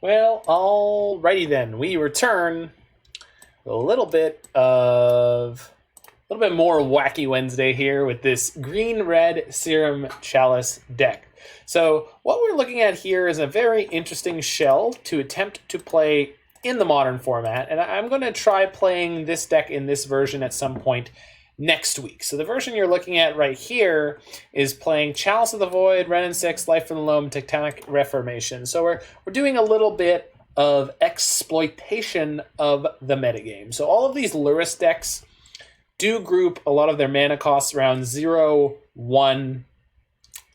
Well, alrighty then. We return a little bit more Wacky Wednesday here with this green-red Serum Chalice deck. So what we're looking at here is a very interesting shell to attempt to play in the modern format, and I'm going to try playing this deck in this version at some point next week. So the version you're looking at right here is playing Chalice of the Void, Wrenn and Six, Life from the Loam, Tectonic Reformation. So we're doing a little bit of exploitation of the metagame. So all of these Lurrus decks do group a lot of their mana costs around 0, 1,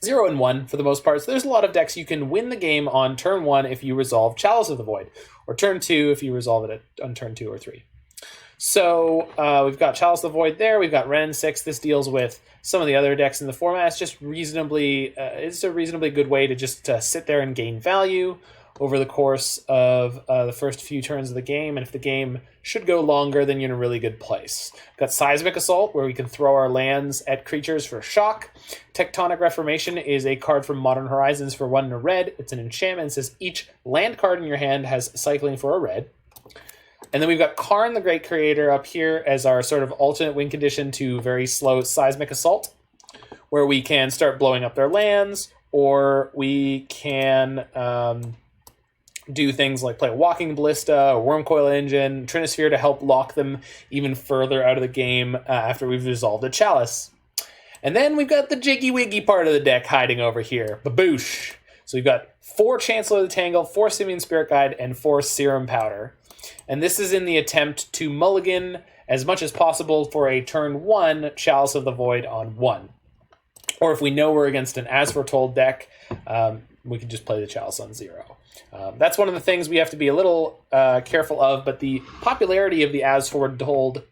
0 and 1 for the most part. So there's a lot of decks you can win the game on turn 1 if you resolve Chalice of the Void, or turn 2 if you resolve it on turn 2 or 3. So we've got Chalice of the Void there. We've got Wrenn and Six. This deals with some of the other decks in the format. It's just reasonably, it's a reasonably good way to just sit there and gain value over the course of the first few turns of the game. And if the game should go longer, then you're in a really good place. We've got Seismic Assault, where we can throw our lands at creatures for shock. Tectonic Reformation is a card from Modern Horizons for 1 and a red. It's an enchantment. It says each land card in your hand has cycling for a red. And then we've got Karn, the Great Creator, up here as our sort of alternate win condition to very slow Seismic Assault, where we can start blowing up their lands, or we can do things like play a Walking Ballista, a Wormcoil Engine, Trinisphere to help lock them even further out of the game after we've resolved a Chalice. And then we've got the Jiggy Wiggy part of the deck hiding over here. Baboosh! So we've got 4 Chancellor of the Tangle, 4 Simian Spirit Guide, and 4 Serum Powder. And this is in the attempt to mulligan as much as possible for a turn 1 Chalice of the Void on 1. Or if we know we're against an As Foretold deck, we can just play the Chalice on 0. That's one of the things we have to be a little careful of, but the popularity of the As Foretold,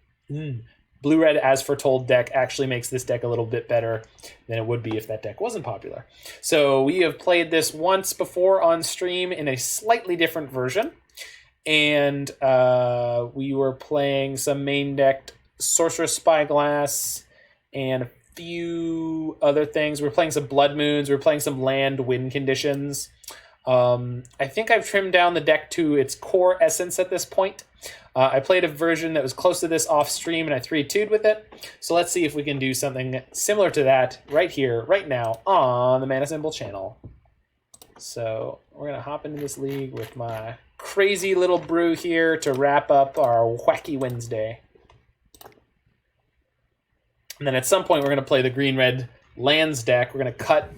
blue-red As Foretold deck actually makes this deck a little bit better than it would be if that deck wasn't popular. So we have played this once before on stream in a slightly different version. And we were playing some main decked Sorceress Spyglass and a few other things. We were playing some Blood Moons. We were playing some land win conditions. I think I've trimmed down the deck to its core essence at this point. I played a version that was close to this off stream, and I 3-2'd with it. So let's see if we can do something similar to that right here, right now, on the Mana Symbol channel. So we're going to hop into this league with my crazy little brew here to wrap up our Wacky Wednesday. And then at some point, we're going to play the green-red lands deck. We're going to cut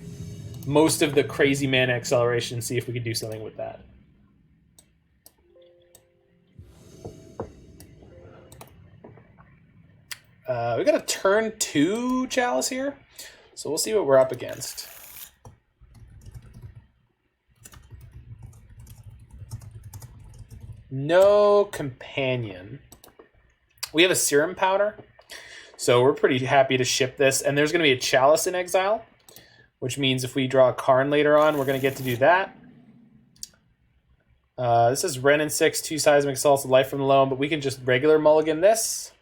most of the crazy mana acceleration and see if we can do something with that. We got a turn 2 Chalice here, so we'll see what we're up against. No companion. We have a Serum Powder, so we're pretty happy to ship this. And there's going to be a Chalice in exile, which means if we draw a Karn later on, we're going to get to do that. This is Wrenn and Six, 2 Seismic Assaults, Life from the Loam, but we can just regular mulligan this.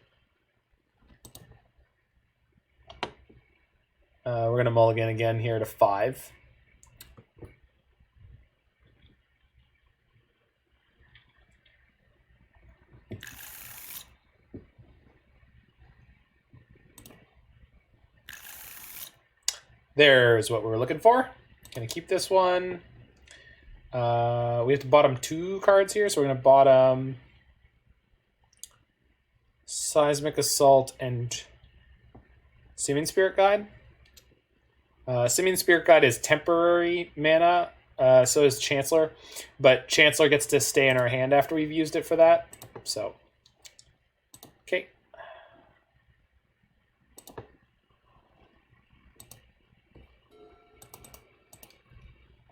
We're going to mulligan again here to 5. There's what we were looking for. Gonna keep this one. We have to bottom 2 cards here, so we're gonna bottom Seismic Assault and Simian Spirit Guide. Simian Spirit Guide is temporary mana, so is Chancellor, but Chancellor gets to stay in our hand after we've used it for that. So, okay.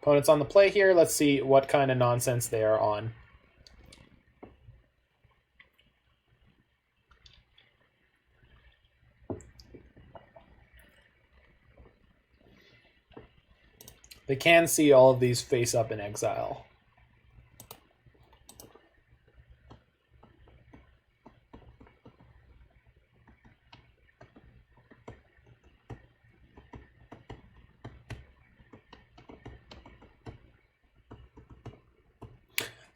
Opponents on the play here. Let's see what kind of nonsense they are on. They can see all of these face up in exile.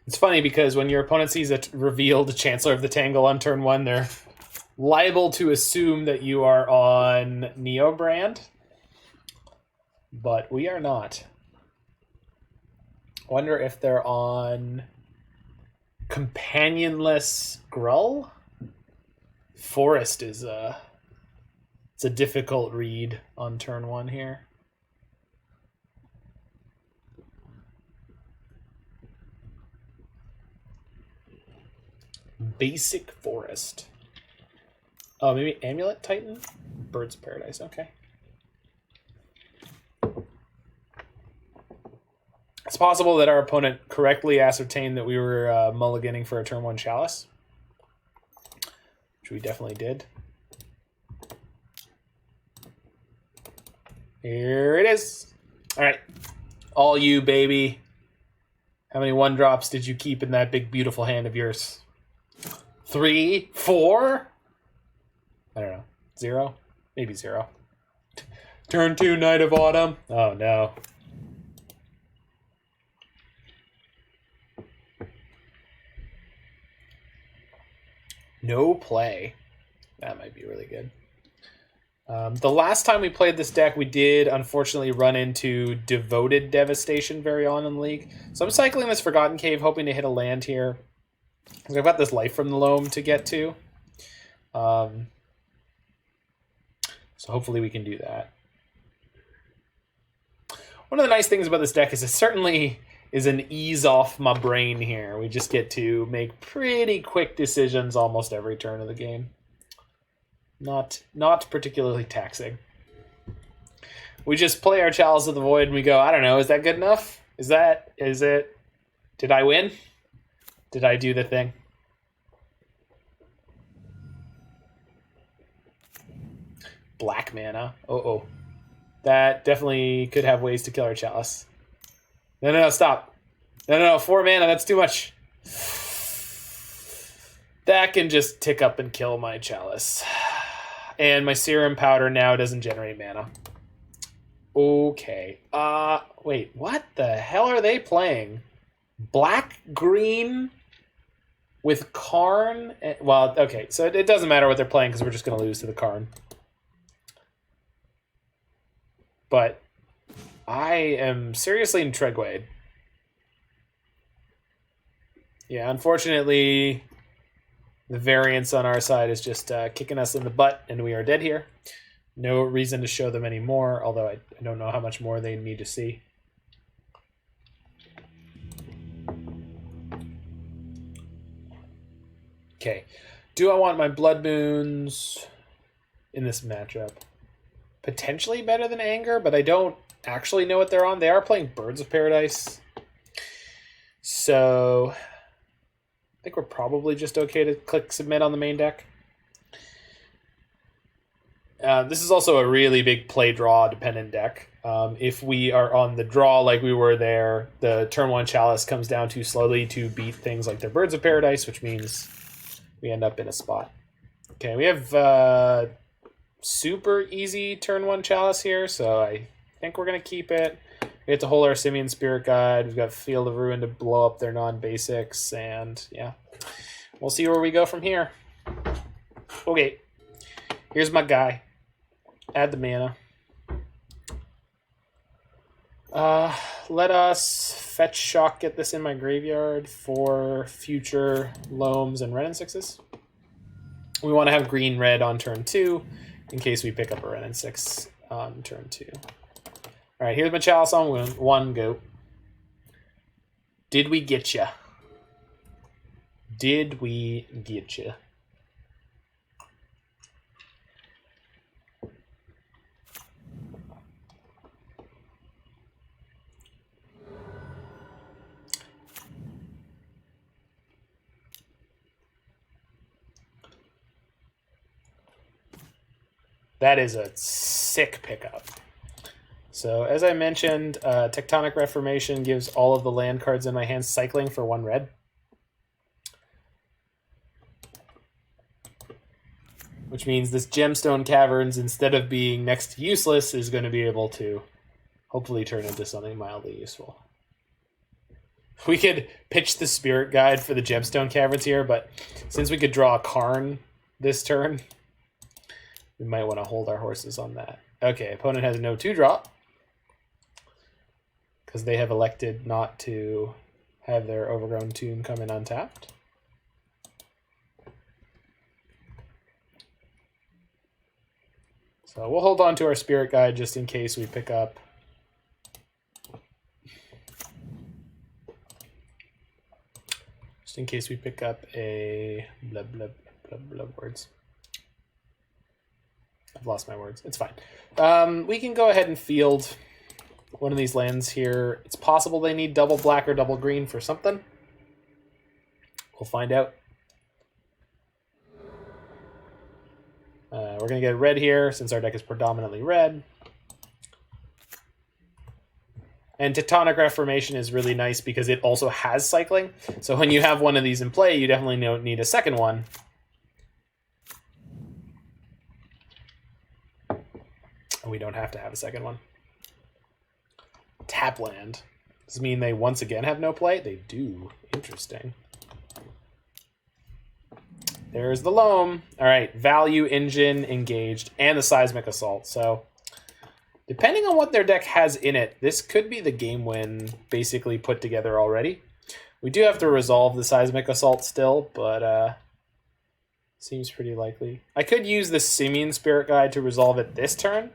It's funny because when your opponent sees a revealed Chancellor of the Tangle on turn 1, they're liable to assume that you are on Neo Brand, but we are not. Wonder if they're on Companionless Grull? Forest is it's a difficult read on turn 1 here. Basic Forest. Oh, maybe Amulet Titan? Birds of Paradise, okay. It's possible that our opponent correctly ascertained that we were mulliganing for a turn 1 Chalice, which we definitely did. Here it is. All right. All you, baby. How many 1-drops did you keep in that big, beautiful hand of yours? 3? 4? I don't know. 0? Maybe 0. Turn 2, Night of Autumn. Oh, no. No play. That might be really good. The last time we played this deck, we did unfortunately run into Devoted Devastation very on in the league. So I'm cycling this Forgotten Cave, hoping to hit a land here. I've got this Life from the Loam to get to. So hopefully we can do that. One of the nice things about this deck is it certainly is an ease off my brain here. We just get to make pretty quick decisions almost every turn of the game. Not particularly taxing. We just play our Chalice of the Void and we go, I don't know, is that good enough? Is it? Did I win? Did I do the thing? Black mana. Uh-oh. That definitely could have ways to kill our Chalice. No, stop. No, 4 mana, that's too much. That can just tick up and kill my Chalice. And my Serum Powder now doesn't generate mana. Okay. Wait, what the hell are they playing? Black-green with Karn? Well, okay, so it doesn't matter what they're playing because we're just going to lose to the Karn. But I am seriously intrigued. Yeah, unfortunately, the variance on our side is just kicking us in the butt, and we are dead here. No reason to show them anymore, although I don't know how much more they need to see. Okay. Do I want my Blood Moons in this matchup? Potentially better than Anger, but I don't actually know what they're on. They are playing Birds of Paradise. So I think we're probably just okay to click Submit on the main deck. This is also a really big play draw dependent deck. If we are on the draw like we were there, the turn 1 Chalice comes down too slowly to beat things like their Birds of Paradise, which means we end up in a spot. Okay, we have super easy turn 1 Chalice here, so I think we're going to keep it. We have to hold our Simian Spirit Guide. We've got Field of Ruin to blow up their non-basics, and yeah. We'll see where we go from here. Okay, here's my guy. Add the mana. Let us fetch shock, get this in my graveyard for future Loams and Wrenn and Sixes. We want to have green-red on turn 2 in case we pick up a Wrenn and Six on turn 2. All right, here's my Chalice on 1, go. Did we get ya? Did we get ya? That is a sick pickup. So as I mentioned, Tectonic Reformation gives all of the land cards in my hand cycling for 1 red. Which means this Gemstone Caverns, instead of being next to useless, is going to be able to hopefully turn into something mildly useful. We could pitch the Spirit Guide for the Gemstone Caverns here, but since we could draw a Karn this turn, we might want to hold our horses on that. Okay, opponent has no 2-drop because they have elected not to have their Overgrown Tomb come in untapped. So we'll hold on to our Spirit Guide just in case we pick up a blah words. I've lost my words. It's fine. We can go ahead and field one of these lands here. It's possible they need double black or double green for something. We'll find out. We're going to get red here since our deck is predominantly red. And Tectonic Reformation is really nice because it also has cycling. So when you have one of these in play, you definitely don't need a second one. And we don't have to have a second one. Tap land. Does this mean they once again have no play? They do. Interesting. There's the Loam. All right, Value Engine engaged and the Seismic Assault. So depending on what their deck has in it, this could be the game win basically put together already. We do have to resolve the Seismic Assault still, but seems pretty likely. I could use the Simian Spirit Guide to resolve it this turn.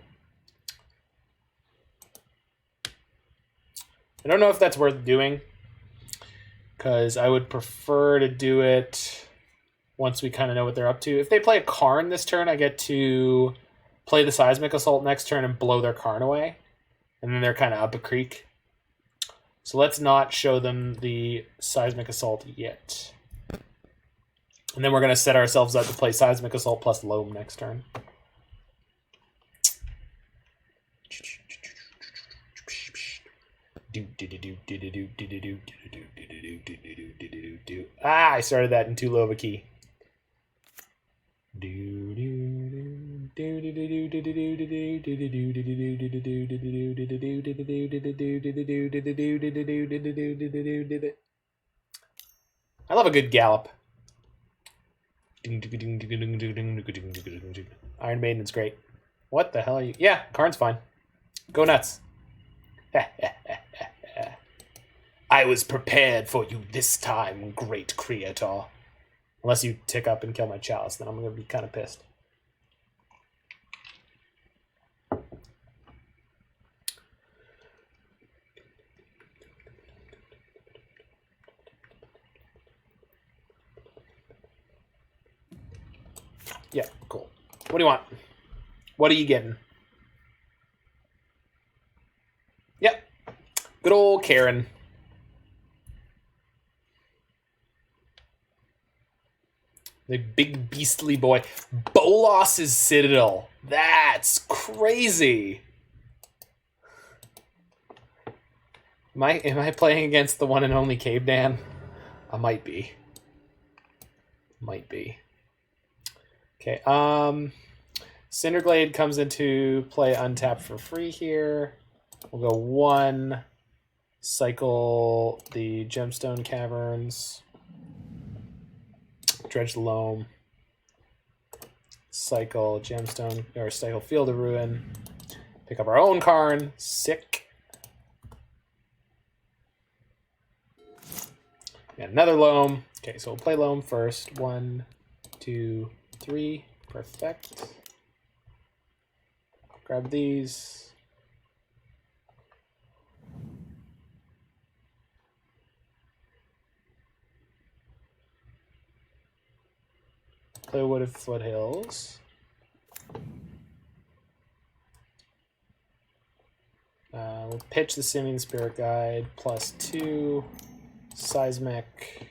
I don't know if that's worth doing, because I would prefer to do it once we kind of know what they're up to. If they play a Karn this turn, I get to play the Seismic Assault next turn and blow their Karn away. And then they're kind of up a creek. So let's not show them the Seismic Assault yet. And then we're going to set ourselves up to play Seismic Assault plus Loam next turn. Ah, I started that in too low of a key. I love a good gallop. Iron Maiden's great. What the hell are you? Yeah, Karn's fine. Go nuts. I was prepared for you this time, great creator. Unless you tick up and kill my Chalice, then I'm going to be kind of pissed. Yeah, cool. What do you want? What are you getting? Yep. Good old Karen. The big beastly boy. Bolas's Citadel. That's crazy. Am I playing against the one and only Cave Dan? I might be. Might be. Okay, Cinder Glade comes into play untapped for free here. We'll go 1, cycle the Gemstone Caverns, dredge the Loam, cycle Gemstone, or cycle Field of Ruin, pick up our own Karn, sick. And another Loam. Okay, so we'll play Loam first. 1, 2, 3, perfect. Grab these. Play Wooded Foothills. We'll pitch the Simian Spirit Guide, +2, Seismic.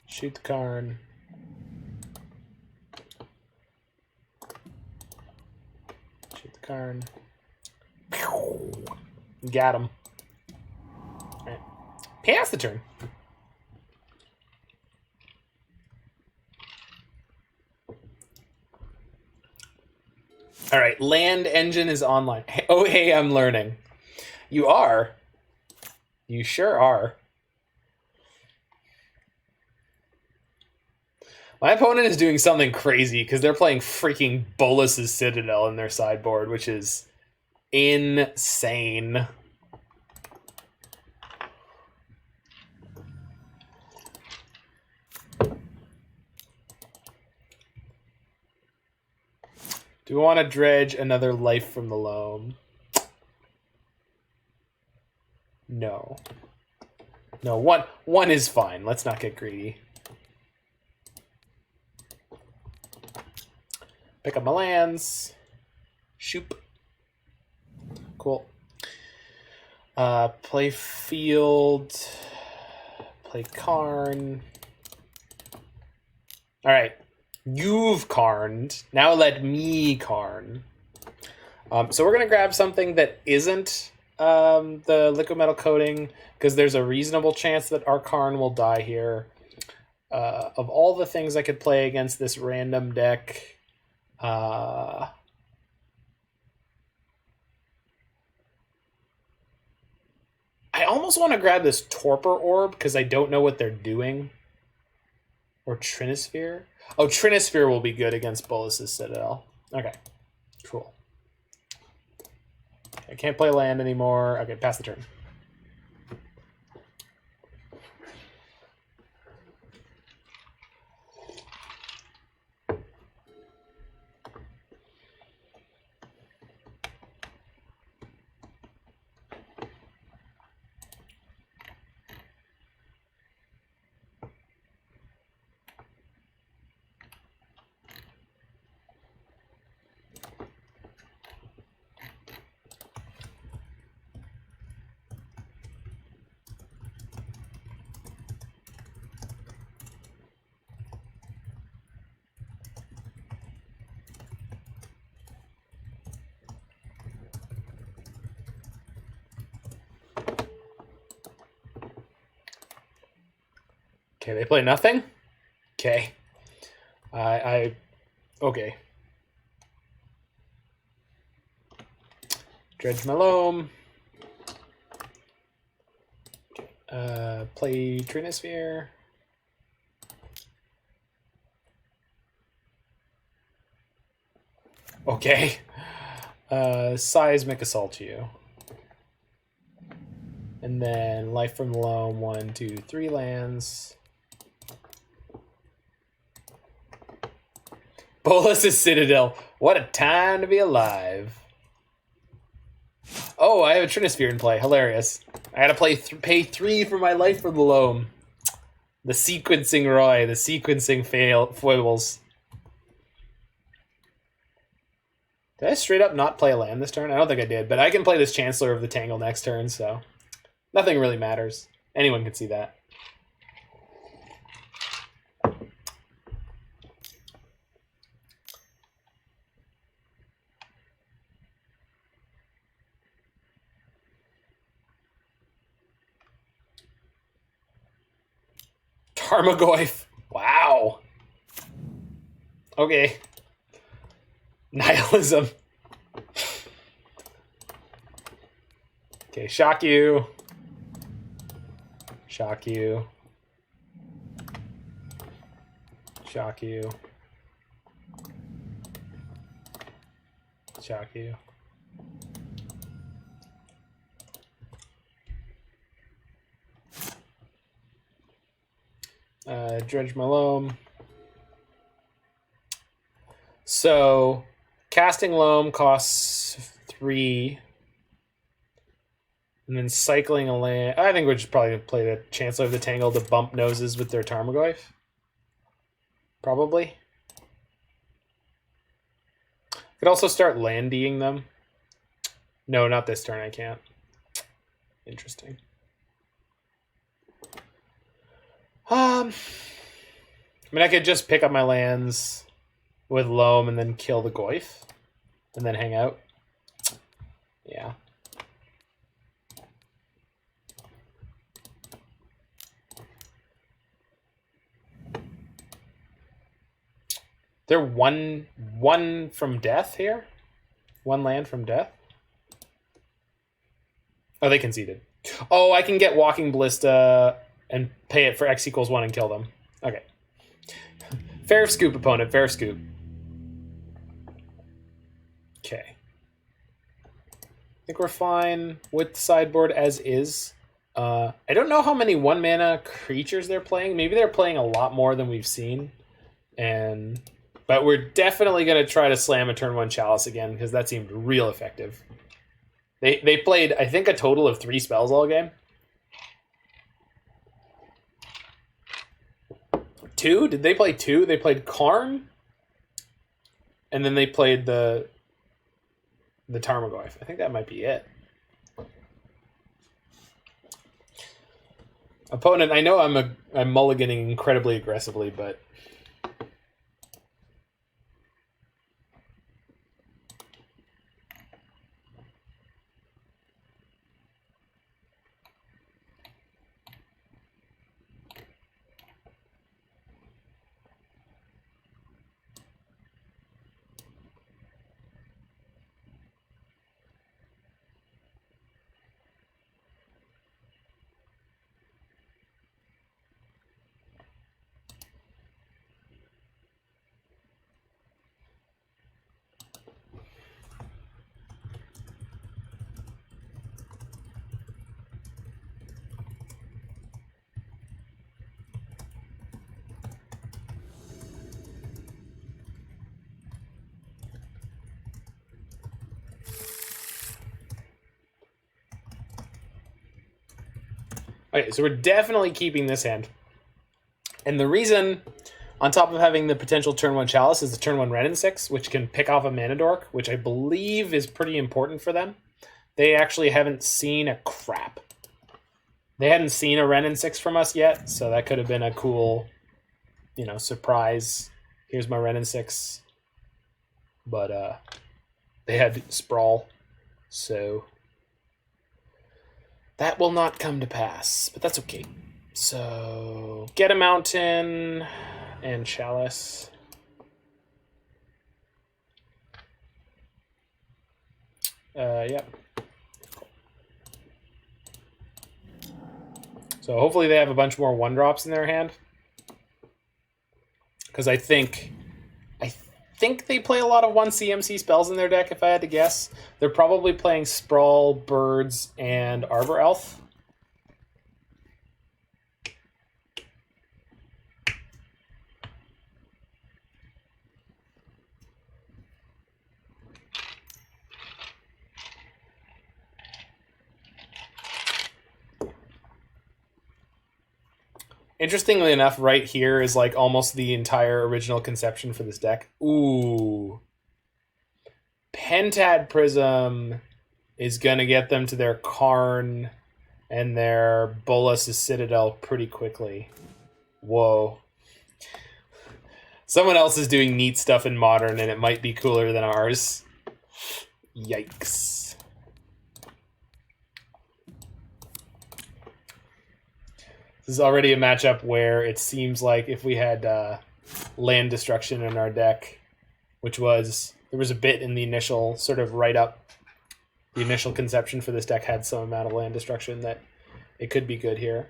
Shoot the Karn. Shoot the Karn. Got him. Alright. Pass the turn. All right, land engine is online. Oh, hey, I'm learning. You are? You sure are. My opponent is doing something crazy because they're playing freaking Bolas's Citadel in their sideboard, which is insane. Do we want to dredge another life from the Loam? No. No, one is fine. Let's not get greedy. Pick up my lands. Shoop. Cool. Play field. Play Karn. All right. You've Karned. Now let me Karn. So we're going to grab something that isn't the liquid metal coating, because there's a reasonable chance that our Karn will die here. Of all the things I could play against this random deck, I almost want to grab this Torpor Orb because I don't know what they're doing. Or Trinisphere. Oh, Trinisphere will be good against Bolas's Citadel. Okay, cool. I can't play land anymore. Okay, pass the turn. Okay, they play nothing? Okay. Okay. Dredge my Loam. Play Trinisphere. Okay. Seismic Assault you. And then Life from the Loam, 1, 2, 3 lands. Bolas's Citadel. What a time to be alive. Oh, I have a Trinisphere in play. Hilarious. I gotta pay 3 for my Life from the Loam. The sequencing Roy. The sequencing foibles. Did I straight up not play a land this turn? I don't think I did, but I can play this Chancellor of the Tangle next turn, so nothing really matters. Anyone can see that. Tarmogoyf. Wow. Okay. Nihilism. Okay, shock you. Shock you. Shock you. Shock you. Dredge my Loam. So, casting Loam costs 3. And then cycling a land. I think we're just probably going to play the Chancellor of the Tangle to bump noses with their Tarmogoyf. Probably. Could also start landying them. No, not this turn, I can't. Interesting. I mean, I could just pick up my lands with Loam and then kill the Goyf. And then hang out. Yeah. They're one from death here? 1 land from death? Oh, they conceded. Oh, I can get Walking Ballista and pay it for X equals 1 and kill them. Okay. Fair scoop, opponent. Fair scoop. Okay. I think we're fine with the sideboard as is. I don't know how many 1-mana creatures they're playing. Maybe they're playing a lot more than we've seen. But we're definitely going to try to slam a turn 1 Chalice again, because that seemed real effective. They played, I think, a total of 3 spells all game. 2? Did they play 2? They played Karn, and then they played the Tarmogoyf. I think that might be it. Opponent, I know I'm mulliganing incredibly aggressively, but okay, so we're definitely keeping this hand. And the reason, on top of having the potential turn 1 Chalice, is the turn 1 Wrenn and Six, which can pick off a mana dork, which I believe is pretty important for them. They actually haven't seen a crap. They hadn't seen a Wrenn and Six from us yet, so that could have been a cool, surprise. Here's my Wrenn and Six. But they had Sprawl, so that will not come to pass, but that's okay. So, get a Mountain and Chalice. Yep. So hopefully they have a bunch more 1-drops in their hand. Because I think they play a lot of 1 CMC spells in their deck, if I had to guess. They're probably playing Sprawl, Birds, and Arbor Elf. Interestingly enough, right here is like almost the entire original conception for this deck. Ooh. Pentad Prism is going to get them to their Karn and their Bolas' Citadel pretty quickly. Whoa. Someone else is doing neat stuff in Modern, and it might be cooler than ours. Yikes. This is already a matchup where it seems like if we had land destruction in our deck, which was, there was a bit in the initial sort of write-up, the initial conception for this deck had some amount of land destruction, that it could be good here.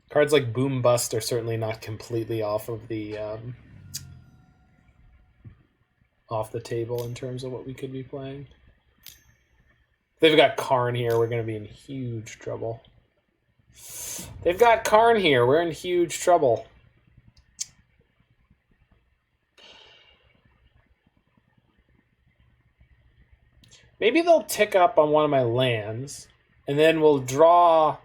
Cards like Boom Bust are certainly not completely off of the table in terms of what we could be playing. If they've got Karn here, we're going to be in huge trouble. They've got Karn here, we're in huge trouble. Maybe they'll tick up on one of my lands, and then we'll draw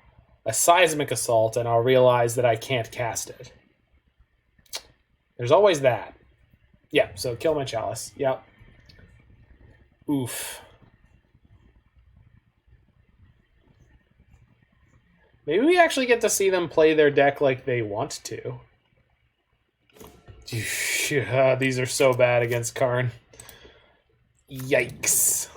a Seismic Assault, and I'll realize that I can't cast it. There's always that. Yeah, so kill my Chalice. Yep. Oof. Maybe we actually get to see them play their deck like they want to. These are so bad against Karn. Yikes.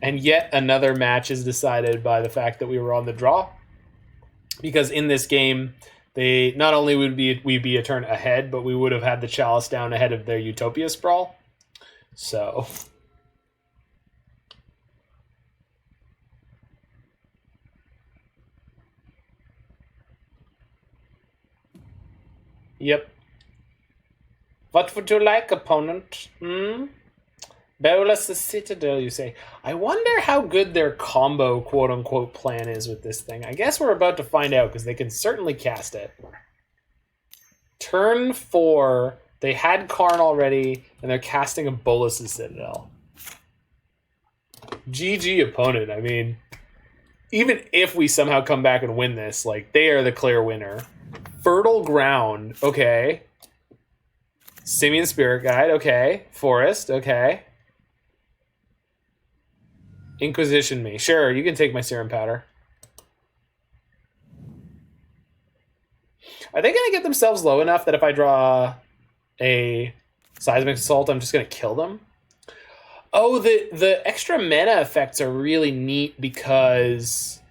And yet another match is decided by the fact that we were on the draw. Because in this game, they not only would we be a turn ahead, but we would have had the Chalice down ahead of their Utopia Sprawl. So... Yep. What would you like, opponent? Bolas the Citadel, you say. I wonder how good their combo, quote-unquote, plan is with this thing. I guess we're about to find out, because they can certainly cast it. Turn 4, they had Karn already, and they're casting a Bolas the Citadel. GG, opponent. I mean, even if we somehow come back and win this, like, they are the clear winner. Fertile Ground, okay. Simian Spirit Guide, okay. Forest, okay. Inquisition me. Sure, you can take my Serum Powder. Are they going to get themselves low enough that if I draw a Seismic Assault, I'm just going to kill them? Oh, the extra mana effects are really neat because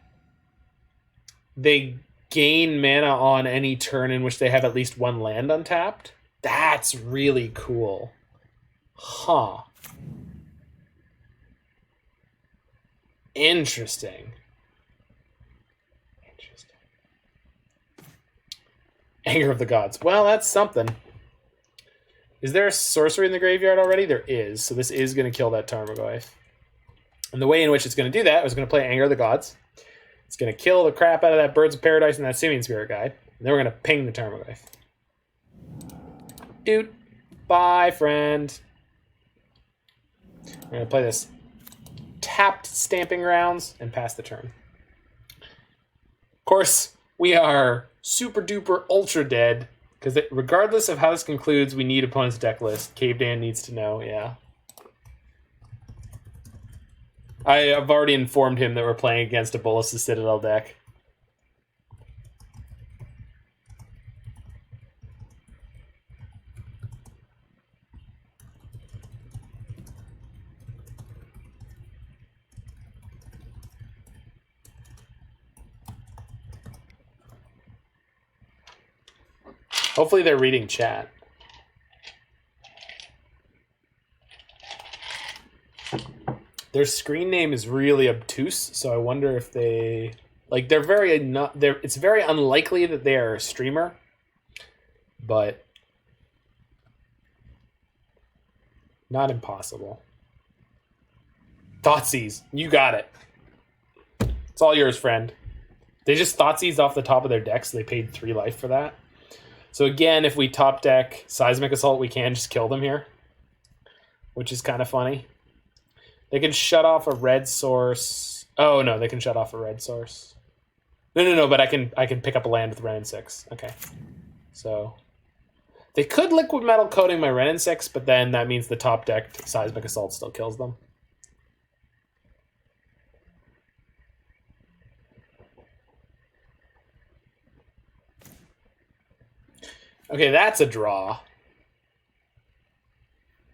they gain mana on any turn in which they have at least one land untapped. That's really cool. Huh. Interesting. Anger of the Gods. Well, that's something. Is there a sorcery in the graveyard already? There is. So this is going to kill that Tarmogoyf. And the way in which it's going to do that is going to play Anger of the Gods. It's going to kill the crap out of that Birds of Paradise and that Simian Spirit Guide. And then we're going to ping the Tarmogoyf. Dude. Bye, friend. We're going to play this tapped Stomping Grounds and pass the turn. Of course, we are super duper ultra dead because regardless of how this concludes, we need opponent's deck list. Cave Dan needs to know, yeah. I have already informed him that we're playing against a Bolas the Citadel deck. Hopefully they're reading chat. Their screen name is really obtuse, so I wonder if they... Like, they're very... it's very unlikely that they are a streamer, but... Not impossible. Thoughtseize, you got it. It's all yours, friend. They just Thoughtseize off the top of their deck, so they paid 3 life for that. So again, if we top deck Seismic Assault, we can just kill them here, which is kind of funny. They can shut off a red source. Oh no, they can shut off a red source. No, but I can pick up a land with Wrenn and Six. Okay, so they could liquid metal coating my Wrenn and Six, but then that means the top decked Seismic Assault still kills them. Okay, that's a draw.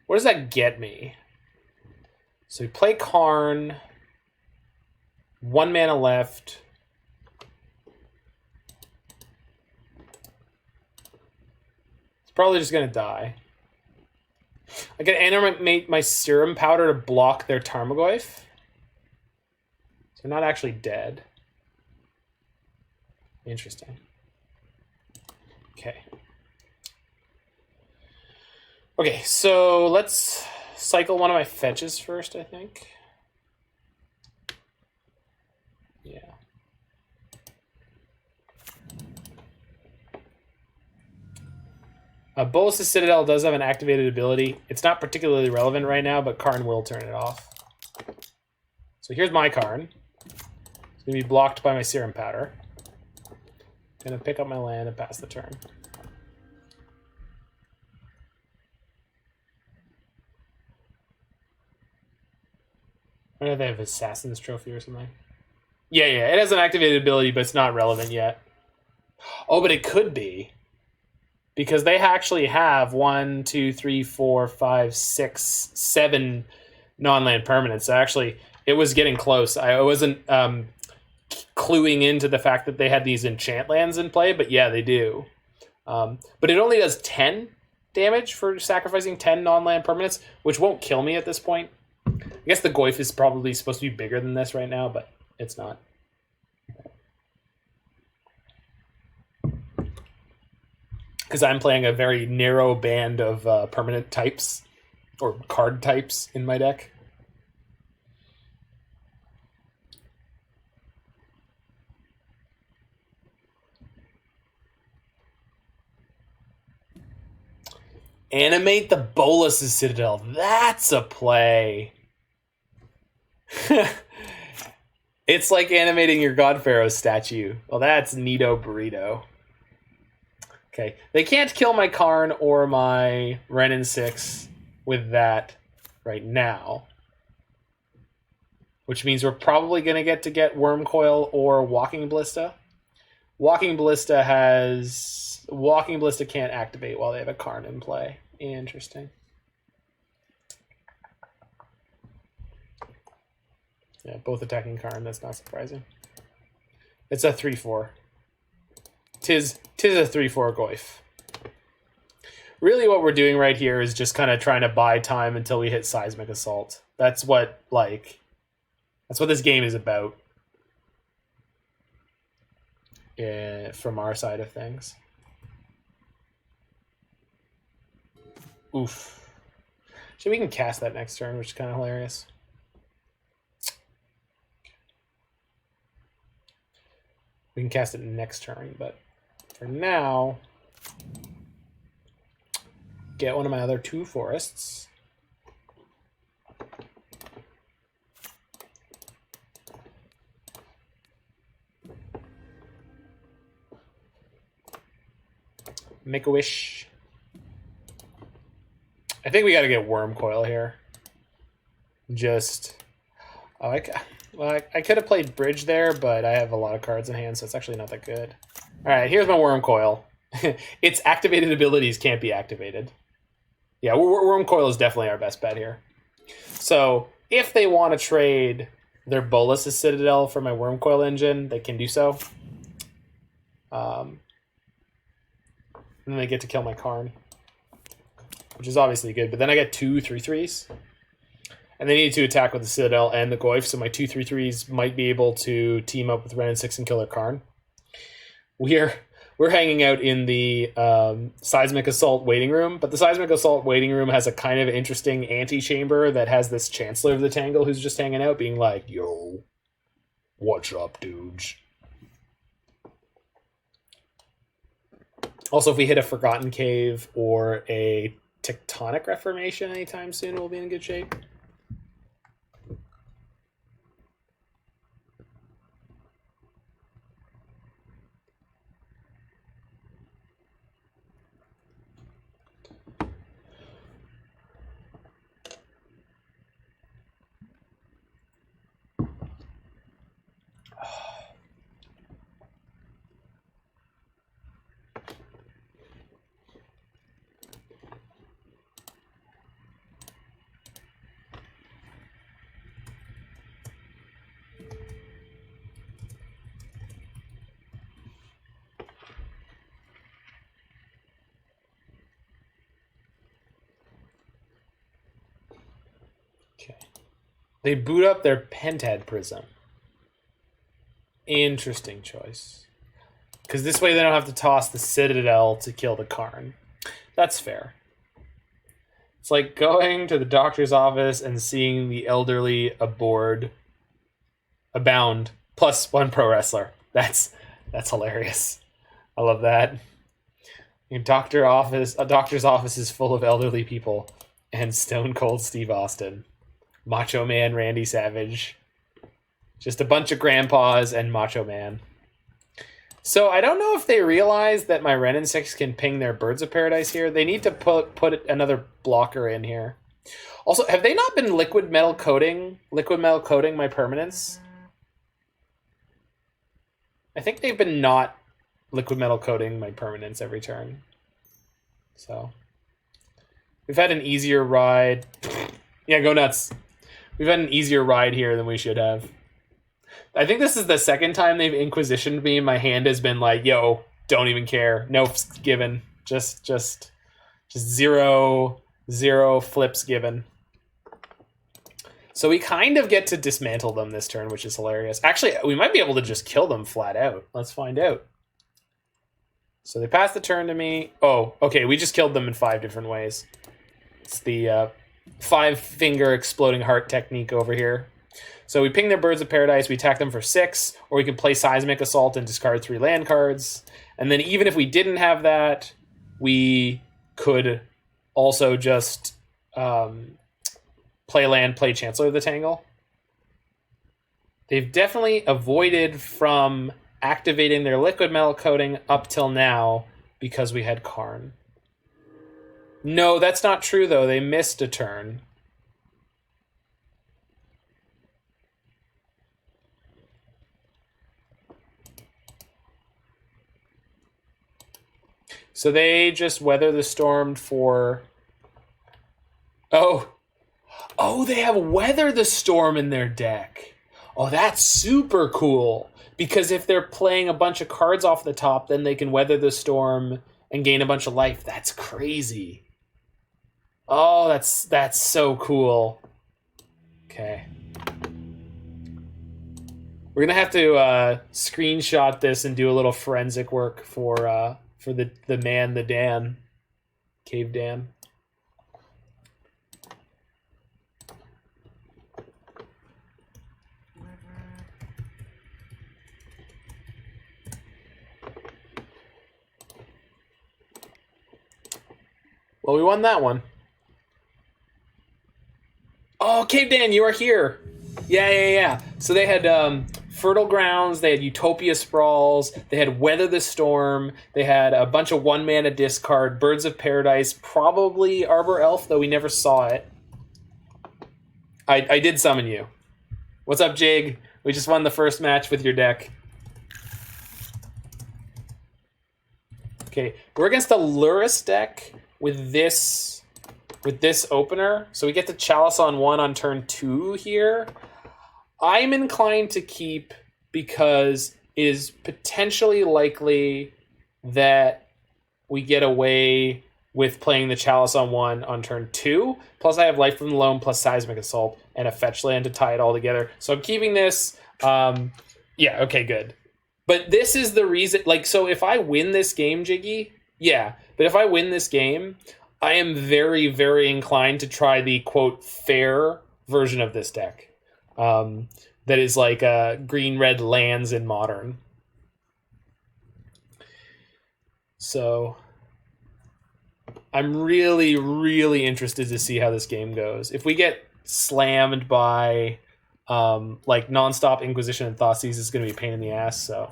What does that get me? So we play Karn. 1 mana left. It's probably just going to die. I can animate my Serum Powder to block their Tarmogoyf. So they're not actually dead. Interesting. Okay. Okay, so let's cycle one of my fetches first, I think. Yeah. Bolas the Citadel does have an activated ability. It's not particularly relevant right now, but Karn will turn it off. So here's my Karn. It's going to be blocked by my Serum Powder. Going to pick up my land and pass the turn. I don't know if they have Assassin's Trophy or something. Yeah, it has an activated ability, but it's not relevant yet. Oh, but it could be. Because they actually have 1, 2, 3, 4, 5, 6, 7 non-land permanents. So actually, It was getting close. I wasn't cluing into the fact that they had these enchant lands in play, but yeah, they do. But it only does 10 damage for sacrificing 10 non-land permanents, which won't kill me at this point. I guess the Goyf is probably supposed to be bigger than this right now, but it's not. Because I'm playing a very narrow band of permanent types or card types in my deck. Animate the Bolas's Citadel. That's a play. It's like animating your God Pharaoh statue. Well, that's neato burrito. Okay, they can't kill my Karn or my Wrenn and Six with that right now. Which means we're probably going to get Worm Coil or Walking Ballista. Walking Ballista can't activate while they have a Karn in play. Interesting. Yeah, both attacking Karn. That's not surprising. It's a 3/4. Tis a 3/4 Goyf. Really what we're doing right here is just kind of trying to buy time until we hit Seismic Assault. That's what this game is about. Yeah, from our side of things. Oof. So we can cast that next turn, which is kind of hilarious. We can cast it next turn, but for now, get one of my other 2 forests. Make a wish. I think we got to get Worm Coil here. Just... Oh, I could have played Bridge there, but I have a lot of cards in hand, so it's actually not that good. All right, here's my Worm Coil. Its activated abilities can't be activated. Yeah, Worm Coil is definitely our best bet here. So if they want to trade their Bolas's Citadel for my Worm Coil engine, they can do so. And then they get to kill my Karn, which is obviously good. But then I get 2 3/3s. And they need to attack with the Citadel and the Goyf, so my 2 3/3s might be able to team up with Wrenn and Six and kill their Karn. We're hanging out in the Seismic Assault waiting room, but the Seismic Assault waiting room has a kind of interesting antechamber that has this Chancellor of the Tangle who's just hanging out, being like, "Yo, what's up, dudes?" Also, if we hit a Forgotten Cave or a Tectonic Reformation anytime soon, we'll be in good shape. They boot up their Pentad Prism. Interesting choice. Because this way they don't have to toss the Citadel to kill the Karn. That's fair. It's like going to the doctor's office and seeing the elderly abound plus 1 pro wrestler. That's hilarious. I love that. A doctor's office is full of elderly people and Stone Cold Steve Austin. Macho Man Randy Savage. Just a bunch of grandpas and Macho Man. So I don't know if they realize that my Wrenn and Six can ping their Birds of Paradise here. They need to put another blocker in here. Also, have they not been liquid metal coating my permanents? I think they've been not liquid metal coating my permanents every turn. So we've had an easier ride. Yeah, go nuts. We've had an easier ride here than we should have. I think this is the second time they've Inquisitioned me, and my hand has been like, yo, don't even care. No flips given. Just zero flips given. So we kind of get to dismantle them this turn, which is hilarious. Actually, we might be able to just kill them flat out. Let's find out. So they pass the turn to me. Oh, okay, we just killed them in 5 different ways. It's the 5-finger exploding heart technique over here. So we ping their Birds of Paradise, we attack them for 6, or we can play Seismic Assault and discard 3 land cards. And then even if we didn't have that, we could also just play land, play Chancellor of the Tangle. They've definitely avoided from activating their liquid metal coating up till now because we had Karn. No, that's not true, though. They missed a turn. So they just weather the storm for... Oh, they have Weather the Storm in their deck. Oh, that's super cool. Because if they're playing a bunch of cards off the top, then they can Weather the Storm and gain a bunch of life. That's crazy. Oh, that's so cool. Okay. We're going to have to screenshot this and do a little forensic work for the man, the Dan. Cave Dan. Well, we won that one. Oh, Cave Dan, you are here. Yeah. So they had Fertile Grounds, they had Utopia Sprawls, they had Weather the Storm, they had a bunch of 1-mana discard, Birds of Paradise, probably Arbor Elf, though we never saw it. I did summon you. What's up, Jig? We just won the first match with your deck. Okay, we're against a Lurrus deck with this opener. So we get the Chalice on 1 on turn 2 here. I'm inclined to keep because it is potentially likely that we get away with playing the Chalice on 1 on turn 2. Plus I have Life from the Loam plus Seismic Assault and a fetch land to tie it all together. So I'm keeping this. Yeah, okay, good. But this is the reason, so if I win this game, Jiggy, yeah. But if I win this game, I am very, very inclined to try the, quote, fair version of this deck. That is like green-red lands in Modern. So I'm really, really interested to see how this game goes. If we get slammed by nonstop Inquisition and Thoughtseize, it's going to be a pain in the ass. So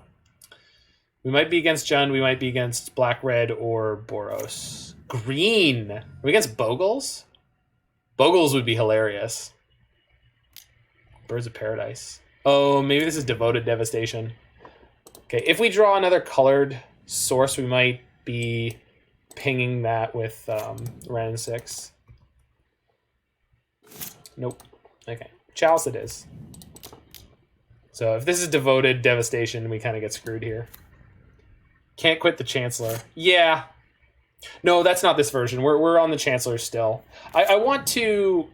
we might be against Jund, we might be against Black-Red or Boros. Green! Are we against Bogles? Bogles would be hilarious. Birds of Paradise. Oh, maybe this is Devoted Devastation. Okay, if we draw another colored source, we might be pinging that with Wrenn and Six. Nope. Okay, Chalice it is. So if this is Devoted Devastation, we kind of get screwed here. Can't quit the Chancellor. Yeah. No, that's not this version. We're on the Chancellor still. I want to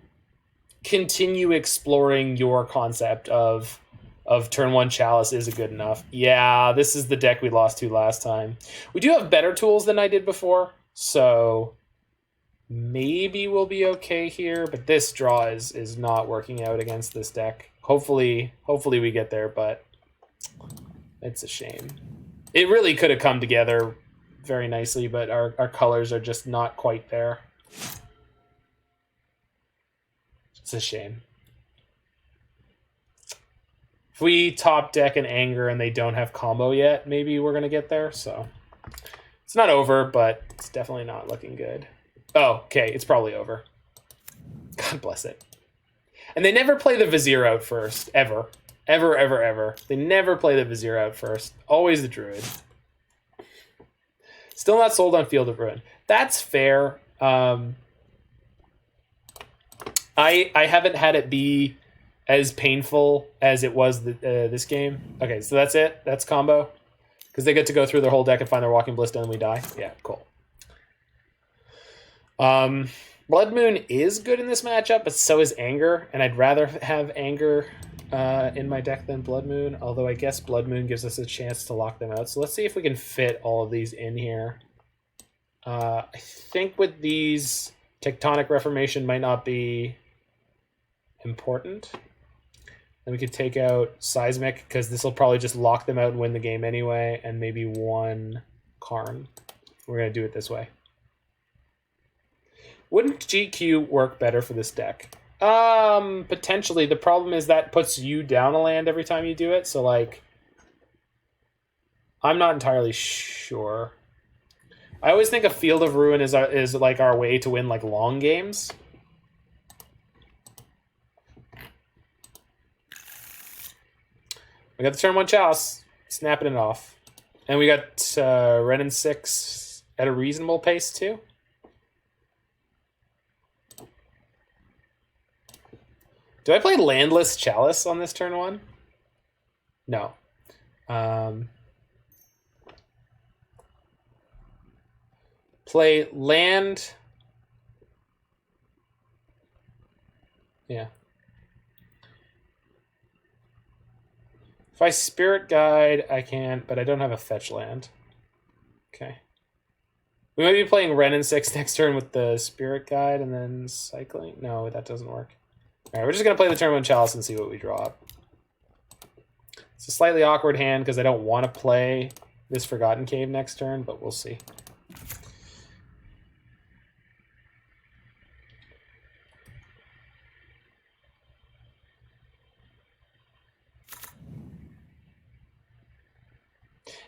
continue exploring your concept of turn 1 Chalice is good enough. Yeah, this is the deck we lost to last time. We do have better tools than I did before, so maybe we'll be okay here, but this draw is not working out against this deck. Hopefully we get there, but it's a shame. It really could have come together very nicely, but our colors are just not quite there. It's a shame. If we top deck an Anger and they don't have combo yet, maybe we're going to get there. So it's not over, but it's definitely not looking good. Oh, okay. It's probably over. God bless it. And they never play the Vizier out first, ever. Ever, ever, ever. They never play the Vizier out first. Always the Druid. Still not sold on Field of Ruin. That's fair. I'm I haven't had it be as painful as it was this game. Okay, so that's it. That's combo. Because they get to go through their whole deck and find their Walking Ballista and we die. Yeah, cool. Blood Moon is good in this matchup, but so is Anger, and I'd rather have Anger in my deck than Blood Moon, although I guess Blood Moon gives us a chance to lock them out. So let's see if we can fit all of these in here. I think with these, Tectonic Reformation might not be important. Then we could take out Seismic, because this will probably just lock them out and win the game anyway, and maybe one Karn. We're going to do it this way. Wouldn't GQ work better for this deck? Potentially. The problem is that puts you down a land every time you do it, so, like, I'm not entirely sure. I always think a Field of Ruin is like our way to win, like, long games. We got the turn 1 Chalice, snapping it off. And we got Wrenn and Six at a reasonable pace, too. Do I play Landless Chalice on this turn 1? No. Play land. Yeah. If I Spirit Guide, I can, but I don't have a fetch land. Okay. We might be playing Wrenn and Six next turn with the Spirit Guide and then cycling. No, that doesn't work. All right, we're just going to play the turn 1 Chalice and see what we draw up. It's a slightly awkward hand because I don't want to play this Forgotten Cave next turn, but we'll see.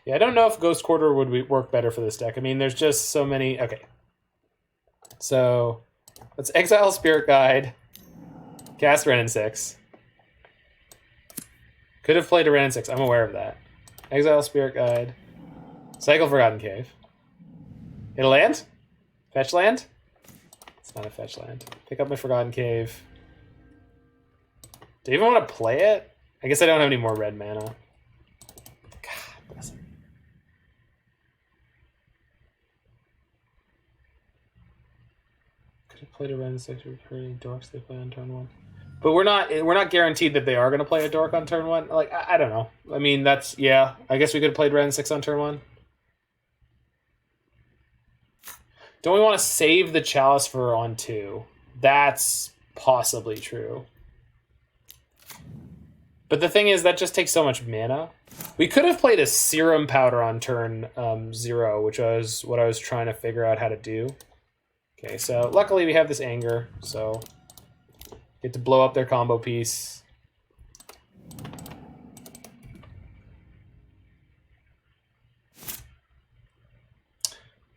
Yeah, I don't know if Ghost Quarter would work better for this deck. I mean, there's just so many... Okay. So, let's exile Spirit Guide. Cast Wrenn and Six. Could have played a Wrenn and Six. I'm aware of that. Exile Spirit Guide. Cycle Forgotten Cave. It'll land? Fetch land? It's not a fetch land. Pick up my Forgotten Cave. Do you even want to play it? I guess I don't have any more red mana. God bless him. Could have played a Wrenn and Six with any dorks they play on turn 1. But we're not guaranteed that they are going to play a dork on turn 1. Like, I don't know. I mean, that's... Yeah, I guess we could have played Wrenn and Six on turn 1. Don't we want to save the Chalice for on 2? That's possibly true. But the thing is, that just takes so much mana. We could have played a Serum Powder on turn 0, which was what I was trying to figure out how to do. Okay, so luckily we have this Anger, so... Get to blow up their combo piece.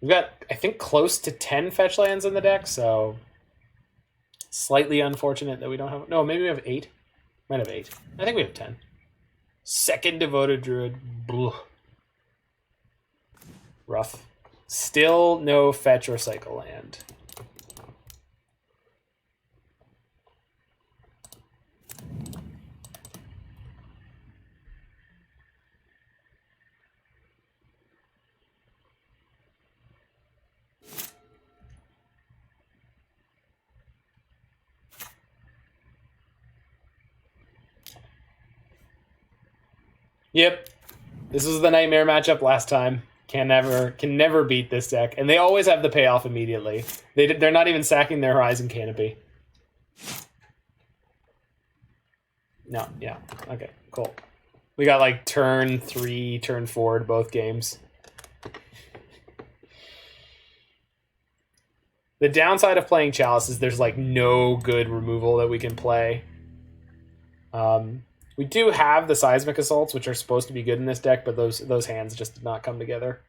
We've got, I think, close to 10 fetch lands in the deck, so slightly unfortunate that we don't have... No, maybe we have 8. Might have 8. I think we have 10. Second Devoted Druid. Blah. Rough. Still no fetch or cycle land. Yep, this was the nightmare matchup last time. Can never beat this deck, and they always have the payoff immediately. They're not even sacking their Horizon Canopy. No, yeah, okay, cool. We got like turn 3, turn 4 to both games. The downside of playing Chalice is there's like no good removal that we can play. We do have the Seismic Assaults, which are supposed to be good in this deck, but those hands just did not come together.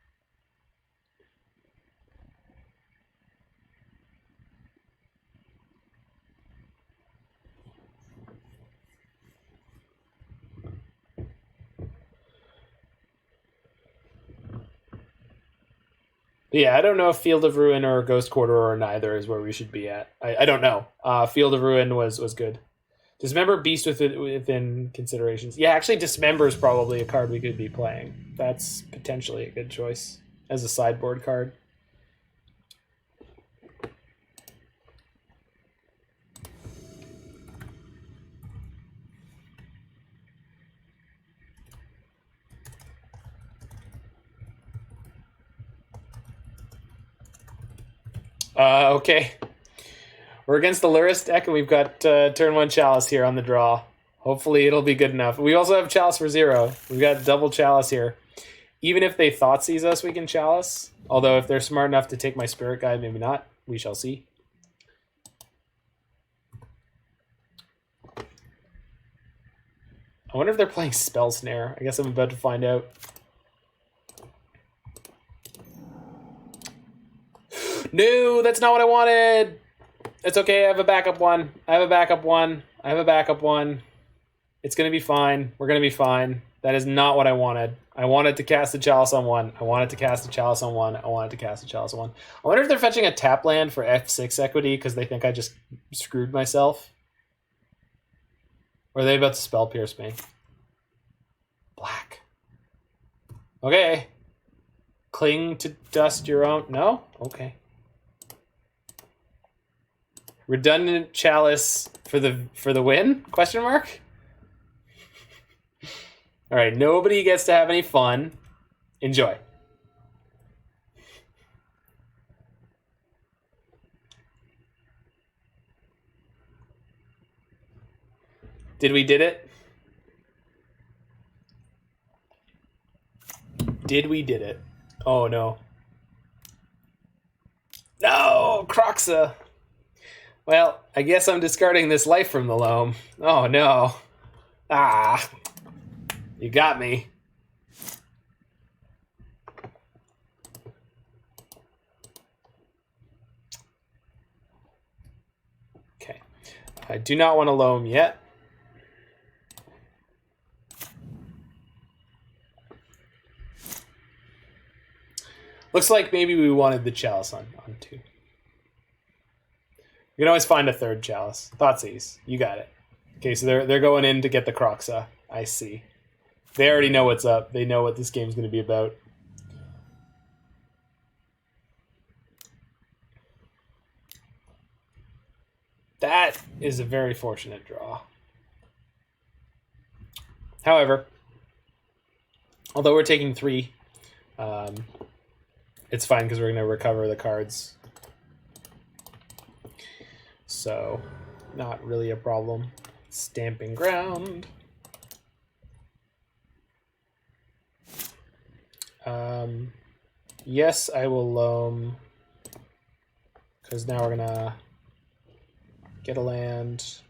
But Yeah, I don't know if Field of Ruin or Ghost Quarter or neither is where we should be at. I don't know. Field of Ruin was good. Dismember Beast within considerations. Yeah, actually Dismember is probably a card we could be playing. That's potentially a good choice as a sideboard card. Okay. We're against the Lurrus deck, and we've got turn 1 Chalice here on the draw. Hopefully it'll be good enough. We also have Chalice for 0. We've got double Chalice here. Even if they Thoughtseize us, we can Chalice. Although if they're smart enough to take my Spirit Guide, maybe not. We shall see. I wonder if they're playing Spell Snare. I guess I'm about to find out. No, that's not what I wanted. It's okay. I have a backup one. I have a backup one. I have a backup one. It's going to be fine. We're going to be fine. That is not what I wanted. I wanted to cast the Chalice on 1. I wanted to cast the Chalice on 1. I wanted to cast the Chalice on 1. I wonder if they're fetching a tap land for F6 equity because they think I just screwed myself. Or are they about to Spell Pierce me? Black. Okay. Cling to dust your own. No? Okay. Redundant Chalice for the win? Question mark? All right, nobody gets to have any fun. Enjoy. Did we did it? Did we did it? Oh no. No, Croxa. Well, I guess I'm discarding this life from the Loam. Oh no. Ah. You got me. Okay. I do not want to Loam yet. Looks like maybe we wanted the Chalice on 2. You can always find a third Chalice. Thoughtseize. You got it. Okay, so they're going in to get the Croxa. I see. They already know what's up. They know what this game's going to be about. That is a very fortunate draw. However, although we're taking 3, it's fine because we're going to recover the cards. So, not really a problem. Stomping Ground. Yes, I will Loam. Because now we're going to get a land.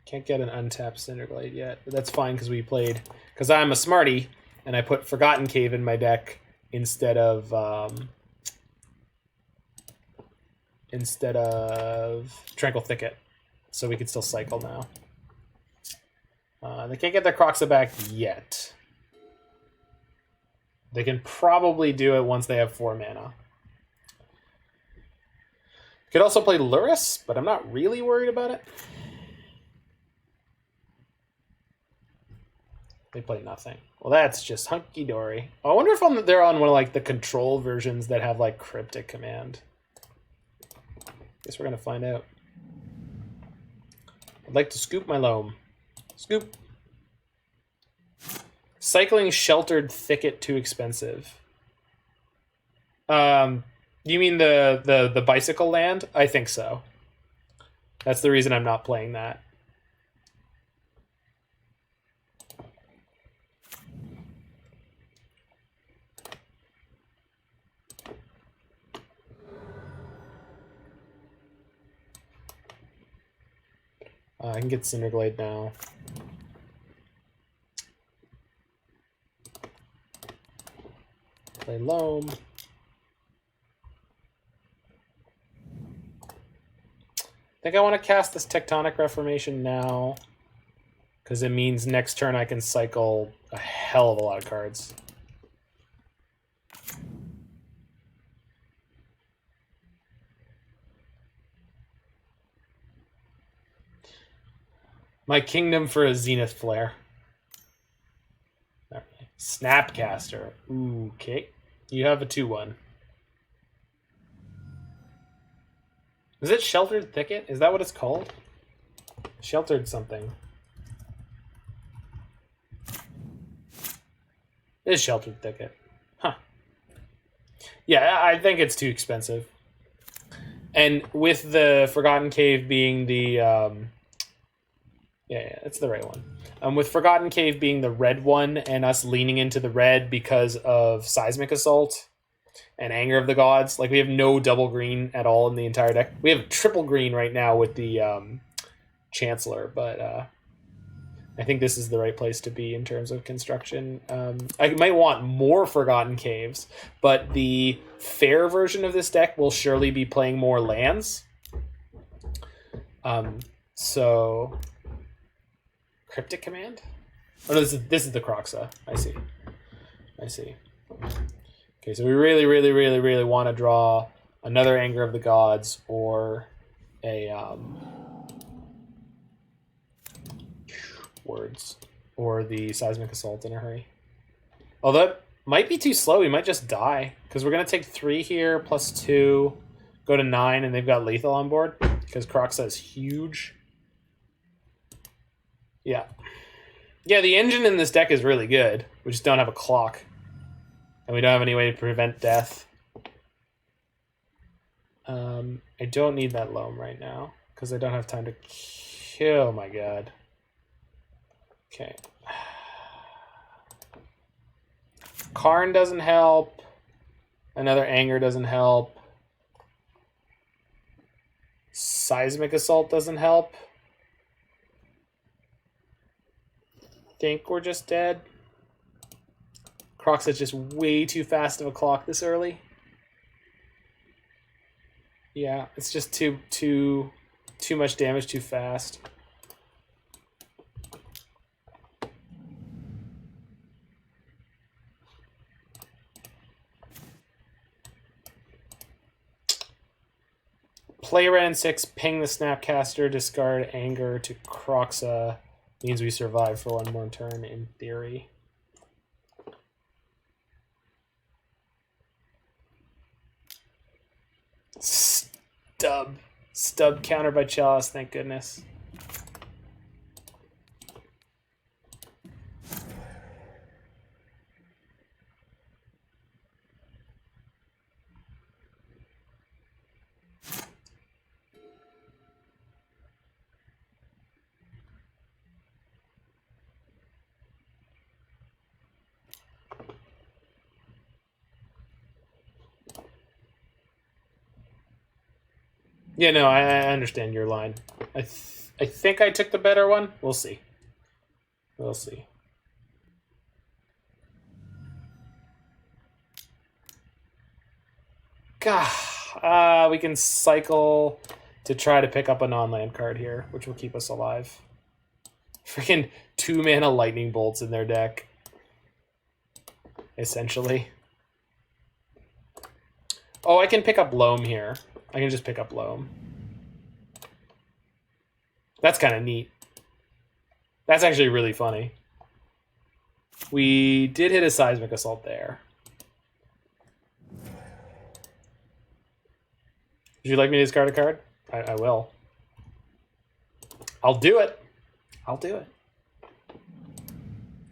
Can't get an untapped Cinder Glade yet. But that's fine because we played... Because I'm a smarty, and I put Forgotten Cave in my deck instead of Tranquil Thicket. So we can still cycle now. They can't get their Croxa back yet. They can probably do it once they have 4 mana. Could also play Lurrus, but I'm not really worried about it. They play nothing. Well, that's just hunky-dory. I wonder if they're on one of like the control versions that have like Cryptic Command. Guess we're gonna find out. I'd like to scoop my Loam. Scoop. Cycling Sheltered Thicket too expensive. You mean the bicycle land? I think so. That's the reason I'm not playing that. I can get Cinder Glade now. Play Loam. I think I want to cast this Tectonic Reformation now, because it means next turn I can cycle a hell of a lot of cards. My kingdom for a Zenith Flare. Right. Snapcaster. Ooh, okay. You have a 2/1. Is it Sheltered Thicket? Is that what it's called? Sheltered something. It is Sheltered Thicket. Huh. Yeah, I think it's too expensive. And with the Forgotten Cave being the... yeah, it's the right one. With Forgotten Cave being the red one and us leaning into the red because of Seismic Assault and Anger of the Gods, like we have no double green at all in the entire deck. We have triple green right now with the Chancellor, but I think this is the right place to be in terms of construction. I might want more Forgotten Caves, but the fair version of this deck will surely be playing more lands. So... Cryptic Command? Oh, no, this is the Croxa. I see. Okay, so we really want to draw another Anger of the Gods or a words or the Seismic Assault in a hurry. Although that might be too slow. We might just die because we're gonna take 3 here plus 2, go to 9, and they've got lethal on board because Croxa is huge. Yeah. Yeah, the engine in this deck is really good. We just don't have a clock. And we don't have any way to prevent death. I don't need that Loam right now, because I don't have time to kill. Oh my god. Okay. Karn doesn't help. Another Anger doesn't help. Seismic Assault doesn't help. Think we're just dead. Crocs is just way too fast of a clock this early. Yeah, it's just too much damage too fast. Play Wrenn and Six, ping the Snapcaster, discard Anger to Croxa. Means we survive for 1 more turn in theory. Stub counter by Chalice, thank goodness. Yeah, no, I understand your line. I think I took the better one. We'll see. We'll see. God, we can cycle to try to pick up a non-land card here, which will keep us alive. Freaking 2-mana lightning bolts in their deck. Essentially. Oh, I can pick up Loam here. I can just pick up Loam. That's kind of neat. That's actually really funny. We did hit a Seismic Assault there. Would you like me to discard a card? I will. I'll do it. I'll do it.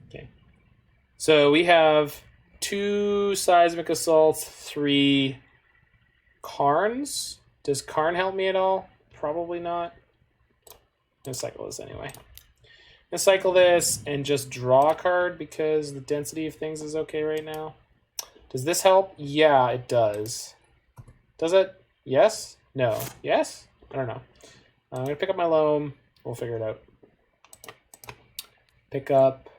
Okay. So we have 2 Seismic Assaults, 3 Karns. Does Karn help me at all? Probably not. I'm gonna cycle this anyway. I'm gonna cycle this and just draw a card because the density of things is okay right now. Does this help? Yeah, it does. Does it? Yes? No. Yes? I don't know. I'm gonna pick up my Loam. We'll figure it out. Pick up. Do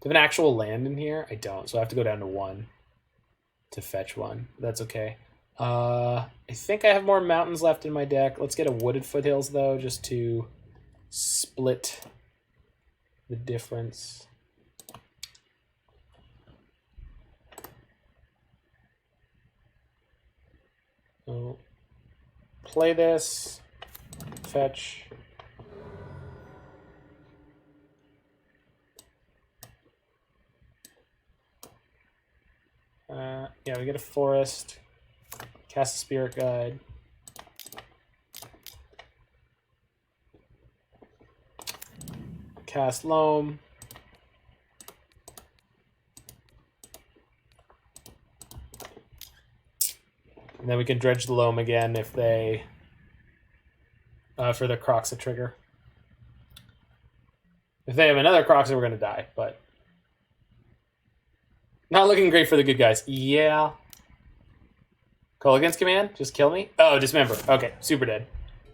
I have an actual land in here? I don't, so I have to go down to 1 to fetch 1. That's okay. I think I have more mountains left in my deck. Let's get a Wooded Foothills, though, just to split the difference. So, play this, fetch. Yeah, we get a forest. Cast a spirit guide. Cast Loam. And then we can dredge the Loam again if they... for the Croxa trigger. If they have another Croxa, we're going to die, but... Not looking great for the good guys. Yeah. Call against command? Just kill me? Oh, Dismember. Okay, super dead.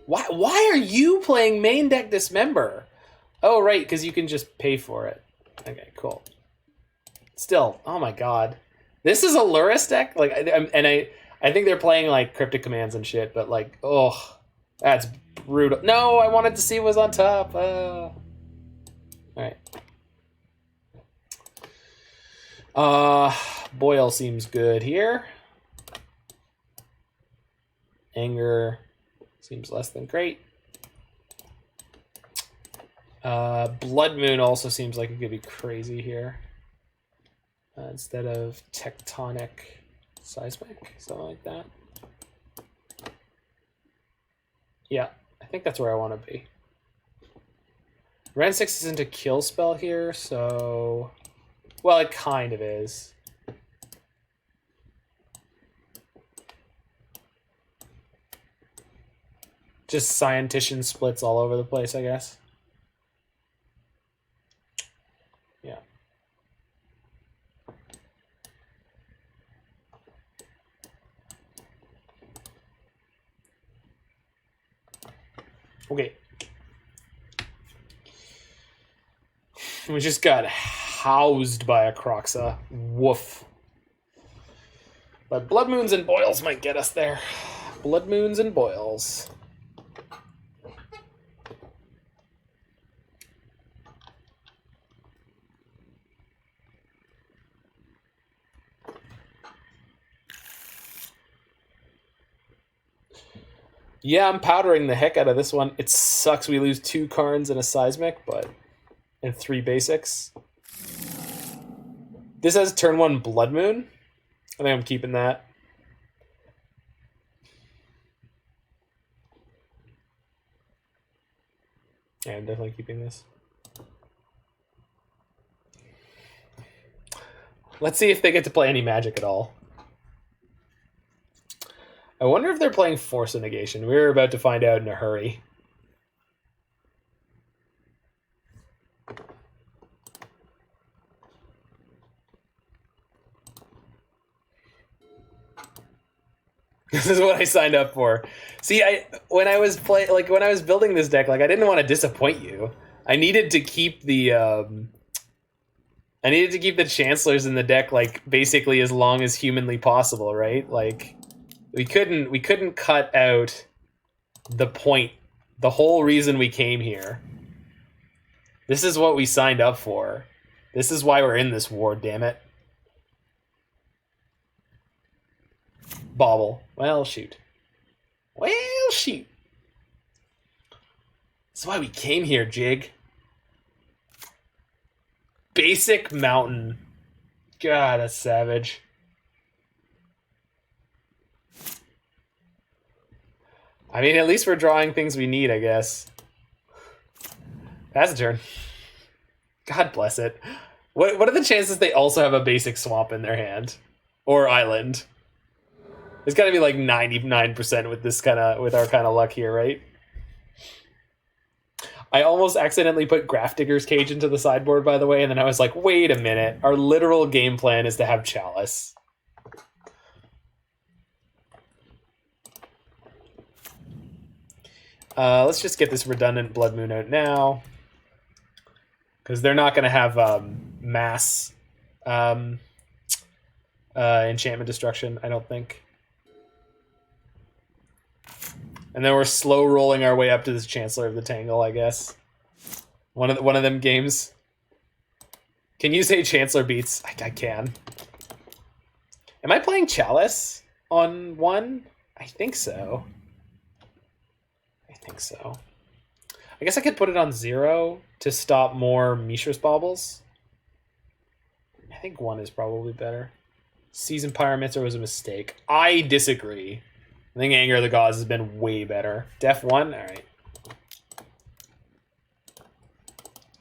Why are you playing main deck Dismember? Oh, right, because you can just pay for it. Okay, cool. Still, oh my god. This is a Lurrus deck? Like, I think they're playing, like, cryptic commands and shit, but, like, oh, that's brutal. No, I wanted to see what was on top. Alright. Boil seems good here. Anger seems less than great. Blood Moon also seems like it could be crazy here. Instead of Tectonic Seismic, something like that. Yeah, I think that's where I want to be. Wrenn and Six isn't a kill spell here, so... Well, it kind of is. Just Scientician splits all over the place, I guess. Yeah. Okay. We just got housed by a Croxa. Woof. But Blood Moons and Boils might get us there. Blood Moons and Boils. Yeah, I'm powdering the heck out of this one. It sucks we lose 2 Karns and a Seismic, but... And 3 basics. This has turn 1 Blood Moon. I think I'm keeping that. Yeah, I'm definitely keeping this. Let's see if they get to play any magic at all. I wonder if they're playing Force of Negation. We're about to find out in a hurry. This is what I signed up for. See, when I was building this deck, like I didn't want to disappoint you. I needed to keep the Chancellors in the deck like basically as long as humanly possible, right? Like we couldn't cut out the point, the whole reason we came here. This is what we signed up for. This is why we're in this war, damn it. Bobble. Well, shoot. Well, shoot. That's why we came here, Jig. Basic Mountain. God, that's savage. I mean, at least we're drawing things we need, I guess. That's a turn. God bless it. What are the chances they also have a basic swamp in their hand? Or island? It's got to be like 99% with our kind of luck here, right? I almost accidentally put Graph Digger's Cage into the sideboard, by the way, and then I was like, wait a minute. Our literal game plan is to have Chalice. Let's just get this redundant Blood Moon out now. Because they're not going to have mass enchantment destruction, I don't think. And then we're slow rolling our way up to this Chancellor of the Tangle, I guess. One of them games. Can you say Chancellor beats? I can. Am I playing Chalice on 1? I think so. I guess I could put it on 0 to stop more Mishra's Baubles. I think 1 is probably better. Seasoned Pyromancer was a mistake. I disagree. I think Anger of the Gods has been way better. Def 1? Alright.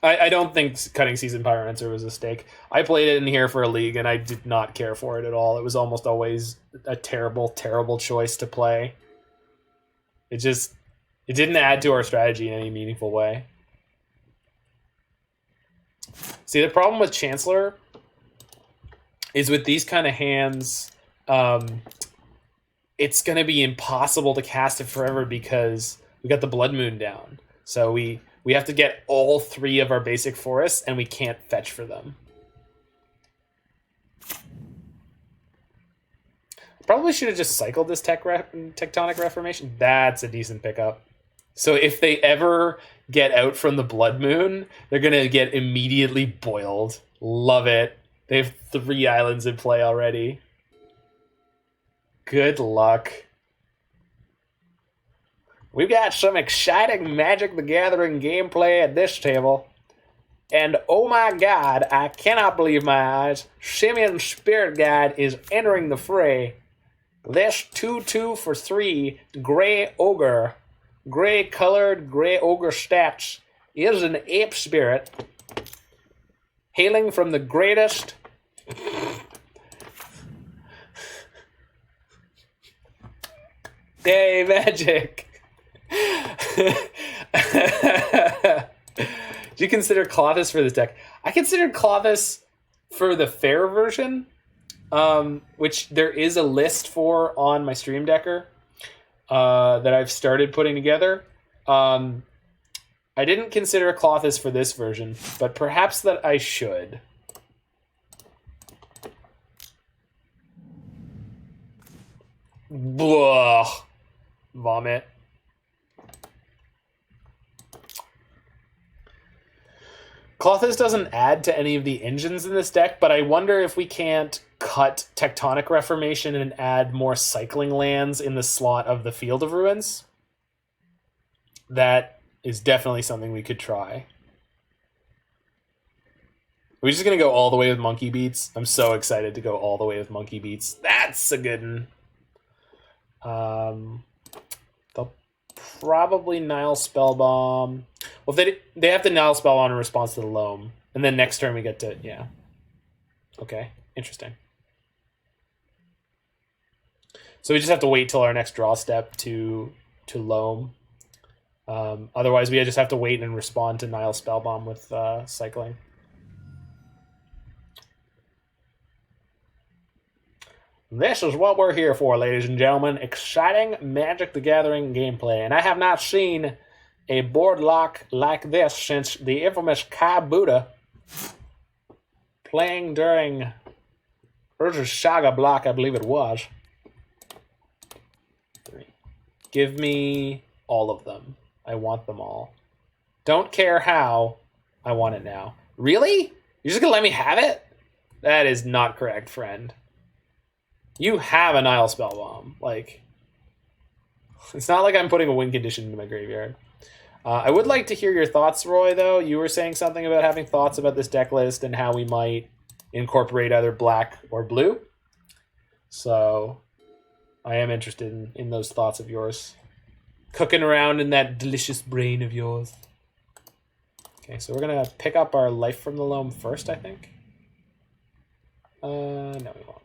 I don't think cutting Seasoned Pyromancer was a mistake. I played it in here for a league, and I did not care for it at all. It was almost always a terrible, terrible choice to play. It didn't add to our strategy in any meaningful way. See, the problem with Chancellor is with these kind of hands, it's going to be impossible to cast it forever because we got the Blood Moon down. So we have to get all 3 of our basic forests, and we can't fetch for them. Probably should have just cycled this Tectonic Reformation. That's a decent pickup. So if they ever get out from the Blood Moon, they're going to get immediately boiled. Love it. They have 3 islands in play already. Good luck. We've got some exciting Magic the Gathering gameplay at this table. And oh my god, I cannot believe my eyes. Simian Spirit Guide is entering the fray. This 2/2 for 3 Grey Ogre. Grey colored Grey Ogre stats is an ape spirit. Hailing from the greatest... Yay, Magic! Do you consider Clothis for this deck? I considered Clothis for the fair version, which there is a list for on my Stream Decker that I've started putting together. I didn't consider Clothis for this version, but perhaps that I should. Blah. Vomit. Clothis doesn't add to any of the engines in this deck, but I wonder if we can't cut Tectonic Reformation and add more cycling lands in the slot of the Field of Ruins. That is definitely something we could try. We're just going to go all the way with Monkey Beats. I'm so excited to go all the way with Monkey Beats. That's a good one. They'll probably Nile Spellbomb. Well, they have to Nile Spellbomb in response to the Loam. And then next turn we get to... Yeah. Okay. Interesting. So we just have to wait till our next draw step to Loam. Otherwise, we just have to wait and respond to Nile Spellbomb with cycling. This is what we're here for, ladies and gentlemen. Exciting Magic the Gathering gameplay. And I have not seen a board lock like this since the infamous Kai Buddha playing during Urza's Saga block, I believe it was. 3. Give me all of them. I want them all. Don't care how. I want it now. Really? You're just going to let me have it? That is not correct, friend. You have a Nile Spellbomb. Like, it's not like I'm putting a win condition into my graveyard. I would like to hear your thoughts, Roy, though. You were saying something about having thoughts about this deck list and how we might incorporate either black or blue. So I am interested in those thoughts of yours. Cooking around in that delicious brain of yours. Okay, so we're going to pick up our Life from the Loam first, I think. No, we won't.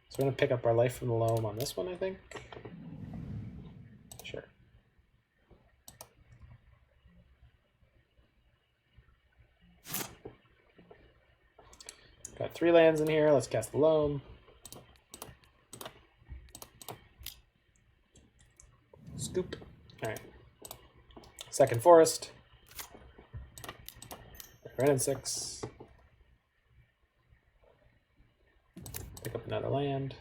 So we're going to pick up our Life from the Loam on this one, I think. Sure. Got 3 lands in here. Let's cast the Loam. Scoop. All right. Second Forest. Wrenn and Six. Pick up another land.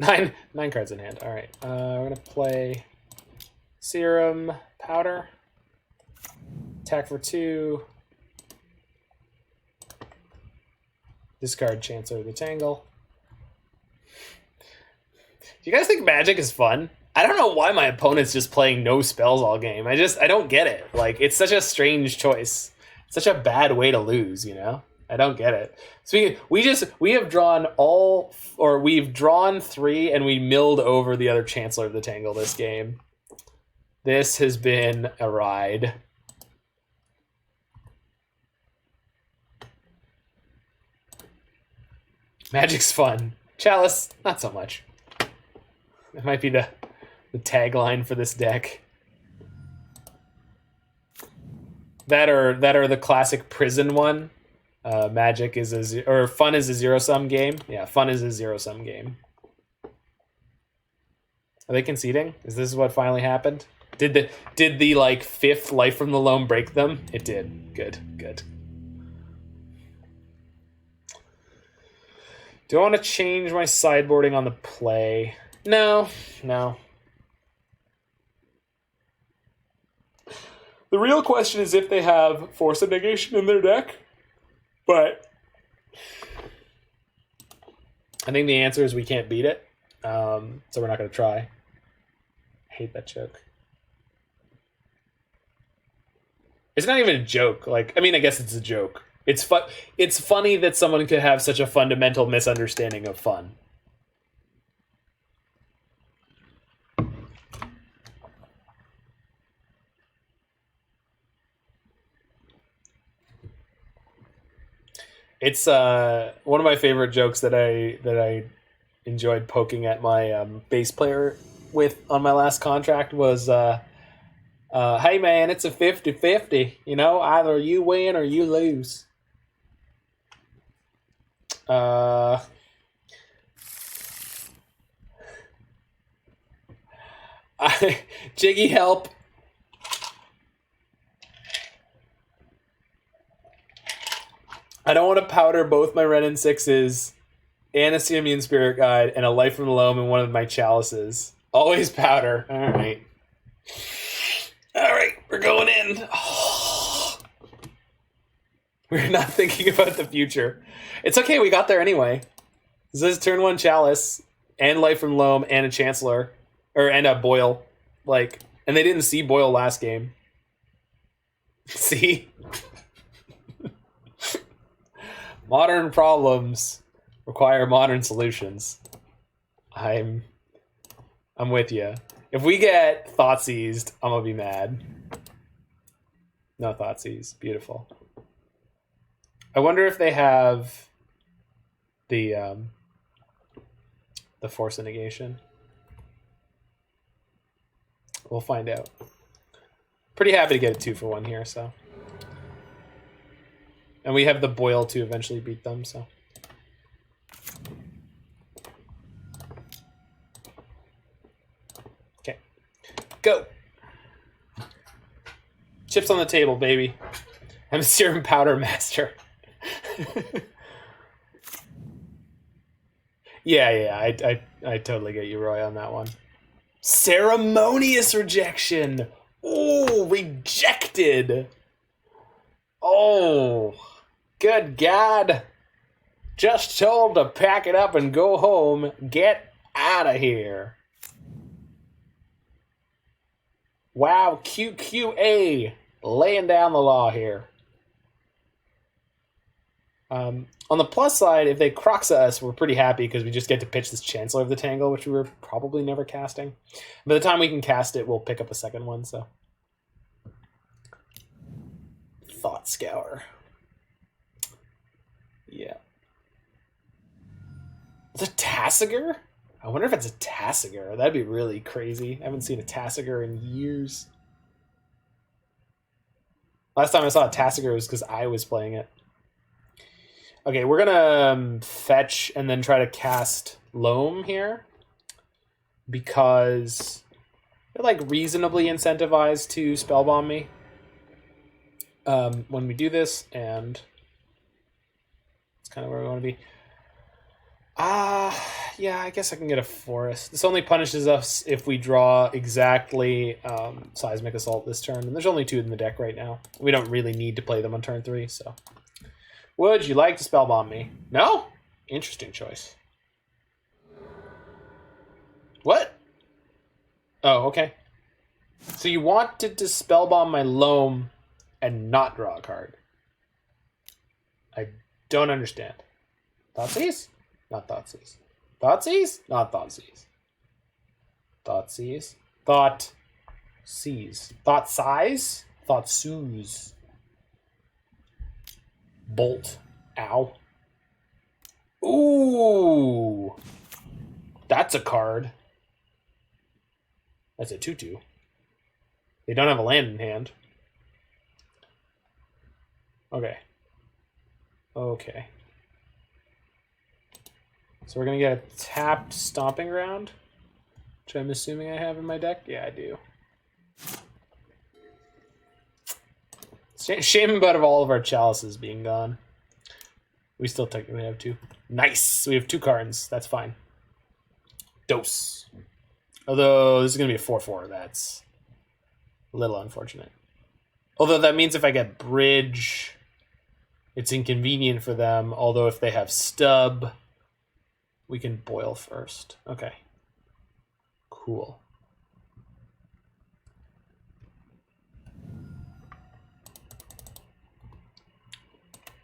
9 cards in hand. All right. We're gonna play Serum Powder. Attack for 2. Discard Chancellor the Tangle. Do you guys think Magic is fun? I don't know why my opponent's just playing no spells all game. I don't get it. Like, it's such a strange choice. It's such a bad way to lose, you know? I don't get it. So we've drawn 3 and we milled over the other Chancellor of the Tangle this game. This has been a ride. Magic's fun. Chalice, not so much. It might be the tagline for this deck. That are the classic prison one. Magic is fun is a zero-sum game. Yeah, fun is a zero-sum game. Are they conceding? Is this what finally happened? Did the like 5th Life from the Loam break them? It did. Good. Do I want to change my sideboarding on the play? No. The real question is if they have Force of Negation in their deck, but I think the answer is we can't beat it, so we're not going to try. I hate that joke. It's not even a joke. Like, I mean, I guess it's a joke. It's funny that someone could have such a fundamental misunderstanding of fun. It's one of my favorite jokes that I enjoyed poking at my bass player with on my last contract was, hey man, it's a 50-50. You know, either you win or you lose. Jiggy, help. I don't want to powder both my Wrenn and Sixes and a Simian Spirit Guide and a Life from the Loam in one of my chalices. Always powder. All right, we're going in. Oh. We're not thinking about the future. It's okay, we got there anyway. This is turn 1 Chalice and Life from Loam and a Chancellor. And a Boil. Like, and they didn't see Boil last game. See? Modern problems require modern solutions. I'm with you. If we get Thoughtseized, I'm gonna be mad. No Thoughtseize. Beautiful. I wonder if they have the Force of Negation. We'll find out. Pretty happy to get a 2-for-1 here, so. And we have the Boil to eventually beat them, so. Okay. Go! Chips on the table, baby. I'm a Serum Powder master. Yeah, I totally get you, Roy, on that one. Ceremonious rejection! Oh, rejected! Oh, good God. Just told to pack it up and go home. Get out of here. Wow, QQA. Laying down the law here. On the plus side, if they Croxa us, we're pretty happy because we just get to pitch this Chancellor of the Tangle, which we were probably never casting. By the time we can cast it, we'll pick up a second one, so. Thought Scour. Yeah. It's a Tassiger? I wonder if it's a Tassiger. That'd be really crazy. I haven't seen a Tassiger in years. Last time I saw a Tassiger was because I was playing it. Okay, we're gonna fetch and then try to cast Loam here because they're like reasonably incentivized to spellbomb me when we do this, and it's kind of where we want to be. Yeah, I guess I can get a Forest. This only punishes us if we draw exactly Seismic Assault this turn, and there's only 2 in the deck right now. We don't really need to play them on turn 3, so. Would you like to spellbomb me? No? Interesting choice. What? Oh, okay. So you wanted to spellbomb my Loam and not draw a card. I don't understand. Thoughtseize? Not Thoughtseize. Thoughtseize? Not Thoughtseize. Thoughtseize? Thought-seize. Thought-size? Thought-soothe. Bolt. Ow. Ooh. That's a card. That's a 2/2. They don't have a land in hand. Okay. Okay. So we're going to get a tapped Stomping Ground, which I'm assuming I have in my deck. Yeah, I do. Shame about all of our chalices being gone. We still technically have 2. Nice! We have 2 cards. That's fine. Dose. Although this is going to be a 4/4. That's a little unfortunate. Although that means if I get Bridge, it's inconvenient for them. Although if they have Stub, we can boil first. Okay. Cool.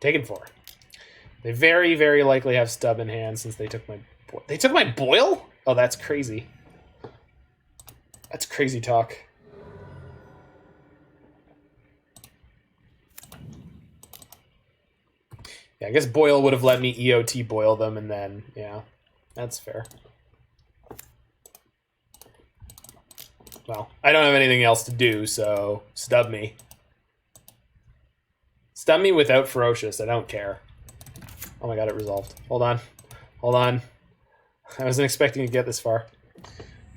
Taken 4. They very, very likely have Stub in hand since they took my... They took my boil? Oh, that's crazy. That's crazy talk. Yeah, I guess boil would have let me EOT boil them, and then, yeah, that's fair. Well, I don't have anything else to do, so stub me. Stun me without Ferocious. I don't care. Oh my god, it resolved. Hold on. Hold on. I wasn't expecting to get this far.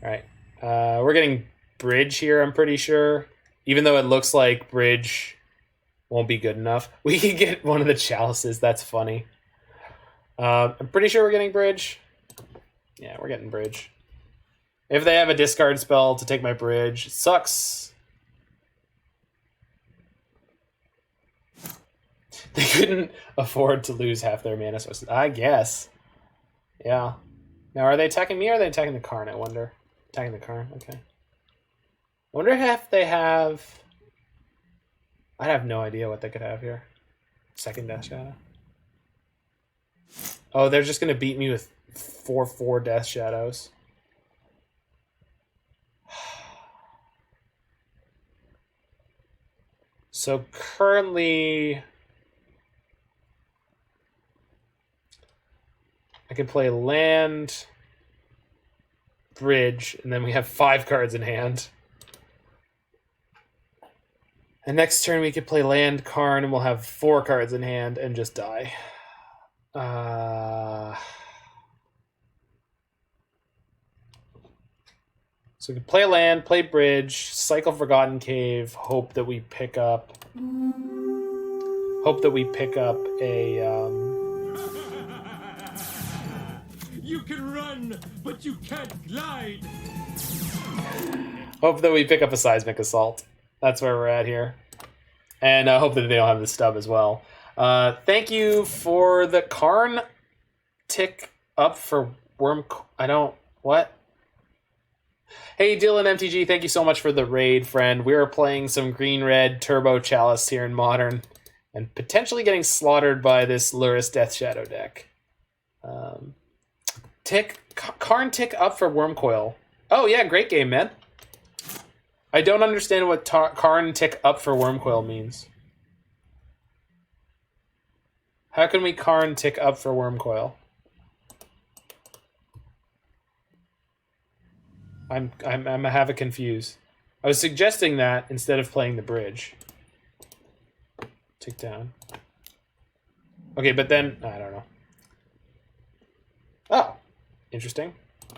Alright. We're getting Bridge here, I'm pretty sure. Even though it looks like Bridge won't be good enough. We can get one of the Chalices. That's funny. I'm pretty sure we're getting Bridge. Yeah, we're getting Bridge. If they have a discard spell to take my Bridge, it sucks. They couldn't afford to lose half their mana sources. I guess. Yeah. Now, are they attacking me or are they attacking the Karn, I wonder? Attacking the Karn, okay. I wonder if they have... I have no idea what they could have here. Second Death Shadow. Oh, they're just going to beat me with 4/4 Death Shadows. So currently... I can play land, Bridge, and then we have 5 cards in hand. And next turn we could play land, Karn, and we'll have 4 cards in hand and just die. So we can play land, play Bridge, cycle Forgotten Cave, hope that we pick up a... You can run, but you can't glide. Hope that we pick up a Seismic Assault. That's where we're at here. And I hope that they don't have the stub as well. Thank you for the Karn tick up for Worm... I don't... What? Hey, Dylan MTG, thank you so much for the raid, friend. We are playing some green-red Turbo Chalice here in Modern. And potentially getting slaughtered by this Luris Death Shadow deck. Karn tick up for Wormcoil. Oh yeah, great game, man. I don't understand what Karn tick up for Wormcoil means. How can we Karn tick up for Wormcoil? I'm have a confused. I was suggesting that instead of playing the Bridge. Tick down. Okay, but then I don't know. Oh. Interesting.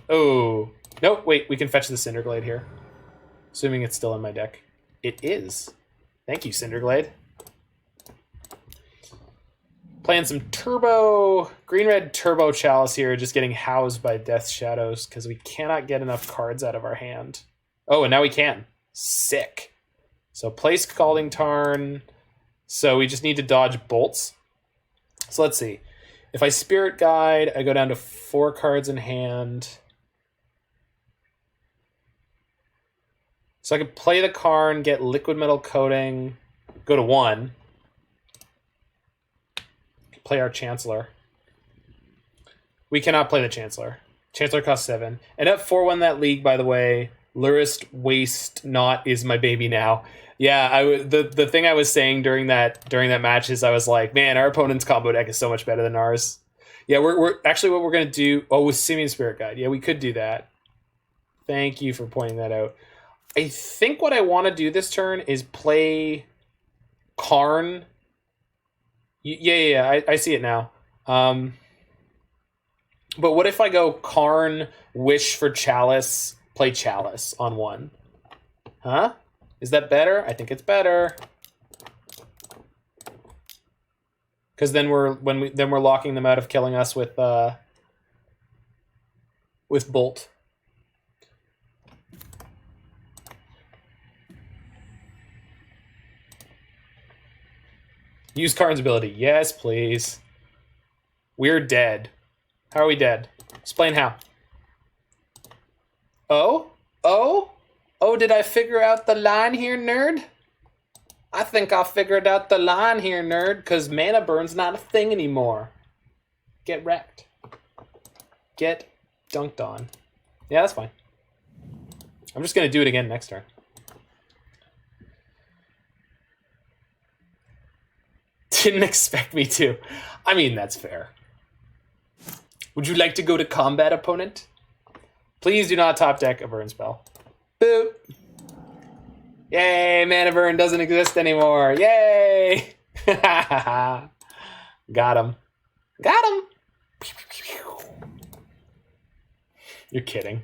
Oh. Nope, wait, we can fetch the Cinder Glade here. Assuming it's still in my deck. It is. Thank you, Cinder Glade. Playing some green-red Turbo Chalice here, just getting housed by Death Shadows because we cannot get enough cards out of our hand. Oh, and now we can. Sick. So play Scalding Tarn. So we just need to dodge bolts. So let's see. If I Spirit Guide, I go down to 4 cards in hand. So I could play the Karn, get liquid metal coating, go to 1. Play our Chancellor. We cannot play the Chancellor. Chancellor costs 7. And up 4-1 that league, by the way, Lurist Waste Not is my baby now. Yeah, the thing I was saying during that match is I was like, man, our opponent's combo deck is so much better than ours. Yeah, we're actually what we're gonna do. Oh, with Simian Spirit Guide. Yeah, we could do that. Thank you for pointing that out. I think what I want to do this turn is play Karn. Yeah, I see it now. But what if I go Karn, Wish for Chalice, play Chalice on 1? Huh? Is that better? I think it's better. Because then we're locking them out of killing us with Bolt. Use Karn's ability. Yes, please. We're dead. How are we dead? Explain how. Oh? Oh? Oh, did I figure out the line here, nerd? I think I figured out the line here, nerd, because mana burn's not a thing anymore. Get wrecked. Get dunked on. Yeah, that's fine. I'm just going to do it again next turn. Didn't expect me to. I mean, that's fair. Would you like to go to combat, opponent? Please do not top deck a burn spell. Boop. Yay, mana burn doesn't exist anymore. Yay! Got him. Got him! You're kidding.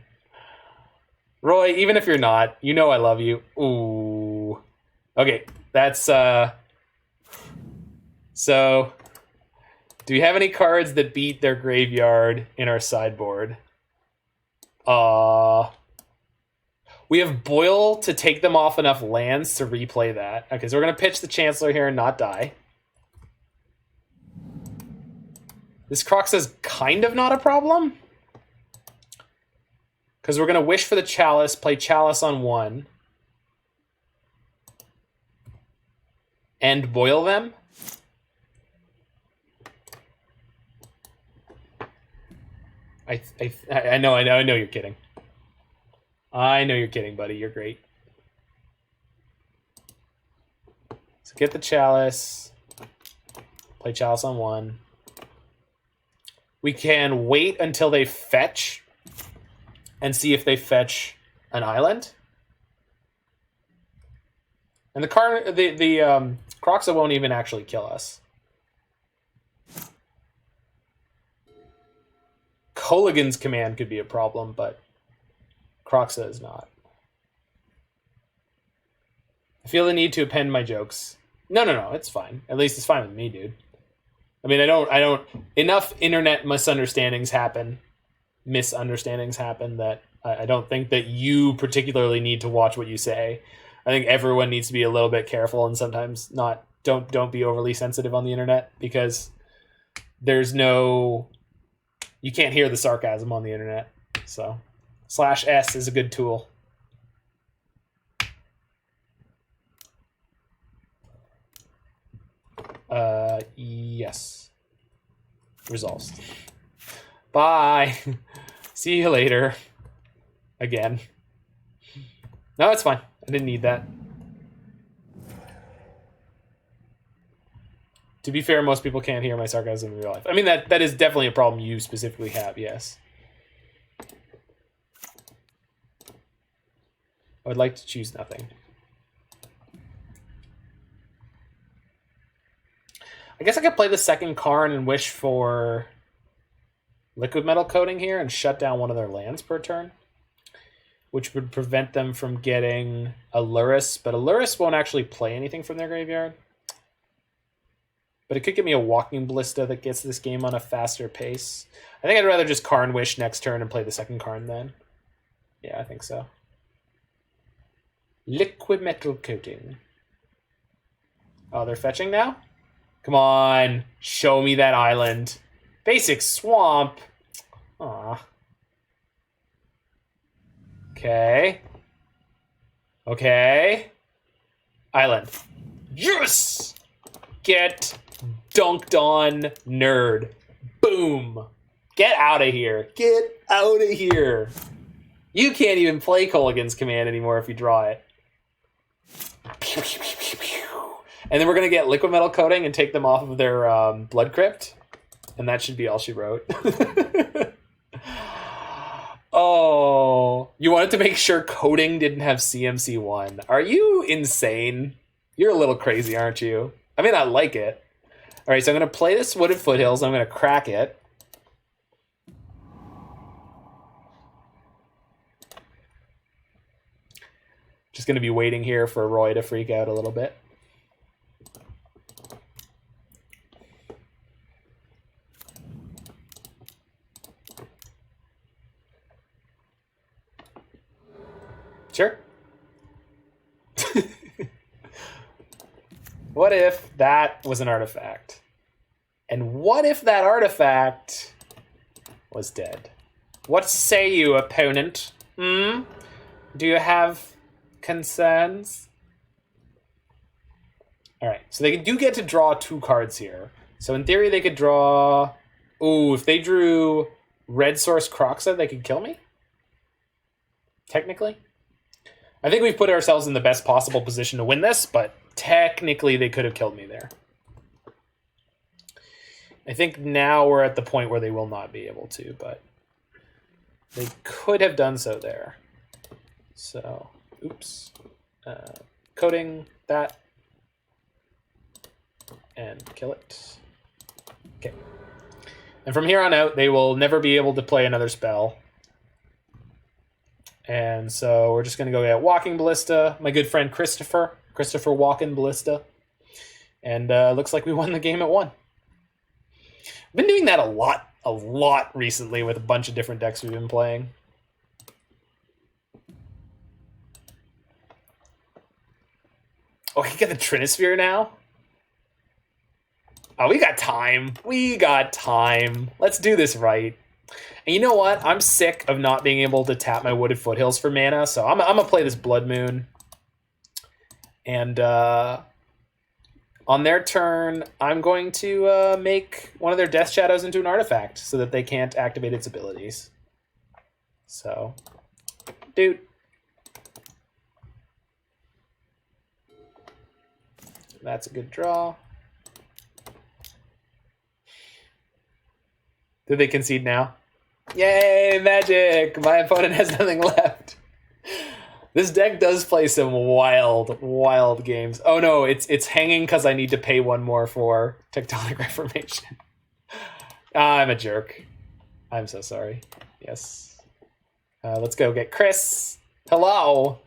Roy, even if you're not, you know I love you. Ooh. Okay, that's... So, do we have any cards that beat their graveyard in our sideboard? We have Boil to take them off enough lands to replay that. Okay, so we're going to pitch the Chancellor here and not die. This Crocs is kind of not a problem. Because we're going to Wish for the Chalice, play Chalice on 1. And Boil them. I know you're kidding. I know you're kidding, buddy. You're great. So get the Chalice. Play Chalice on 1. We can wait until they fetch and see if they fetch an island. And the Croxa won't even actually kill us. Coligan's command could be a problem, but Croxa is not. I feel the need to append my jokes. No, it's fine. At least it's fine with me, dude. I mean, I don't. Enough internet misunderstandings happen that I don't think that you particularly need to watch what you say. I think everyone needs to be a little bit careful and sometimes don't be overly sensitive on the internet because there's no. You can't hear the sarcasm on the internet. So /S is a good tool. Yes. Resolves. Bye. See you later. Again. No, it's fine. I didn't need that. To be fair, most people can't hear my sarcasm in real life. I mean, that is definitely a problem you specifically have, yes. I would like to choose nothing. I guess I could play the second Karn and wish for liquid metal coating here and shut down one of their lands per turn, which would prevent them from getting a Lurrus, but a Lurrus won't actually play anything from their graveyard. But it could give me a Walking Ballista that gets this game on a faster pace. I think I'd rather just Karn Wish next turn and play the second Karn then. Yeah, I think so. Liquid metal coating. Oh, they're fetching now? Come on, show me that island. Basic swamp. Aw. Okay. Okay. Island. Yes! Get dunked on, nerd. Boom. Get out of here. Get out of here. You can't even play Kolaghan's Command anymore if you draw it. And then we're going to get Liquid Metal Coating and take them off of their Blood Crypt. And that should be all she wrote. Oh, you wanted to make sure Coating didn't have CMC1. Are you insane? You're a little crazy, aren't you? I mean, I like it. All right, so I'm going to play this Wooded Foothills. I'm going to crack it. Just going to be waiting here for Roy to freak out a little bit. Sure. What if that was an artifact? And what if that artifact was dead? What say you, opponent? Hmm? Do you have concerns? All right, so they do get to draw 2 cards here. So in theory, they could draw... Ooh, if they drew Red Source Kroxa, they could kill me? Technically? I think we've put ourselves in the best possible position to win this, but technically they could have killed me there. I think now we're at the point where they will not be able to, but they could have done so there. So, oops. Coating that. And kill it. Okay. And from here on out, they will never be able to play another spell. And so we're just going to go get Walking Ballista. My good friend Christopher Walking Ballista. And looks like we won the game at 1. I've been doing that a lot recently with a bunch of different decks we've been playing. Oh, we can get the Trinisphere now? Oh, we got time. We got time. Let's do this right. And you know what? I'm sick of not being able to tap my Wooded Foothills for mana, so I'm going to play this Blood Moon. And on their turn, I'm going to make one of their Death Shadows into an artifact so that they can't activate its abilities. So, dude. That's a good draw. Did they concede now? Yay, magic! My opponent has nothing left. This deck does play some wild games. Oh no, it's hanging because I need to pay 1 more for Tectonic Reformation. I'm a jerk. I'm so sorry. Yes. Let's go get Chris. Hello.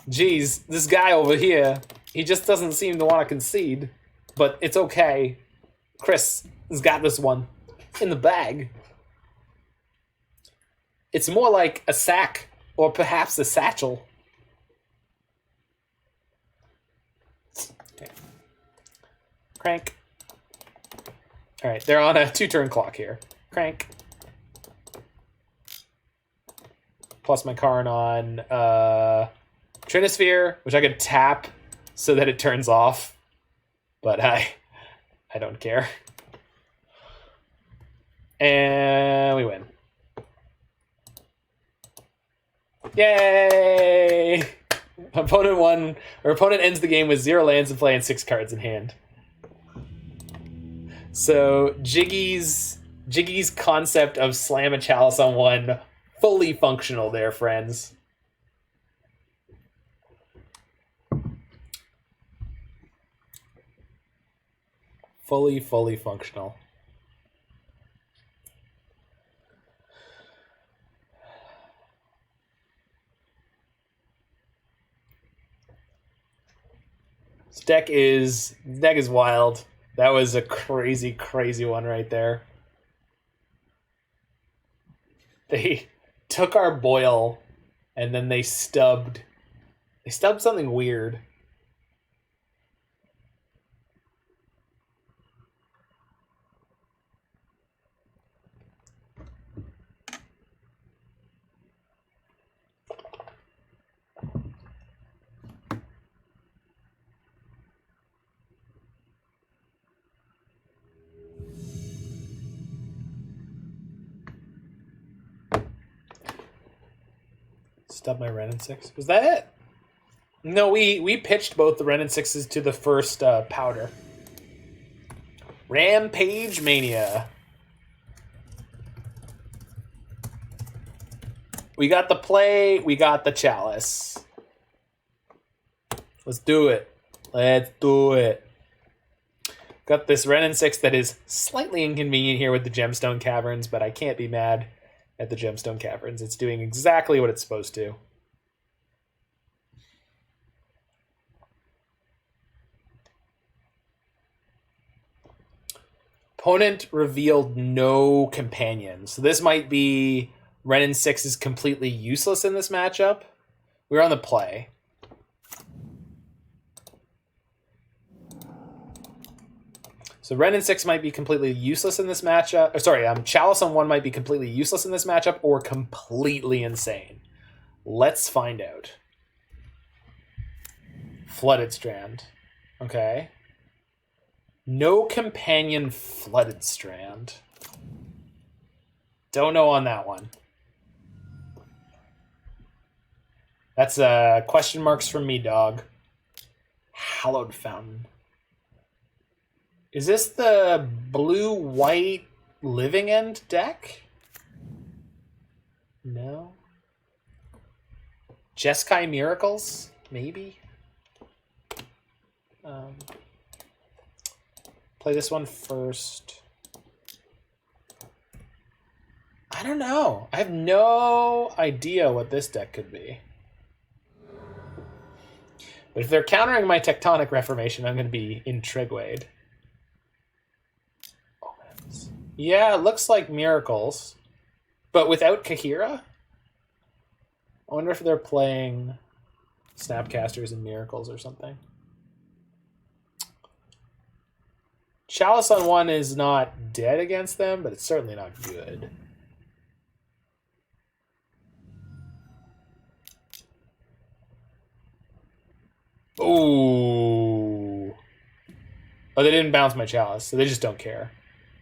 Jeez, this guy over here, he just doesn't seem to want to concede. But it's okay. Chris has got this one in the bag. It's more like a sack, or perhaps a satchel. Okay. Crank. All right, they're on a 2-turn clock here. Crank. Plus my Karn on Trinisphere, which I could tap so that it turns off, but I don't care. And we win. Yay! Opponent won, or opponent ends the game with 0 lands in play and 6 cards in hand. So Jiggy's concept of slam a chalice on 1, fully functional there, friends. Fully functional. This deck is wild. That was a crazy one right there. They took our Boil and then they stubbed something weird. Stub my Wrenn and Six. Was that it? No, we pitched both the Wrenn and Sixes to the first powder. Rampage Mania. We got the play, we got the chalice. Let's do it. Let's do it. Got this Wrenn and Six that is slightly inconvenient here with the Gemstone Caverns, but I can't be mad at the Gemstone Caverns. It's doing exactly what it's supposed to. Opponent revealed no companions. So this might be Wrenn and Six is completely useless in this matchup. We're on the play. So Wrenn and Six might be completely useless in this matchup. Sorry, Chalice on 1 might be completely useless in this matchup or completely insane. Let's find out. Flooded Strand. Okay. No companion Flooded Strand. Don't know on that one. That's question marks from me, dog. Hallowed Fountain. Is this the blue-white Living End deck? No. Jeskai Miracles? Maybe? Play this one first. I don't know. I have no idea what this deck could be. But if they're countering my Tectonic Reformation, I'm going to be intrigued. Yeah, it looks like Miracles. But without Kahira? I wonder if they're playing Snapcasters and Miracles or something. Chalice on 1 is not dead against them, but it's certainly not good. Ooh. Oh, they didn't bounce my Chalice, so they just don't care.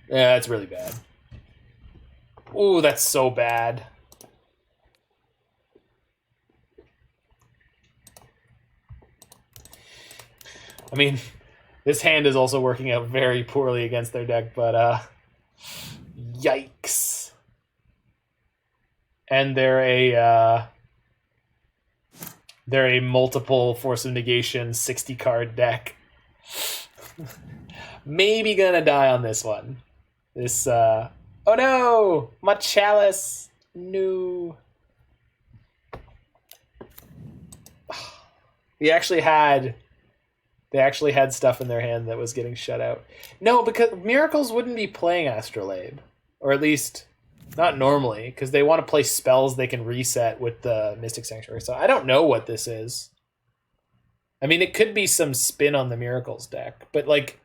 Yeah, that's really bad. Ooh, that's so bad. I mean, this hand is also working out very poorly against their deck, but yikes. And they're a multiple Force of Negation 60 card deck. Maybe gonna die on this one. This oh no! My Chalice! No. They actually had stuff in their hand that was getting shut out. No, because Miracles wouldn't be playing Astrolabe. Or at least not normally, because they want to play spells they can reset with the Mystic Sanctuary. So I don't know what this is. I mean, it could be some spin on the Miracles deck, but like,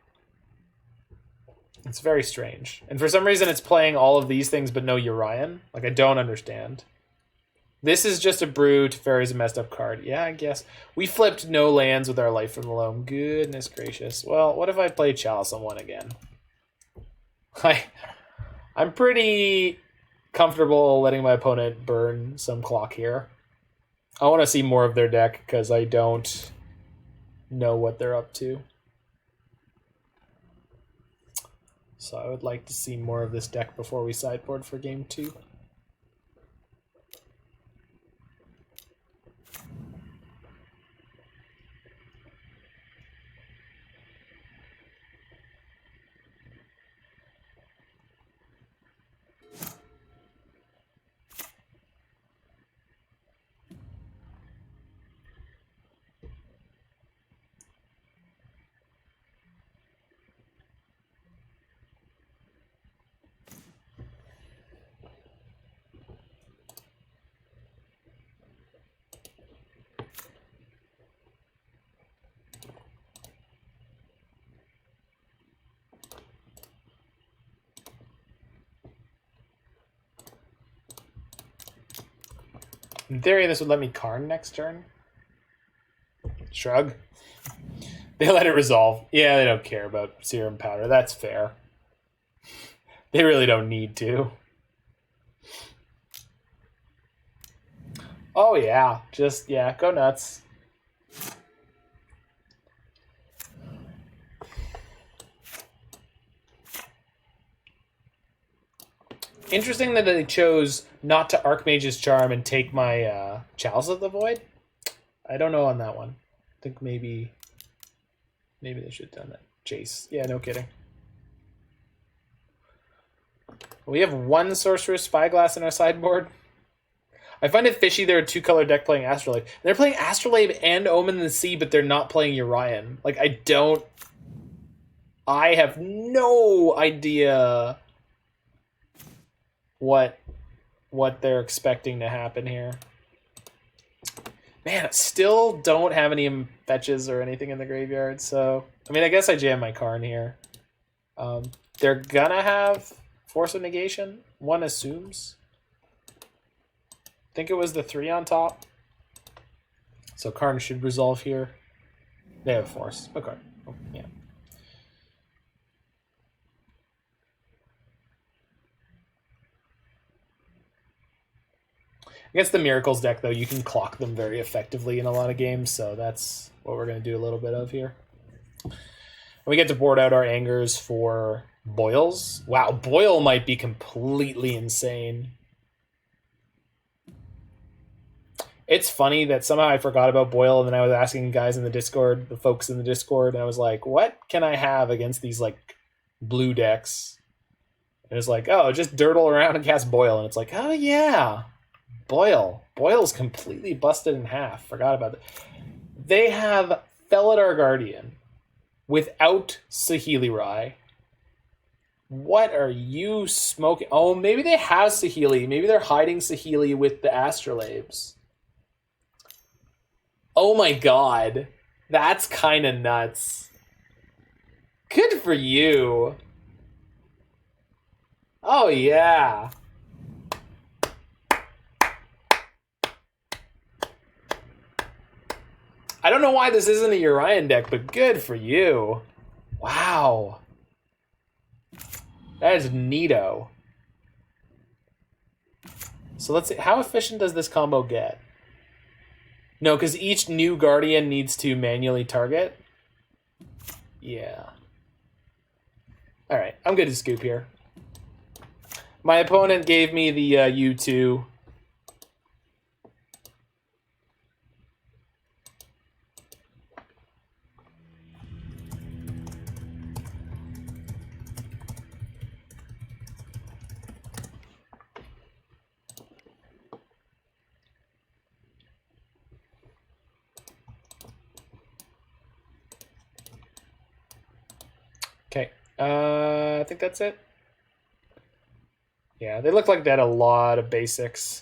it's very strange. And for some reason, it's playing all of these things, but no Urian. Like, I don't understand. This is just a Brew. Teferi's a messed up card. Yeah, I guess. We flipped no lands with our Life from the Loam. Goodness gracious. Well, what if I play Chalice on 1 again? I'm pretty comfortable letting my opponent burn some clock here. I want to see more of their deck because I don't know what they're up to. So I would like to see more of this deck before we sideboard for game 2. In theory, this would let me Karn next turn. Shrug. They let it resolve. Yeah, they don't care about Serum Powder. That's fair. They really don't need to. Oh yeah, just yeah, go nuts. Interesting that they chose not to Archmage's Charm and take my Chalice of the Void. I don't know on that one. I think maybe they should have done that. Jace. Yeah, no kidding. We have one Sorcerer's Spyglass in our sideboard. I find it fishy they're a two-color deck playing Astrolabe. They're playing Astrolabe and Omen in the Sea, but they're not playing Urian. Like, I have no idea what they're expecting to happen here. Man, I still don't have any fetches or anything in the graveyard, so... I mean, I guess I jam my Karn here. They're gonna have Force of Negation, one assumes. I think it was the 3 on top. So Karn should resolve here. They have Force. Okay. Oh, yeah. Against the Miracles deck, though, you can clock them very effectively in a lot of games, so that's what we're going to do a little bit of here. And we get to board out our Angers for Boils. Wow, Boil might be completely insane. It's funny that somehow I forgot about Boil, and then I was asking guys in the Discord, the folks in the Discord, and I was like, what can I have against these, like, blue decks? And it's like, oh, just dirtle around and cast Boil. And it's like, oh, yeah. Boil. Boil's completely busted in half. Forgot about that. They have Felidar Guardian without Saheeli Rai. What are you smoking? Oh, maybe they have Saheeli. Maybe they're hiding Saheeli with the Astrolabes. Oh my god. That's kind of nuts. Good for you. Oh yeah. I don't know why this isn't a Urian deck, but good for you. Wow. That is neato. So let's see. How efficient does this combo get? No, because each new Guardian needs to manually target. Yeah. Alright, I'm good to scoop here. My opponent gave me the U2. Okay, I think that's it. Yeah, they look like they had a lot of basics.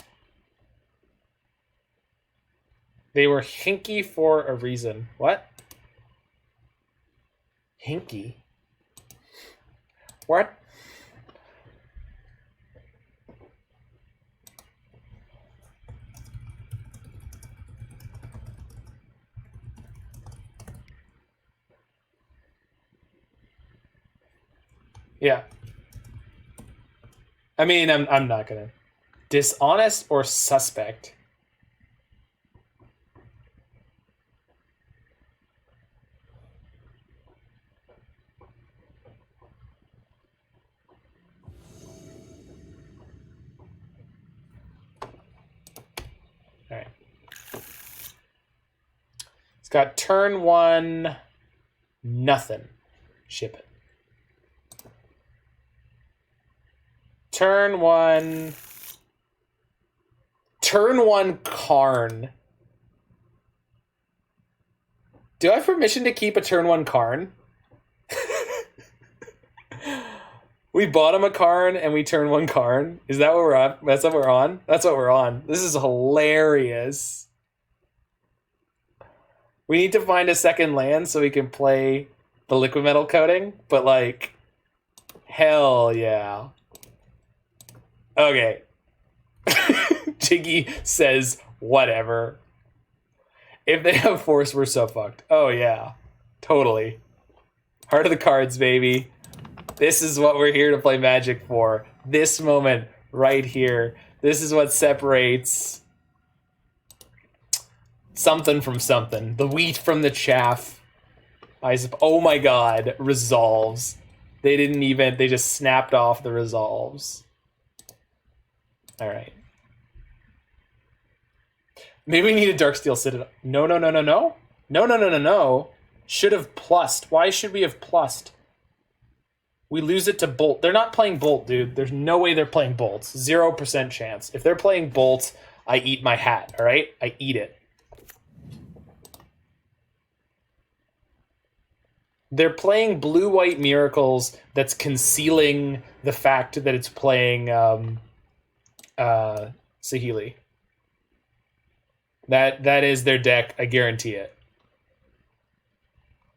They were hinky for a reason. What? Hinky? What? Yeah. I mean, I'm not gonna. Dishonest or suspect? All right. It's got turn 1, nothing. Ship it. Turn 1 Karn. Do I have permission to keep a turn 1 Karn? We bought him a Karn and we turn 1 Karn. Is that what we're on? That's what we're on? That's what we're on. This is hilarious. We need to find a second land so we can play the liquid metal coating, but like, hell yeah. Okay. Jiggy says, whatever. If they have force, we're so fucked. Oh, yeah. Totally. Heart of the cards, baby. This is what we're here to play Magic for. This moment right here. This is what separates Something from something. The wheat from the chaff. Oh my god, resolves. They didn't even, they just snapped off the resolves. Alright. Maybe we need a Darksteel Citadel. No. No. Should have plussed. Why should we have plussed? We lose it to Bolt. They're not playing Bolt, dude. There's no way they're playing Bolts. 0% chance. If they're playing Bolt, I eat my hat, alright? I eat it. They're playing blue-white miracles that's concealing the fact that it's playing Saheeli. That is their deck, I guarantee it.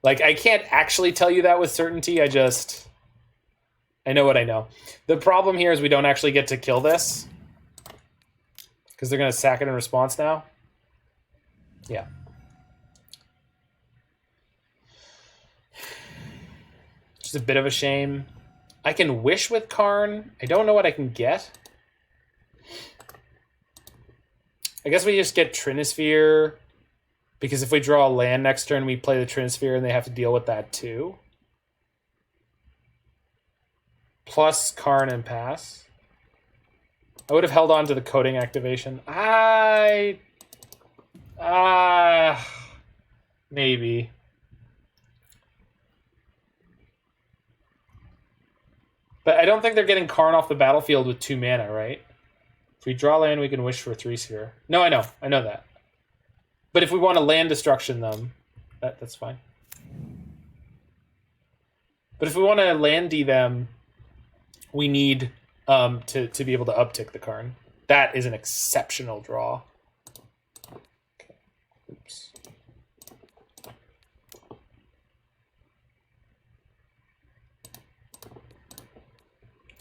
Like, I can't actually tell you that with certainty, I know what I know. The problem here is we don't actually get to kill this. Because they're going to sack it in response now. Yeah. Just a bit of a shame. I can wish with Karn. I don't know what I can get. I guess we just get Trinisphere. Because if we draw a land next turn, we play the Trinisphere and they have to deal with that too. Plus Karn and pass. I would have held on to the coding activation. Maybe. But I don't think they're getting Karn off the battlefield with 2 mana, right? If we draw land, we can wish for 3 sphere. No, I know that. But if we want to land destruction them, that's fine. But if we want to landy them, we need to be able to uptick the Karn. That is an exceptional draw. Okay. Oops.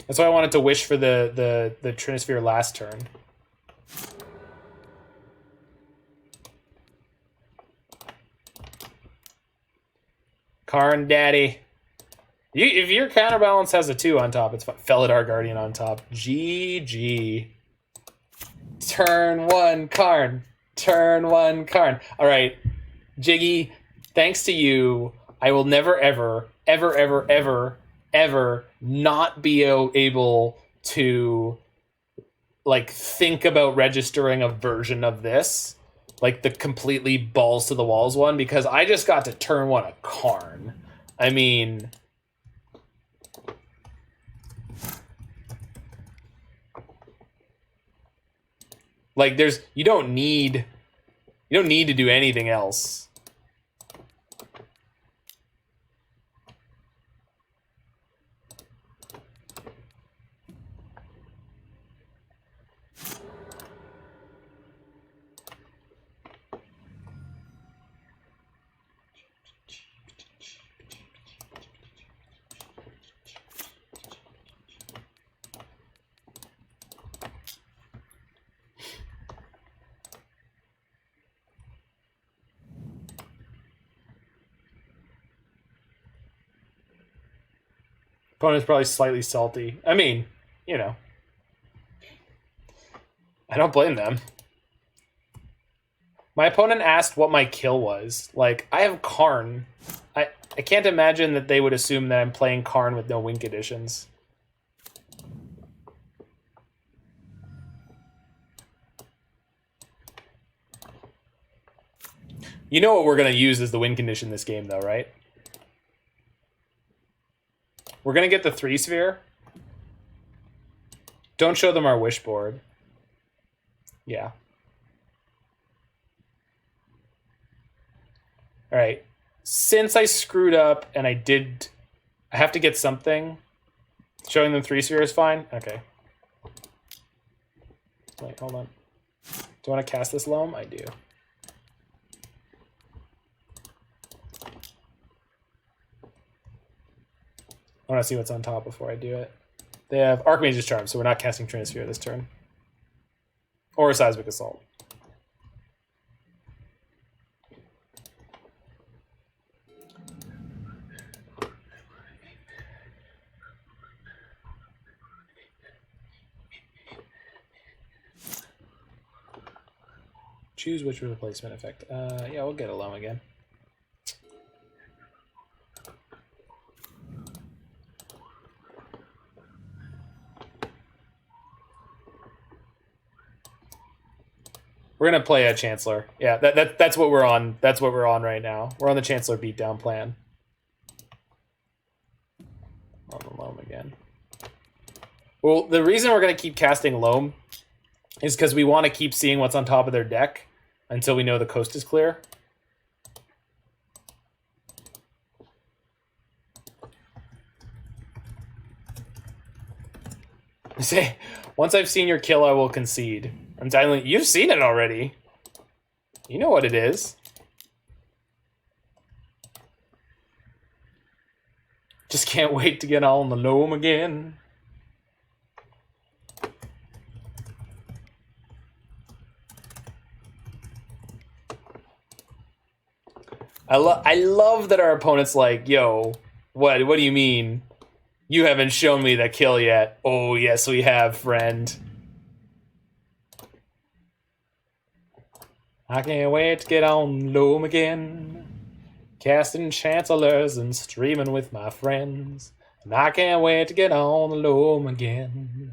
That's why I wanted to wish for the Trinisphere last turn. Karn Daddy. If your counterbalance has a 2 on top, it's fine. Felidar Guardian on top. GG. Turn 1 Karn. Turn 1 Karn. All right. Jiggy, thanks to you, I will never, ever not be able to like think about registering a version of this, like the completely balls to the walls one, because I just got to turn 1 a Karn. I mean, like you don't need to do anything else. Opponent's probably slightly salty. I mean, you know. I don't blame them. My opponent asked what my kill was. Like, I have Karn. I can't imagine that they would assume that I'm playing Karn with no win conditions. You know what we're going to use as the win condition this game, though, right? We're going to get the 3 sphere. Don't show them our wish board. Yeah. All right. Since I screwed up and I have to get something. Showing them 3 sphere is fine? Okay. Wait, hold on. Do I want to cast this Loam? I do. I want to see what's on top before I do it. They have Archmage's Charm, so we're not casting Trinisphere this turn. Or a Seismic Assault. Choose which replacement effect. Yeah, we'll get a Loam again. We're gonna play a Chancellor. Yeah, that's what we're on. That's what we're on right now. We're on the Chancellor beatdown plan. On the Loam again. Well, the reason we're gonna keep casting Loam is because we want to keep seeing what's on top of their deck until we know the coast is clear. Say, once I've seen your kill, I will concede. I'm telling you, you've seen it already. You know what it is. Just can't wait to get on the Loam again. I love that our opponent's like, yo, what do you mean? You haven't shown me the kill yet. Oh, yes, we have, friend. I can't wait to get on Loam again. Casting Chancellors and streaming with my friends. And I can't wait to get on the Loam again.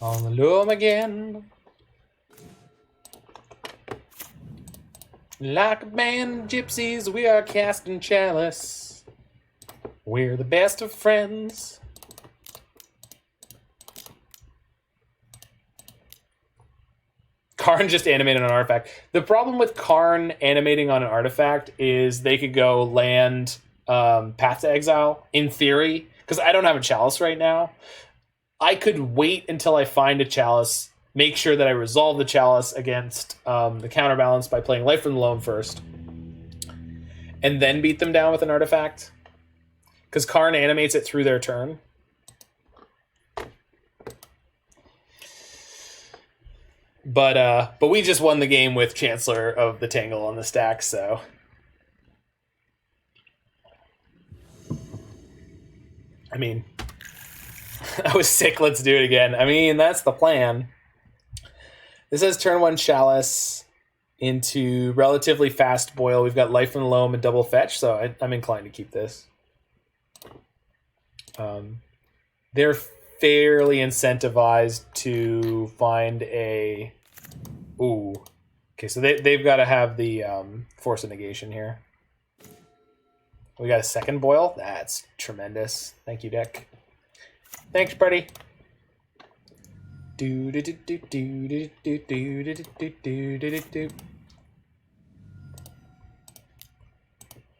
On the Loam again. Like a band of gypsies, we are casting Chalice. We're the best of friends. Karn just animated an artifact. The problem with Karn animating on an artifact is they could go land Path to Exile, in theory, because I don't have a Chalice right now. I could wait until I find a Chalice, make sure that I resolve the Chalice against the counterbalance by playing Life from the Loam first, and then beat them down with an artifact. Because Karn animates it through their turn. But we just won the game with Chancellor of the Tangle on the stack, so. I mean, I was sick, let's do it again. I mean, that's the plan. This has turn 1 Chalice into relatively fast boil. We've got Life from the Loam and double fetch, so I'm inclined to keep this. They're fairly incentivized to find a... Ooh. Okay, so they've got to have the Force of Negation here. We got a second boil? That's tremendous. Thank you, deck. Thanks, buddy.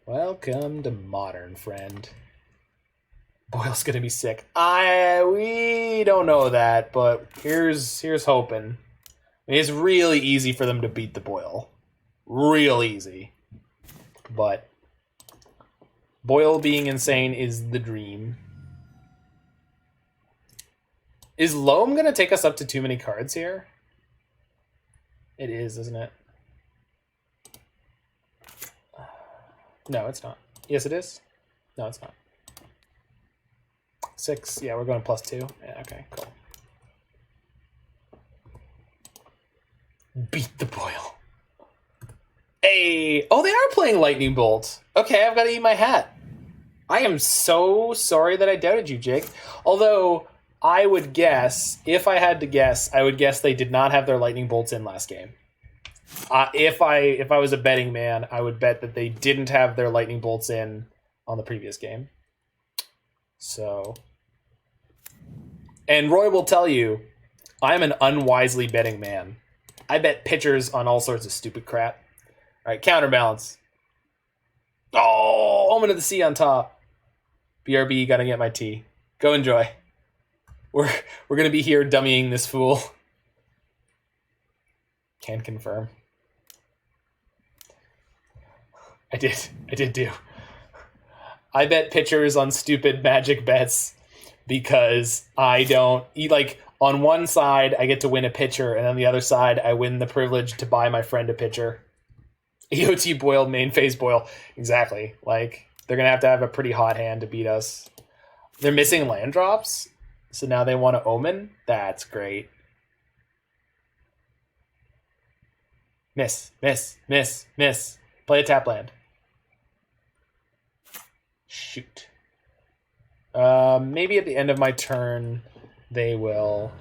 Welcome to Modern, friend. Boyle's gonna be sick. We don't know that, but here's hoping. I mean, it's really easy for them to beat the Boyle. Real easy. But Boyle being insane is the dream. Is Loam gonna take us up to too many cards here? It is, isn't it? No, it's not. Yes, it is. No, it's not. 6. Yeah, we're going +2. Yeah, okay, cool. Beat the Boyle. Hey! Oh, they are playing Lightning Bolt. Okay, I've got to eat my hat. I am so sorry that I doubted you, Jake. Although, I would guess, if I had to guess, I would guess they did not have their Lightning Bolts in last game. If I was a betting man, I would bet that they didn't have their Lightning Bolts in on the previous game. So... And Roy will tell you, I'm an unwisely betting man. I bet pitchers on all sorts of stupid crap. All right, counterbalance. Oh, Omen of the Sea on top. BRB, gotta get my tea. Go enjoy. We're gonna be here dummying this fool. Can confirm. I did do. I bet pitchers on stupid magic bets. Because I don't like on one side I get to win a pitcher, and on the other side I win the privilege to buy my friend a pitcher. EOT boiled main phase boil. Exactly. Like they're gonna have a pretty hot hand to beat us. They're missing land drops, so now they want to Omen. That's great. Miss, miss, miss, miss. Play a tap land. Shoot. Maybe at the end of my turn, they will...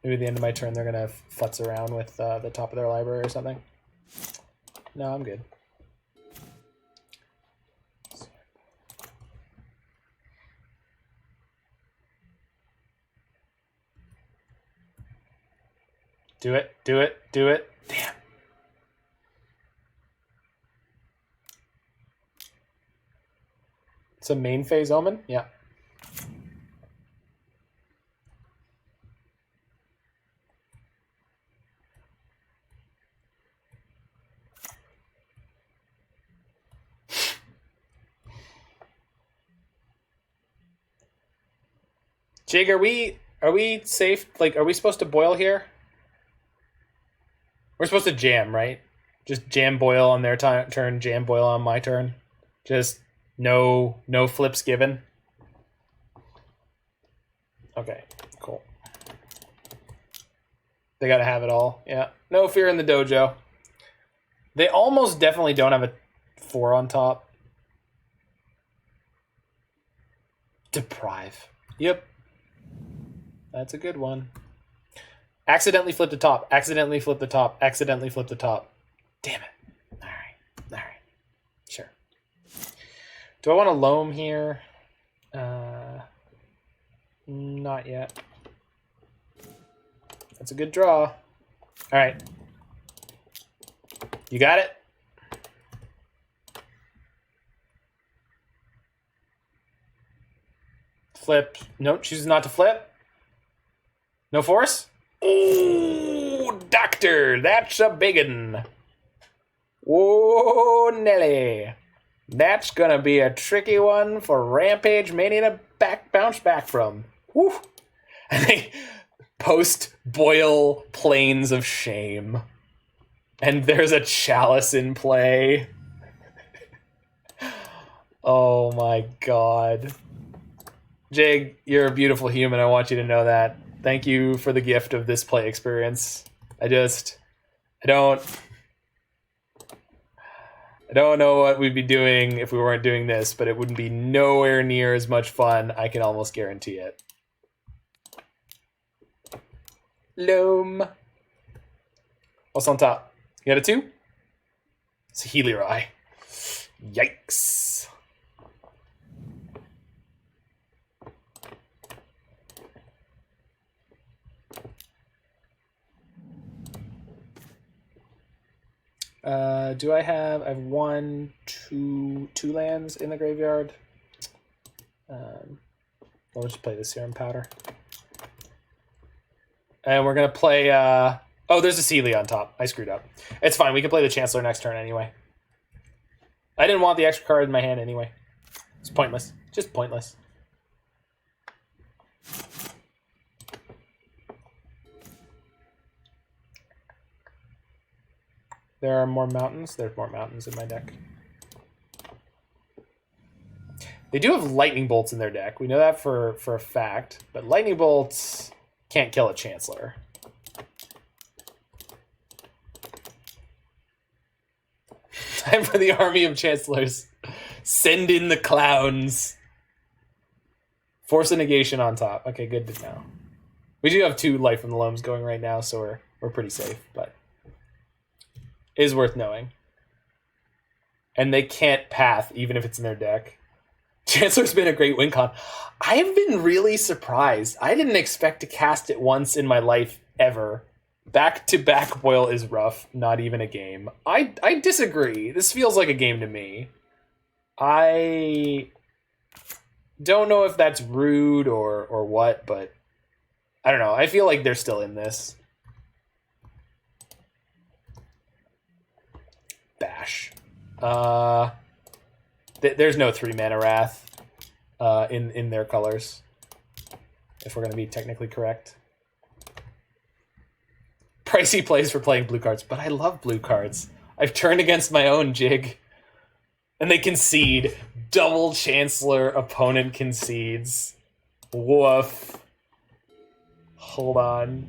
maybe at the end of my turn, they're going to futz around with the top of their library or something. No, I'm good. Do it, do it, do it. Damn. It's a main phase omen? Yeah. Jig, are we safe? Like, are we supposed to boil here? We're supposed to jam, right? Just jam boil on their turn, jam boil on my turn. Just no flips given. Okay, cool. They gotta have it all. Yeah, no fear in the dojo. They almost definitely don't have a 4 on top. Deprive. Yep. That's a good one. Accidentally flip the top. Accidentally flip the top. Accidentally flip the top. Damn it. All right. All right. Sure. Do I want a loam here? Not yet. That's a good draw. All right. You got it? Flip. Nope, chooses not to flip. No force? Oh, doctor, that's a biggin. Whoa, Nelly. That's gonna be a tricky one for Rampage Mania to bounce back from. Woo. And they post-boil Plains of Shame. And there's a chalice in play. Oh my god. Jig, you're a beautiful human. I want you to know that. Thank you for the gift of this play experience. I don't know what we'd be doing if we weren't doing this, but it wouldn't be nowhere near as much fun. I can almost guarantee it. Loam. What's on top? You got a 2? It's a Heliori. Yikes. Do I have 1, 2 lands in the graveyard? We'll just play the Serum Powder. And we're going to play... oh, there's a Sealy on top. I screwed up. It's fine. We can play the Chancellor next turn anyway. I didn't want the extra card in my hand anyway. It's pointless. Just pointless. There are more mountains. There's more mountains in my deck. They do have lightning bolts in their deck. We know that for a fact. But lightning bolts can't kill a Chancellor. Time for the army of Chancellors. Send in the clowns. Force a negation on top. Okay, good to know. We do have 2 life from the Loams going right now, so we're pretty safe, but it is worth knowing. And they can't path, even if it's in their deck. Chancellor's been a great win con. I have been really surprised. I didn't expect to cast it once in my life, ever. Back-to-back boil is rough, not even a game. I disagree. This feels like a game to me. I don't know if that's rude or what, but I don't know. I feel like they're still in this. Bash. There's no 3-mana Wrath in their colors, if we're going to be technically correct. Pricey plays for playing blue cards, but I love blue cards. I've turned against my own, Jig. And they concede. Double Chancellor, opponent concedes. Woof. Hold on.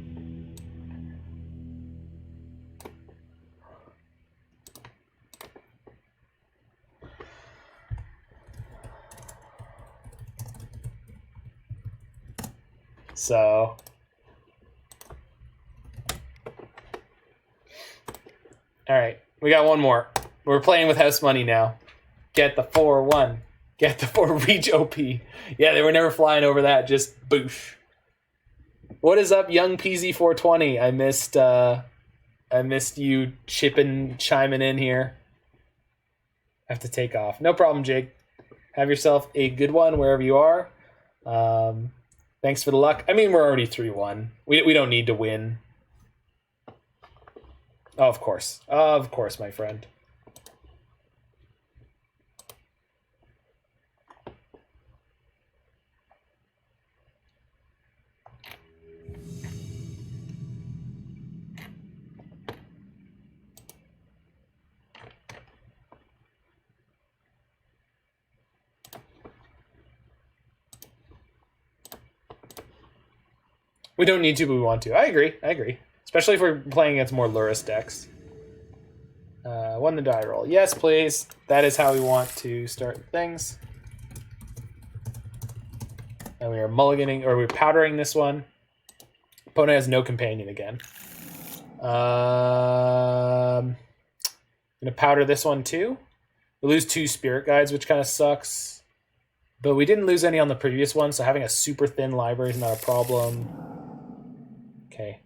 So, all right, we got one more. We're playing with house money now. Get the 4-1. Get the 4 reach OP. Yeah, they were never flying over that. Just boosh. What is up, young PZ420? I missed you chiming in here. I have to take off. No problem, Jake. Have yourself a good one wherever you are. Thanks for the luck. I mean, we're already 3-1. We don't need to win. Oh, of course. Of course, my friend. We don't need to, but we want to. I agree. Especially if we're playing against more Luris decks. Won the die roll. Yes, please. That is how we want to start things. And we are mulliganing, or we're powdering this one. Opponent has no companion again. Gonna powder this one too. We lose 2 Spirit Guides, which kind of sucks. But we didn't lose any on the previous one, so having a super thin library is not a problem. Okay.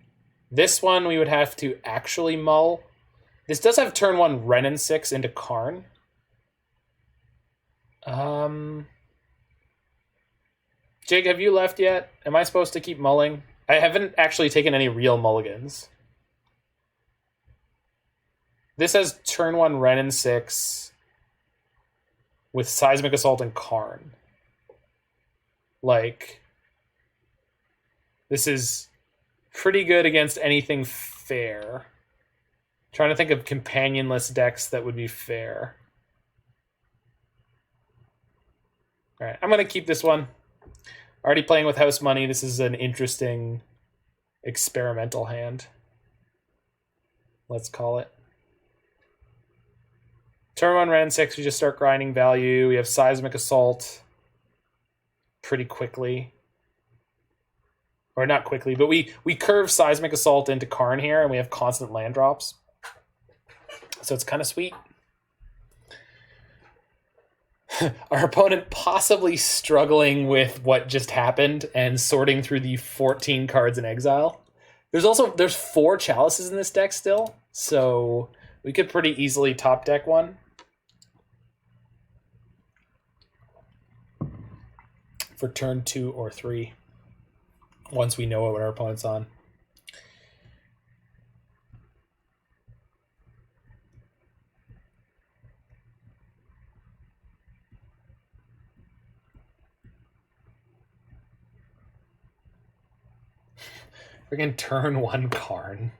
This one we would have to actually mull. This does have turn 1 Wrenn and Six into Karn. Jake, have you left yet? Am I supposed to keep mulling? I haven't actually taken any real mulligans. This has turn 1 Wrenn and Six with Seismic Assault and Karn. Like, this is pretty good against anything fair. Trying to think of companionless decks that would be fair. All right, I'm going to keep this one. Already playing with house money. This is an interesting experimental hand. Let's call it. Turn 1 Wrenn 6, we just start grinding value. We have Seismic Assault pretty quickly. Or not quickly, but we curve Seismic Assault into Karn here, and we have constant land drops. So it's kind of sweet. Our opponent possibly struggling with what just happened and sorting through the 14 cards in exile. There's 4 chalices in this deck still, so we could pretty easily top deck one. For turn 2 or 3. Once we know what our opponent's on. Freaking turn 1 Karn.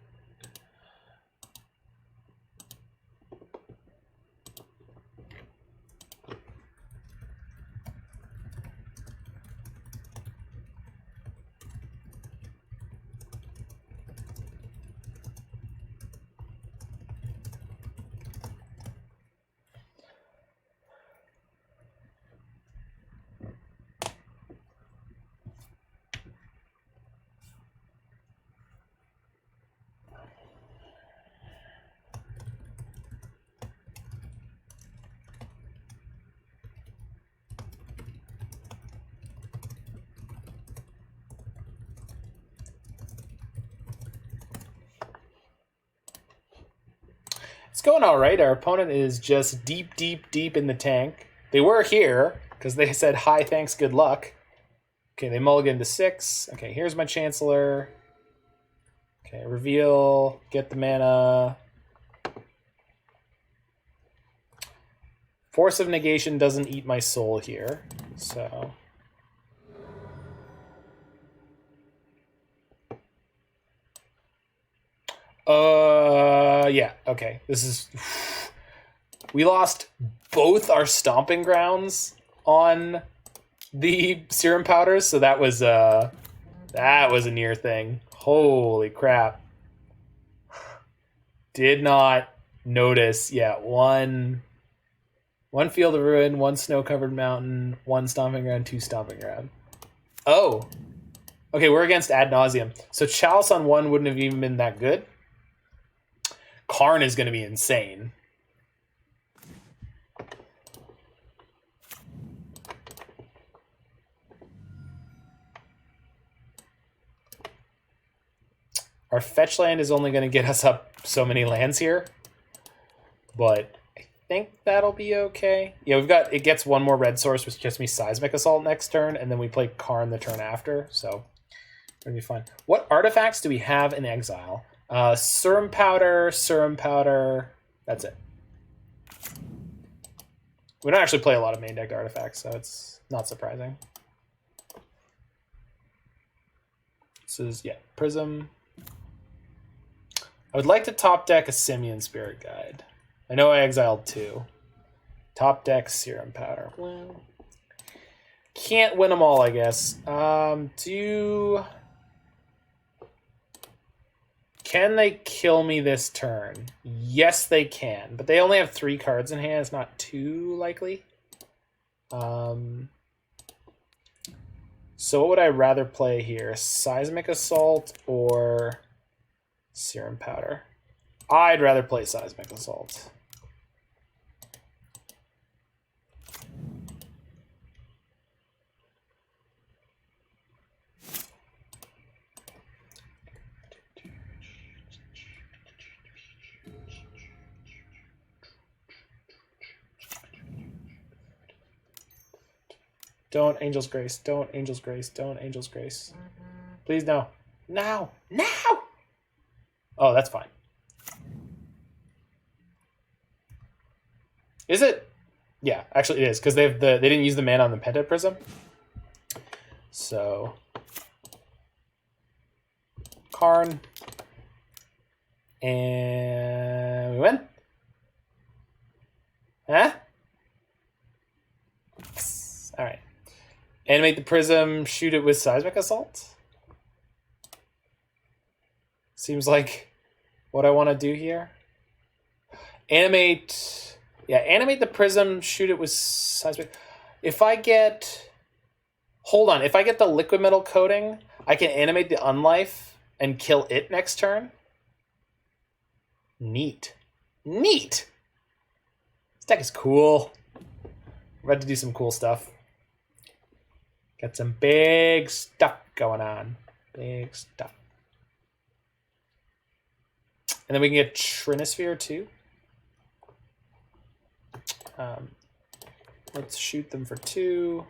It's going all right. Our opponent is just deep in the tank. They were here because they said, hi, thanks, good luck. Okay, they mulligan to 6. Okay, here's my Chancellor. Okay, reveal, get the mana. Force of Negation doesn't eat my soul here, so... Yeah, okay. This is... We lost both our Stomping Grounds on the Serum Powders, so that was That was a near thing. Holy crap. Did not notice. Yeah, one Field of Ruin, one Snow-Covered Mountain, one Stomping Ground, two Stomping Ground. Oh. Okay, we're against Ad Nauseam. So Chalice on one wouldn't have even been that good. Karn is going to be insane. Our fetch land is only going to get us up so many lands here. But I think that'll be okay. Yeah, it gets one more red source, which gets me Seismic Assault next turn, and then we play Karn the turn after, so it'll be fine. What artifacts do we have in exile? Serum Powder, that's it. We don't actually play a lot of main decked artifacts, so it's not surprising. This is, yeah, Prism. I would like to top deck a Simian Spirit Guide. I know I exiled 2. Top deck Serum Powder. Well, can't win them all, I guess. Can they kill me this turn? Yes, they can. But they only have 3 cards in hand. It's not too likely. So what would I rather play here? Seismic Assault or Serum Powder? I'd rather play Seismic Assault. Don't Angel's Grace. Don't Angel's Grace. Don't Angel's Grace. Please, no. Now! Now! Oh, that's fine. Is it? Yeah, actually it is, because they didn't use the mana on the Penta Prism. So Karn. And we win. Huh? Alright. Animate the Prism, shoot it with Seismic Assault. Seems like what I want to do here. Animate the Prism, shoot it with Seismic. If I get... Hold on, if I get the Liquid Metal Coating, I can animate the Unlife and kill it next turn. Neat. Neat! This deck is cool. We're about to do some cool stuff. Got some big stuff going on. Big stuff. And then we can get Trinisphere too. Let's shoot them for 2.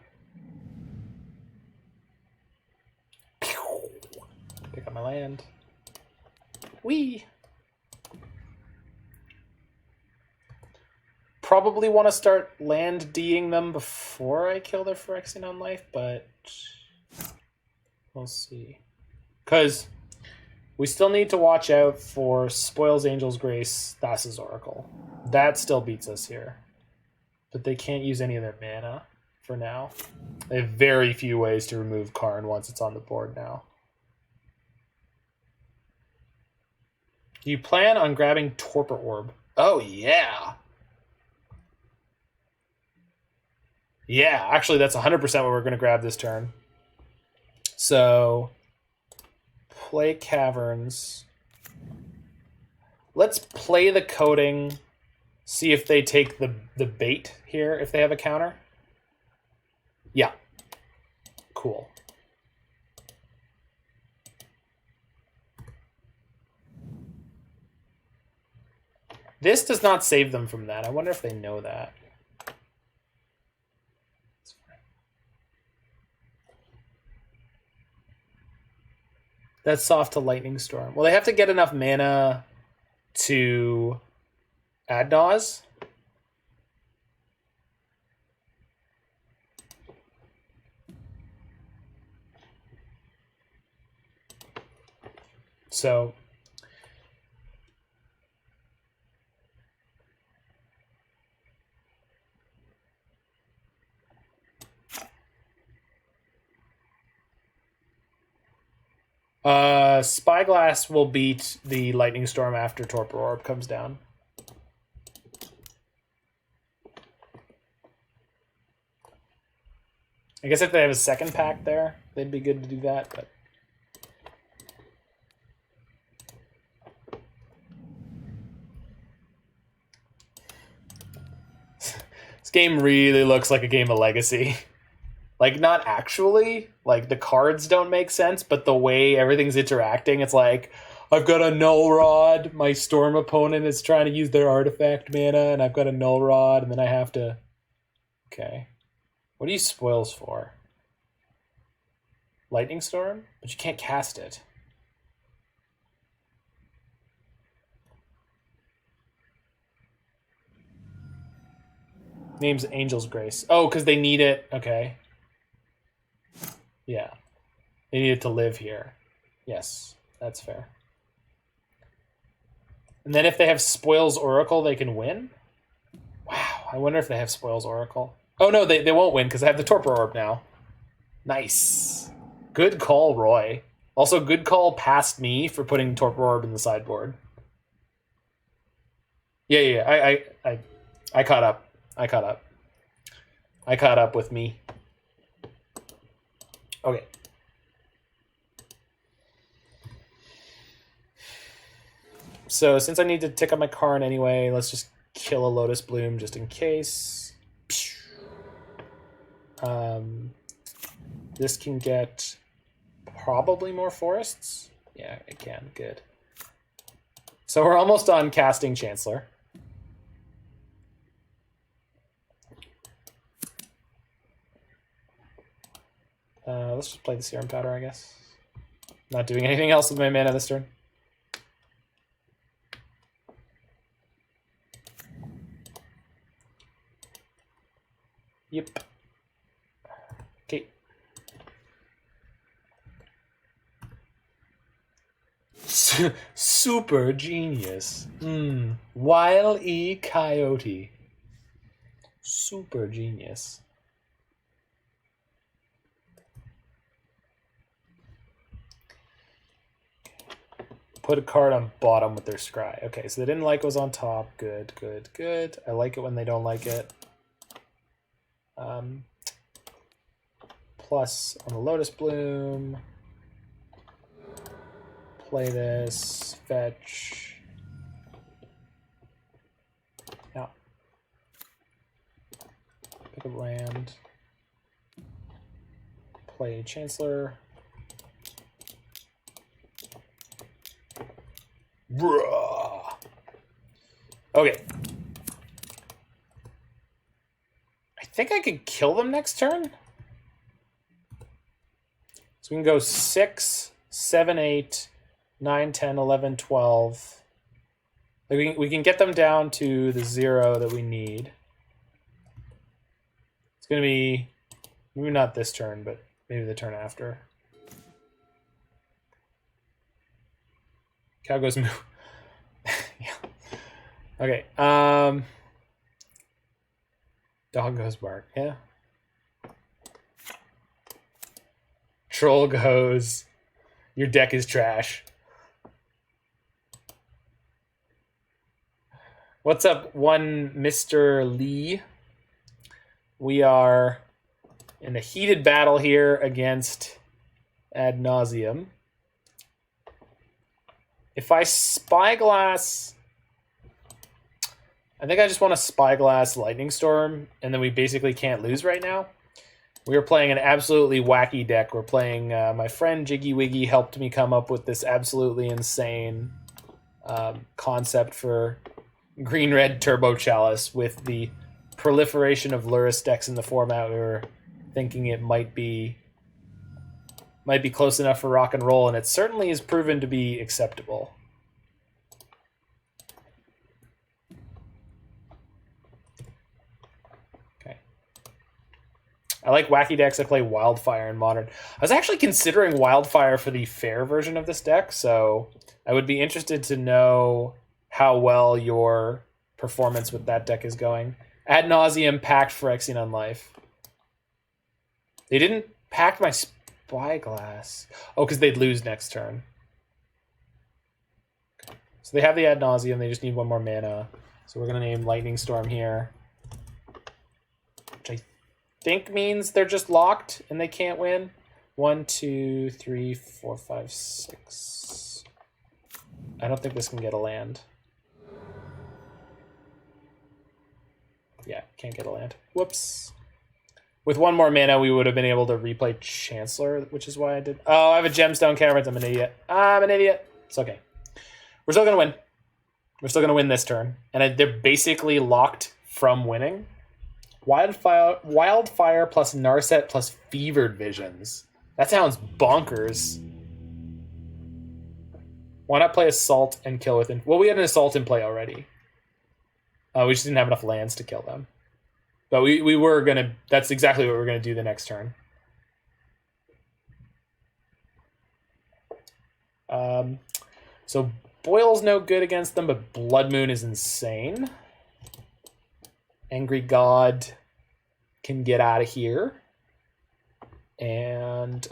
Pick up my land. Whee! Probably want to start land D'ing them before I kill their Phyrexian Unlife, but we'll see. Because we still need to watch out for Spoils Angel's Grace, Thassa's Oracle. That still beats us here. But they can't use any of their mana for now. They have very few ways to remove Karn once it's on the board now. Do you plan on grabbing Torpor Orb? Oh, yeah. Yeah, actually, that's 100% what we're going to grab this turn. So, play Caverns. Let's play the Coating. See if they take the bait here, if they have a counter. Yeah. Cool. This does not save them from that. I wonder if they know that. That's soft to Lightning Storm. Well, they have to get enough mana to Ad Naus. So Spyglass will beat the Lightning Storm after Torpor Orb comes down. I guess if they have a second pack there, they'd be good to do that, but... This game really looks like a game of Legacy. Like, not actually. Like, the cards don't make sense, but the way everything's interacting, it's like, I've got a Null Rod, my Storm opponent is trying to use their artifact mana, and I've got a Null Rod, and then I have to... Okay. What do you spoils for? Lightning Storm? But you can't cast it. Name's Angel's Grace. Oh, because they need it. Okay. Yeah. They need it to live here. Yes, that's fair. And then if they have Spoils Oracle, they can win? Wow, I wonder if they have Spoils Oracle. Oh, no, they won't win because I have the Torpor Orb now. Nice. Good call, Roy. Also, good call past me for putting Torpor Orb in the sideboard. Yeah, I caught up. I caught up with me. Okay. So since I need to tick up my Karn anyway, let's just kill a Lotus Bloom just in case. This can get probably more forests. Yeah, it can. Good. So we're almost on casting Chancellor. Let's just play the Serum Powder, I guess. Not doing anything else with my mana this turn. Yep. Okay. Super genius. Wile E. Coyote. Super genius. Put a card on bottom with their scry. Okay, so they didn't like what was on top. Good, good, good. I like it when they don't like it. Plus on the Lotus Bloom. Play this. Fetch. Yeah. Pick a land. Play Chancellor. Bruh. Okay. I think I could kill them next turn. So we can go 6, 7, 8, 9, 10, 11, 12. Like we can get them down to the 0 that we need. It's going to be, maybe not this turn, but maybe the turn after. Cow goes moo. Yeah. Okay. Dog goes bark. Yeah. Troll goes. Your deck is trash. What's up, one Mr. Lee? We are in a heated battle here against Ad Nauseam. If I Spyglass, I think I just want to Spyglass Lightning Storm, and then we basically can't lose right now. We are playing an absolutely wacky deck. We're playing, my friend Jiggy Wiggy helped me come up with this absolutely insane concept for green-red Turbo Chalice. With the proliferation of Lurrus decks in the format, we were thinking it might be close enough for rock and roll, and it certainly has proven to be acceptable. Okay. I like wacky decks. I play Wildfire in Modern. I was actually considering Wildfire for the fair version of this deck, so I would be interested to know how well your performance with that deck is going. Ad Nauseam packed Phyrexian Life. They didn't pack my Spyglass. Oh, because they'd lose next turn. So they have the Ad Nauseam, they just need one more mana. So we're going to name Lightning Storm here. Which I think means they're just locked and they can't win. 1, 2, 3, 4, 5, 6. I don't think this can get a land. Yeah, can't get a land. Whoops. With one more mana, we would have been able to replay Chancellor, which is why I did. Oh, I have a Gemstone Caverns. I'm an idiot. I'm an idiot. It's okay. We're still going to win. We're still going to win this turn. And they're basically locked from winning. Wildfire plus Narset plus Fevered Visions. That sounds bonkers. Why not play Assault and kill with... Well, we had an Assault in play already. We just didn't have enough lands to kill them. But we were going to... That's exactly what we're going to do the next turn. So Boil's no good against them, but Blood Moon is insane. Angry God can get out of here. And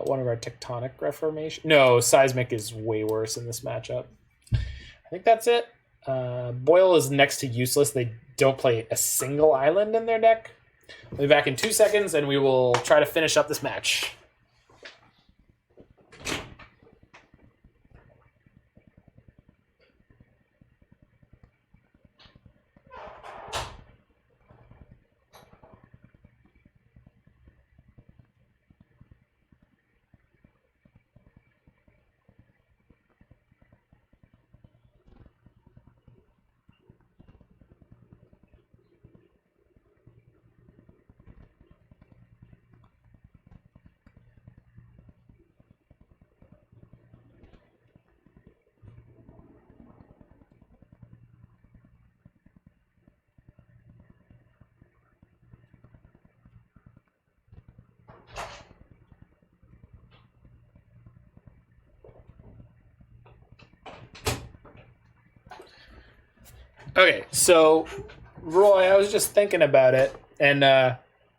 one of our Tectonic Reformation. No, Seismic is way worse in this matchup. I think that's it. Boil is next to useless. They don't play a single island in their deck. We'll be back in 2 seconds, and we will try to finish up this match. Okay, so Roy, I was just thinking about it, and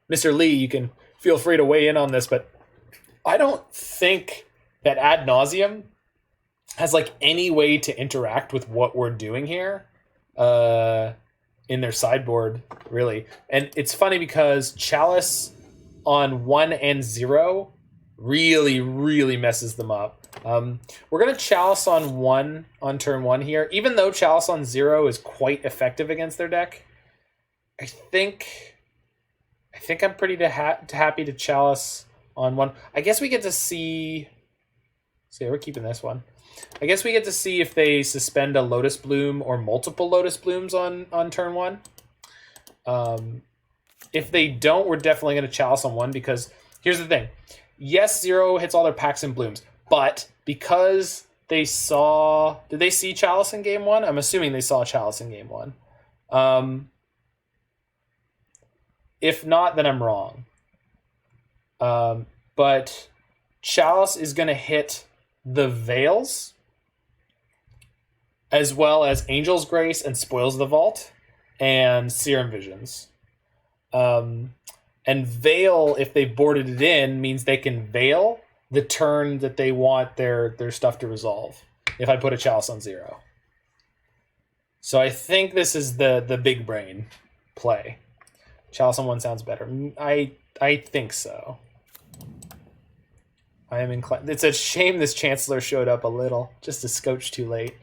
Mr. Lee, you can feel free to weigh in on this, but I don't think that Ad Nauseam has like any way to interact with what we're doing here in their sideboard, really. And it's funny because Chalice on 1 and 0 really, really messes them up. We're going to Chalice on 1 on turn 1 here. Even though Chalice on 0 is quite effective against their deck, I think I'm pretty happy to Chalice on 1. I guess we get to see... So we're keeping this one. I guess we get to see if they suspend a Lotus Bloom or multiple Lotus Blooms on turn 1. If they don't, we're definitely going to Chalice on 1 because here's the thing. Yes, 0 hits all their packs and blooms, but because they saw... Did they see Chalice in game 1? I'm assuming they saw Chalice in game 1. If not, then I'm wrong. But Chalice is going to hit the Veils, as well as Angel's Grace and Spoils the Vault, and Serum Visions. And Veil, if they boarded it in, means they can Veil the turn that they want their stuff to resolve, if I put a Chalice on 0. So I think this is the big brain play. Chalice on 1 sounds better. I think so. I am inclined. It's a shame this Chancellor showed up a little, just a scotch too late.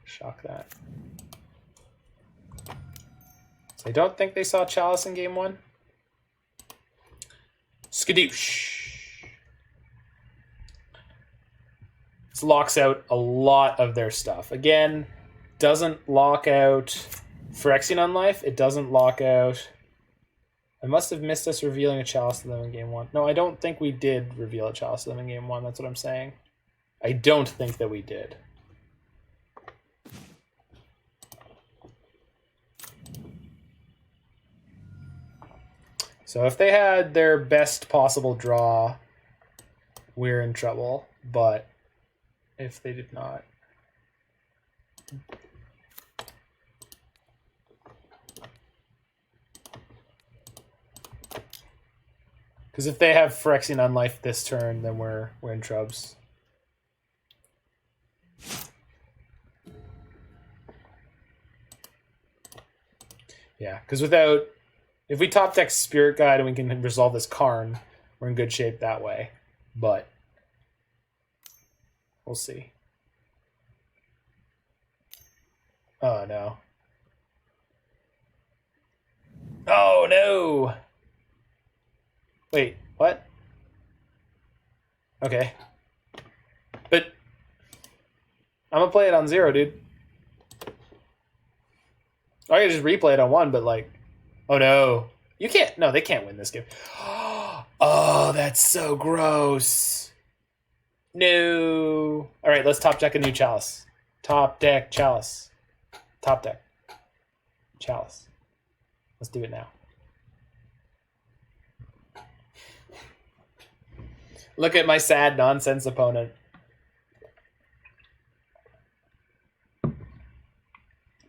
Shock that. So I don't think they saw Chalice in game 1. Skadoosh. This locks out a lot of their stuff. Again, doesn't lock out Phyrexian on life. It doesn't lock out... I must have missed us revealing a Chalice to them in game 1. No, I don't think we did reveal a Chalice to them in game 1. That's what I'm saying. I don't think that we did. So if they had their best possible draw, we're in trouble. But if they did not... Because if they have Phyrexian Unlife this turn, then we're in trubs. Yeah, because if we top deck Spirit Guide and we can resolve this Karn, we're in good shape that way. But we'll see. Oh no. Oh no! Wait, what? Okay. But I'm gonna play it on 0, dude. I can just replay it on 1, but like, oh no. You can't, no, they can't win this game. Oh, that's so gross. No. All right, let's top deck a new Chalice. Top deck Chalice. Top deck Chalice. Let's do it now. Look at my sad nonsense opponent.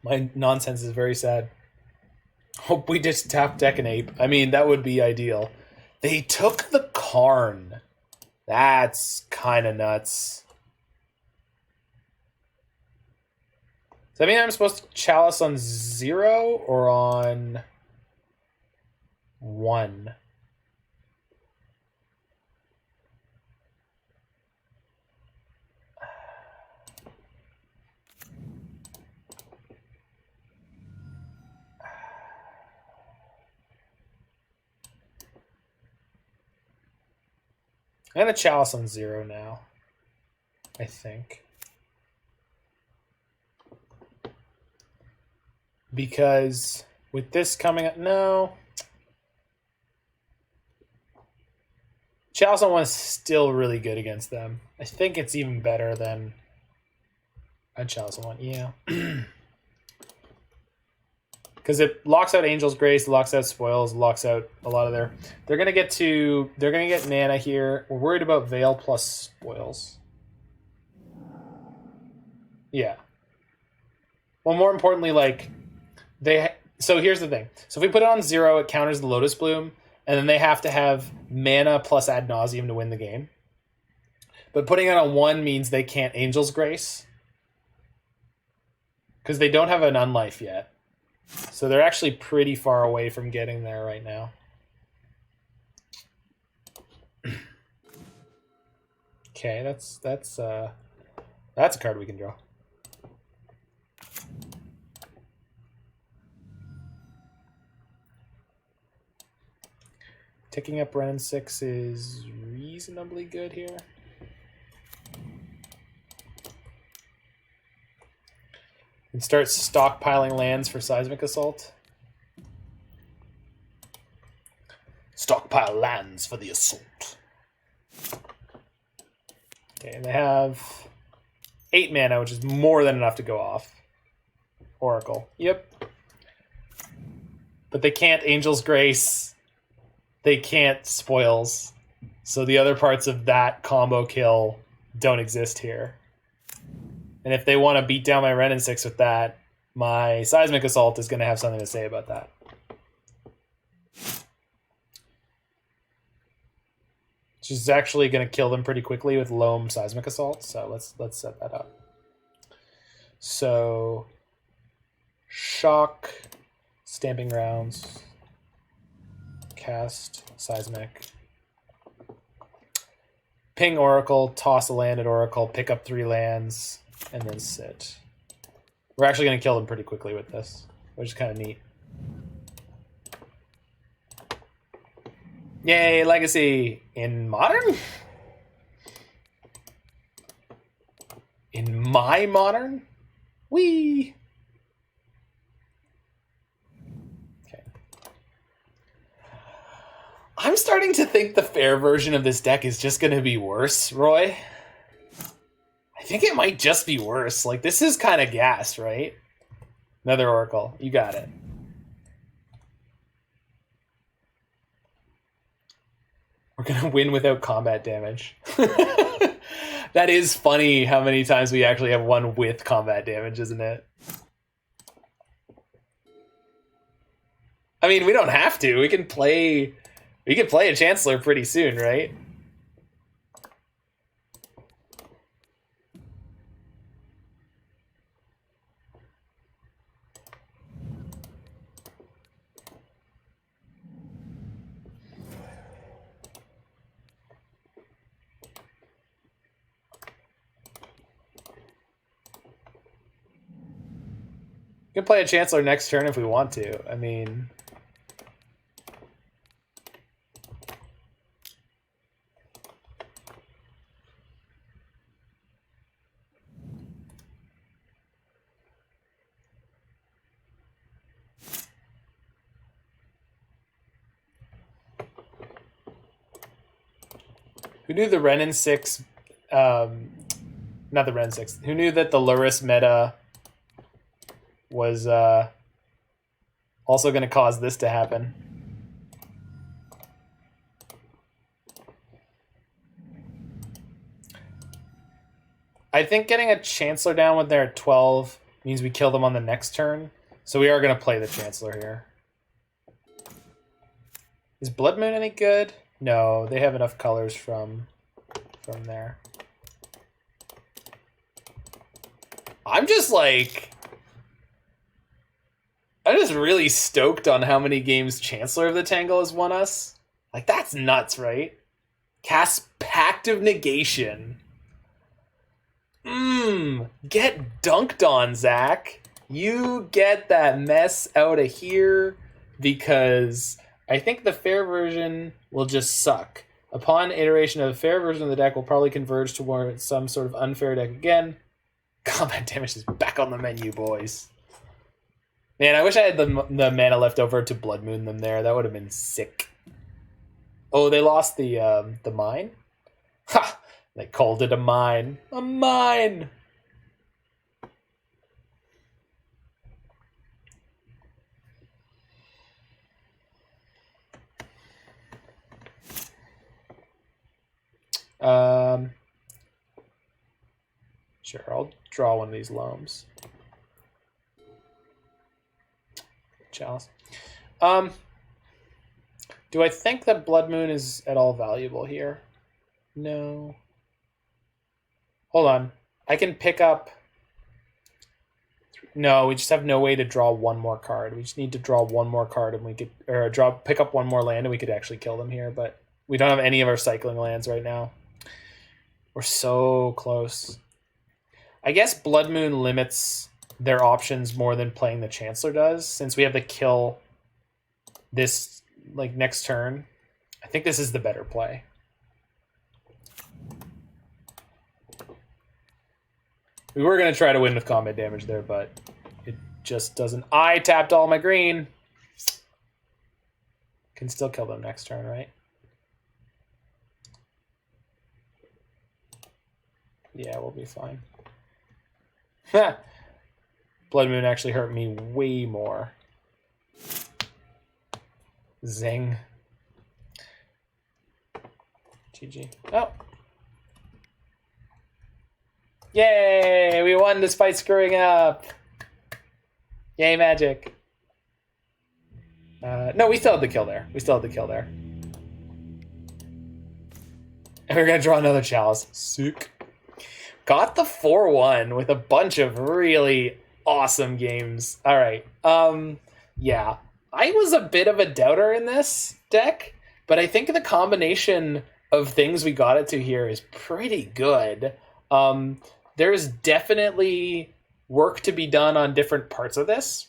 My nonsense is very sad. Hope we just top deck an ape. I mean, that would be ideal. They took the Karn. That's kind of nuts. Does that mean I'm supposed to Chalice on 0 or on 1? I'm going to Chalice on 0 now, I think. Because with this coming up, no. Chalice on 1 is still really good against them. I think it's even better than a Chalice on 1, yeah. Because it locks out Angel's Grace, locks out Spoils, locks out a lot of their... They're gonna get mana here. We're worried about Veil plus Spoils. Yeah. Well, more importantly, like so here's the thing. So if we put it on 0, it counters the Lotus Bloom, and then they have to have mana plus Ad Nauseam to win the game. But putting it on 1 means they can't Angel's Grace. Because they don't have an Unlife yet. So they're actually pretty far away from getting there right now. Okay, that's a card we can draw. Ticking up Wrenn and Six is reasonably good here. And start stockpiling lands for Seismic Assault. Stockpile lands for the assault. Okay, and they have 8 mana, which is more than enough to go off. Oracle. Yep. But they can't Angel's Grace. They can't Spoils. So the other parts of that combo kill don't exist here. And if they want to beat down my Wrenn and Six with that, my Seismic Assault is going to have something to say about that. Which is actually going to kill them pretty quickly with Loam Seismic Assault. So let's set that up. So Shock, Stamping Grounds, cast Seismic, ping Oracle, toss a land at Oracle, pick up 3 lands, and then sit. We're actually going to kill them pretty quickly with this, which is kind of neat. Yay, Legacy! In Modern? In my Modern? Whee! Okay. I'm starting to think the fair version of this deck is just going to be worse, Roy. I think it might just be worse. Like, this is kind of gas, right? Another Oracle. You got it. We're going to win without combat damage. That is funny how many times we actually have one with combat damage, isn't it? I mean, we don't have to. We can play We could play a Chancellor pretty soon, right? We can play a Chancellor next turn if we want to. I mean... Who knew the Wrenn and Six... not the Wrenn and Six. Who knew that the Lurrus meta was also going to cause this to happen? I think getting a Chancellor down when they're at 12 means we kill them on the next turn. So we are going to play the Chancellor here. Is Blood Moon any good? No, they have enough colors from there. I'm just really stoked on how many games Chancellor of the Tangle has won us. Like, that's nuts, right? Cast Pact of Negation. Get dunked on, Zach. You get that mess out of here, because I think the fair version will just suck. Upon iteration of the fair version of the deck will probably converge towards some sort of unfair deck again. Combat damage is back on the menu, boys. Man, I wish I had the mana left over to Blood Moon them there. That would have been sick. Oh, they lost the mine? Ha! They called it a mine. A mine! Sure, I'll draw one of these Loams. Chalice. Do I think that Blood Moon is at all valuable here? No. Hold on. I can pick up... No, we just have no way to draw one more card. We just need to draw one more card and we could... Or pick up one more land and we could actually kill them here, but we don't have any of our cycling lands right now. We're so close. I guess Blood Moon limits their options more than playing the Chancellor does, since we have to kill this next turn. I think this is the better play. We were going to try to win with combat damage there, but it just doesn't. I tapped all my green. Can still kill them next turn, right? Yeah, we'll be fine. Blood Moon actually hurt me way more. Zing. GG. Oh. Yay! We won despite screwing up. Yay, Magic. No, we still had the kill there. And we're going to draw another Chalice. Sick. Got the 4-1 with a bunch of really awesome games. All right. Yeah. I was a bit of a doubter in this deck, but I think the combination of things we got it to here is pretty good. There's definitely work to be done on different parts of this.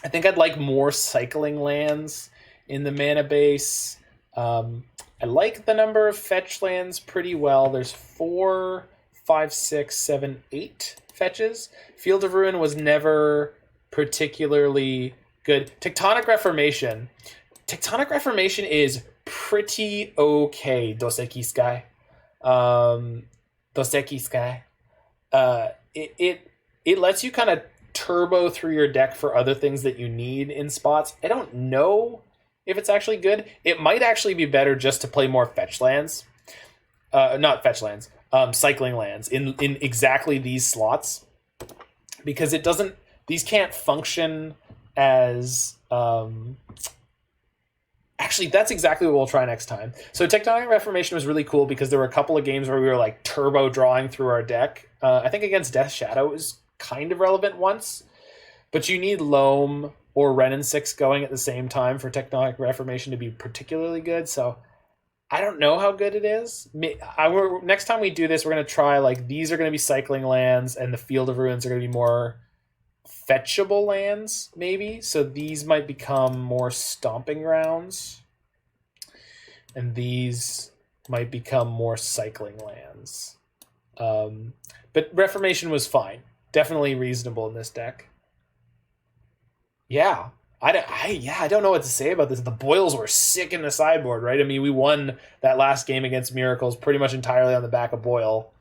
I think I'd like more cycling lands in the mana base. I like the number of fetch lands pretty well. There's 4, 5, 6, 7, 8 fetches. Field of Ruin was never particularly good. Tectonic Reformation. Tectonic Reformation is pretty okay, Doseki Sky. Doseki Sky. It lets you kind of turbo through your deck for other things that you need in spots. I don't know if it's actually good. It might actually be better just to play more fetch lands. Not fetch lands. Cycling lands in exactly these slots. Because it doesn't... These can't function as Actually, that's exactly what we'll try next time. So Tectonic Reformation was really cool because there were a couple of games where we were like turbo drawing through our deck. I think against Death Shadow it was kind of relevant once, but you need Loam or Wrenn and Six going at the same time for Tectonic Reformation to be particularly good. So I don't know how good it is. Next time we do this, we're going to try like these are going to be cycling lands and the Field of Ruins are going to be more fetchable lands, maybe. So these might become more Stomping Grounds. And these might become more cycling lands. But Reformation was fine. Definitely reasonable in this deck. Yeah. I don't know what to say about this. The Boils were sick in the sideboard, right? I mean, we won that last game against Miracles pretty much entirely on the back of Boil.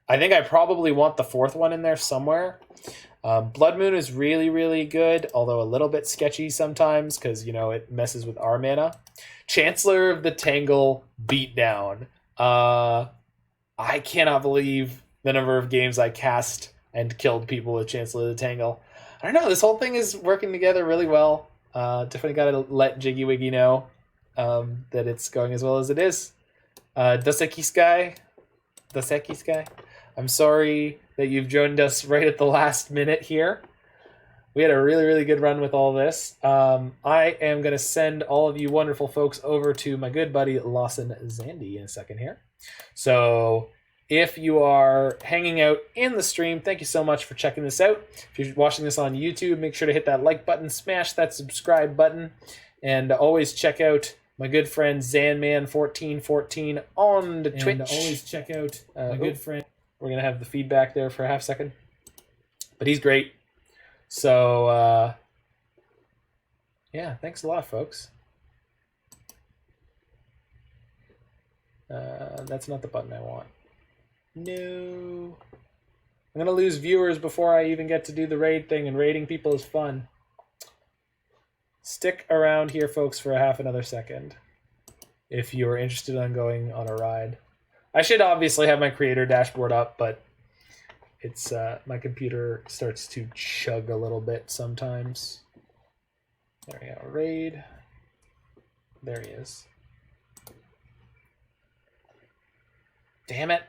I think I probably want the fourth one in there somewhere. Blood Moon is really, really good, although a little bit sketchy sometimes because, you know, it messes with our mana. Chancellor of the Tangle Beatdown. I cannot believe the number of games I cast and killed people with Chancellor of the Tangle. I don't know, this whole thing is working together really well. Definitely got to let Jiggy Wiggy know that it's going as well as it is. Doseki Sky. I'm sorry that you've joined us right at the last minute here. We had a really, really good run with all this. I am going to send all of you wonderful folks over to my good buddy Lawson Zandy in a second here. So if you are hanging out in the stream, thank you so much for checking this out. If you're watching this on YouTube, make sure to hit that like button, smash that subscribe button, and always check out my good friend Zanman1414 on the Twitch. And always check out my good friend. We're going to have the feedback there for a half second. But he's great. So, yeah, thanks a lot, folks. That's not the button I want. No. I'm going to lose viewers before I even get to do the raid thing, and raiding people is fun. Stick around here, folks, for another second if you're interested in going on a ride. I should obviously have my creator dashboard up, but it's my computer starts to chug a little bit sometimes. There we go. Raid. There he is. Damn it.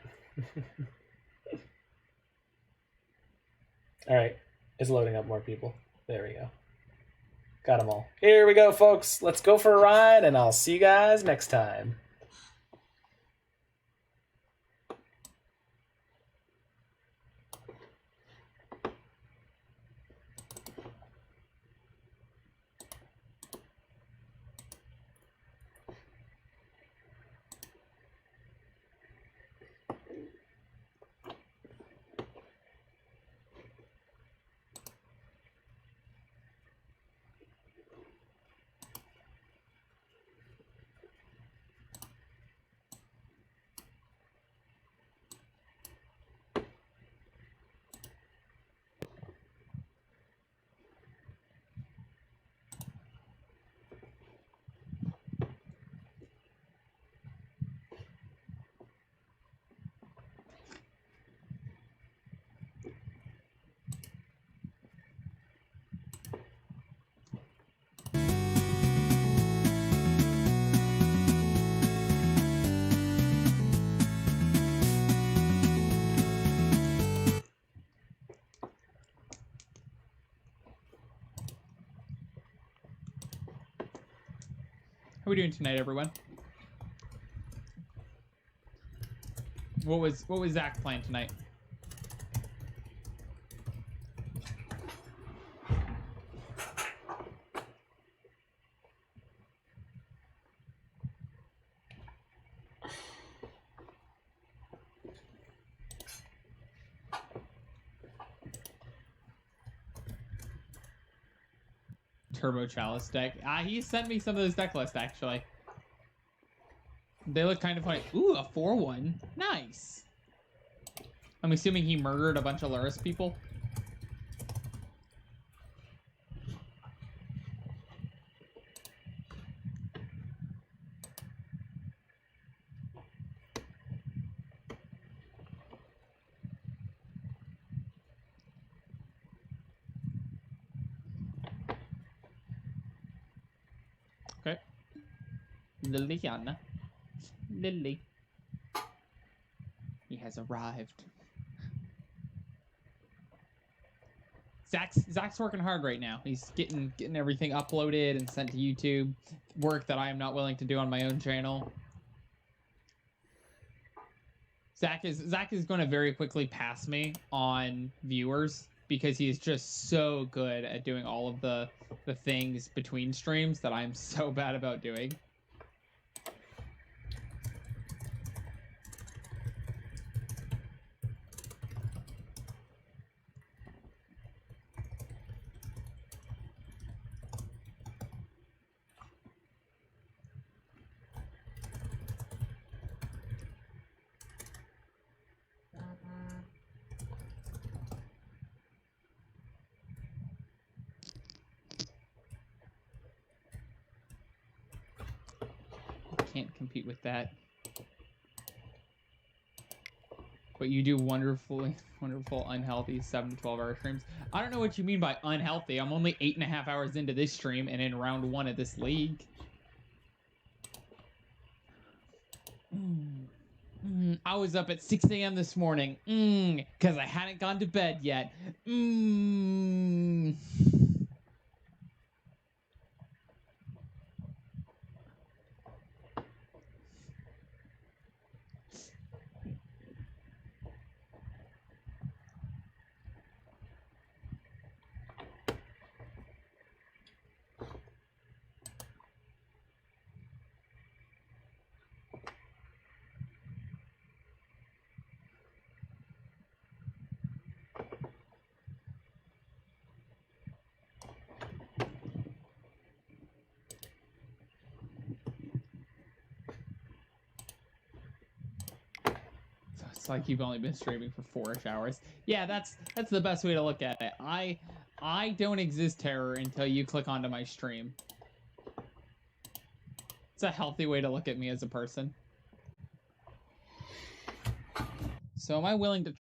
All right. It's loading up more people. There we go. Got them all. Here we go, folks. Let's go for a ride, and I'll see you guys next time. How are we doing tonight, everyone? What was Zach's plan tonight? Turbo Chalice deck. He sent me some of those deck lists, actually. They look kind of funny. Ooh, a 4-1. Nice. I'm assuming he murdered a bunch of Luris people. Okay. Liliana. Lily. He has arrived. Zach's working hard right now. He's getting everything uploaded and sent to YouTube. Work that I am not willing to do on my own channel. Zach is going to very quickly pass me on viewers because he is just so good at doing all of the things between streams that I'm so bad about doing. Can't compete with that. But you do wonderful, unhealthy 7 to 12 hour streams. I don't know what you mean by unhealthy. I'm only 8.5 hours into this stream and in round 1 of this league. I was up at 6 a.m. this morning because I hadn't gone to bed yet. It's like you've only been streaming for 4-ish hours. Yeah, that's the best way to look at it. I don't exist, Terror, until you click onto my stream. It's a healthy way to look at me as a person. So am I willing to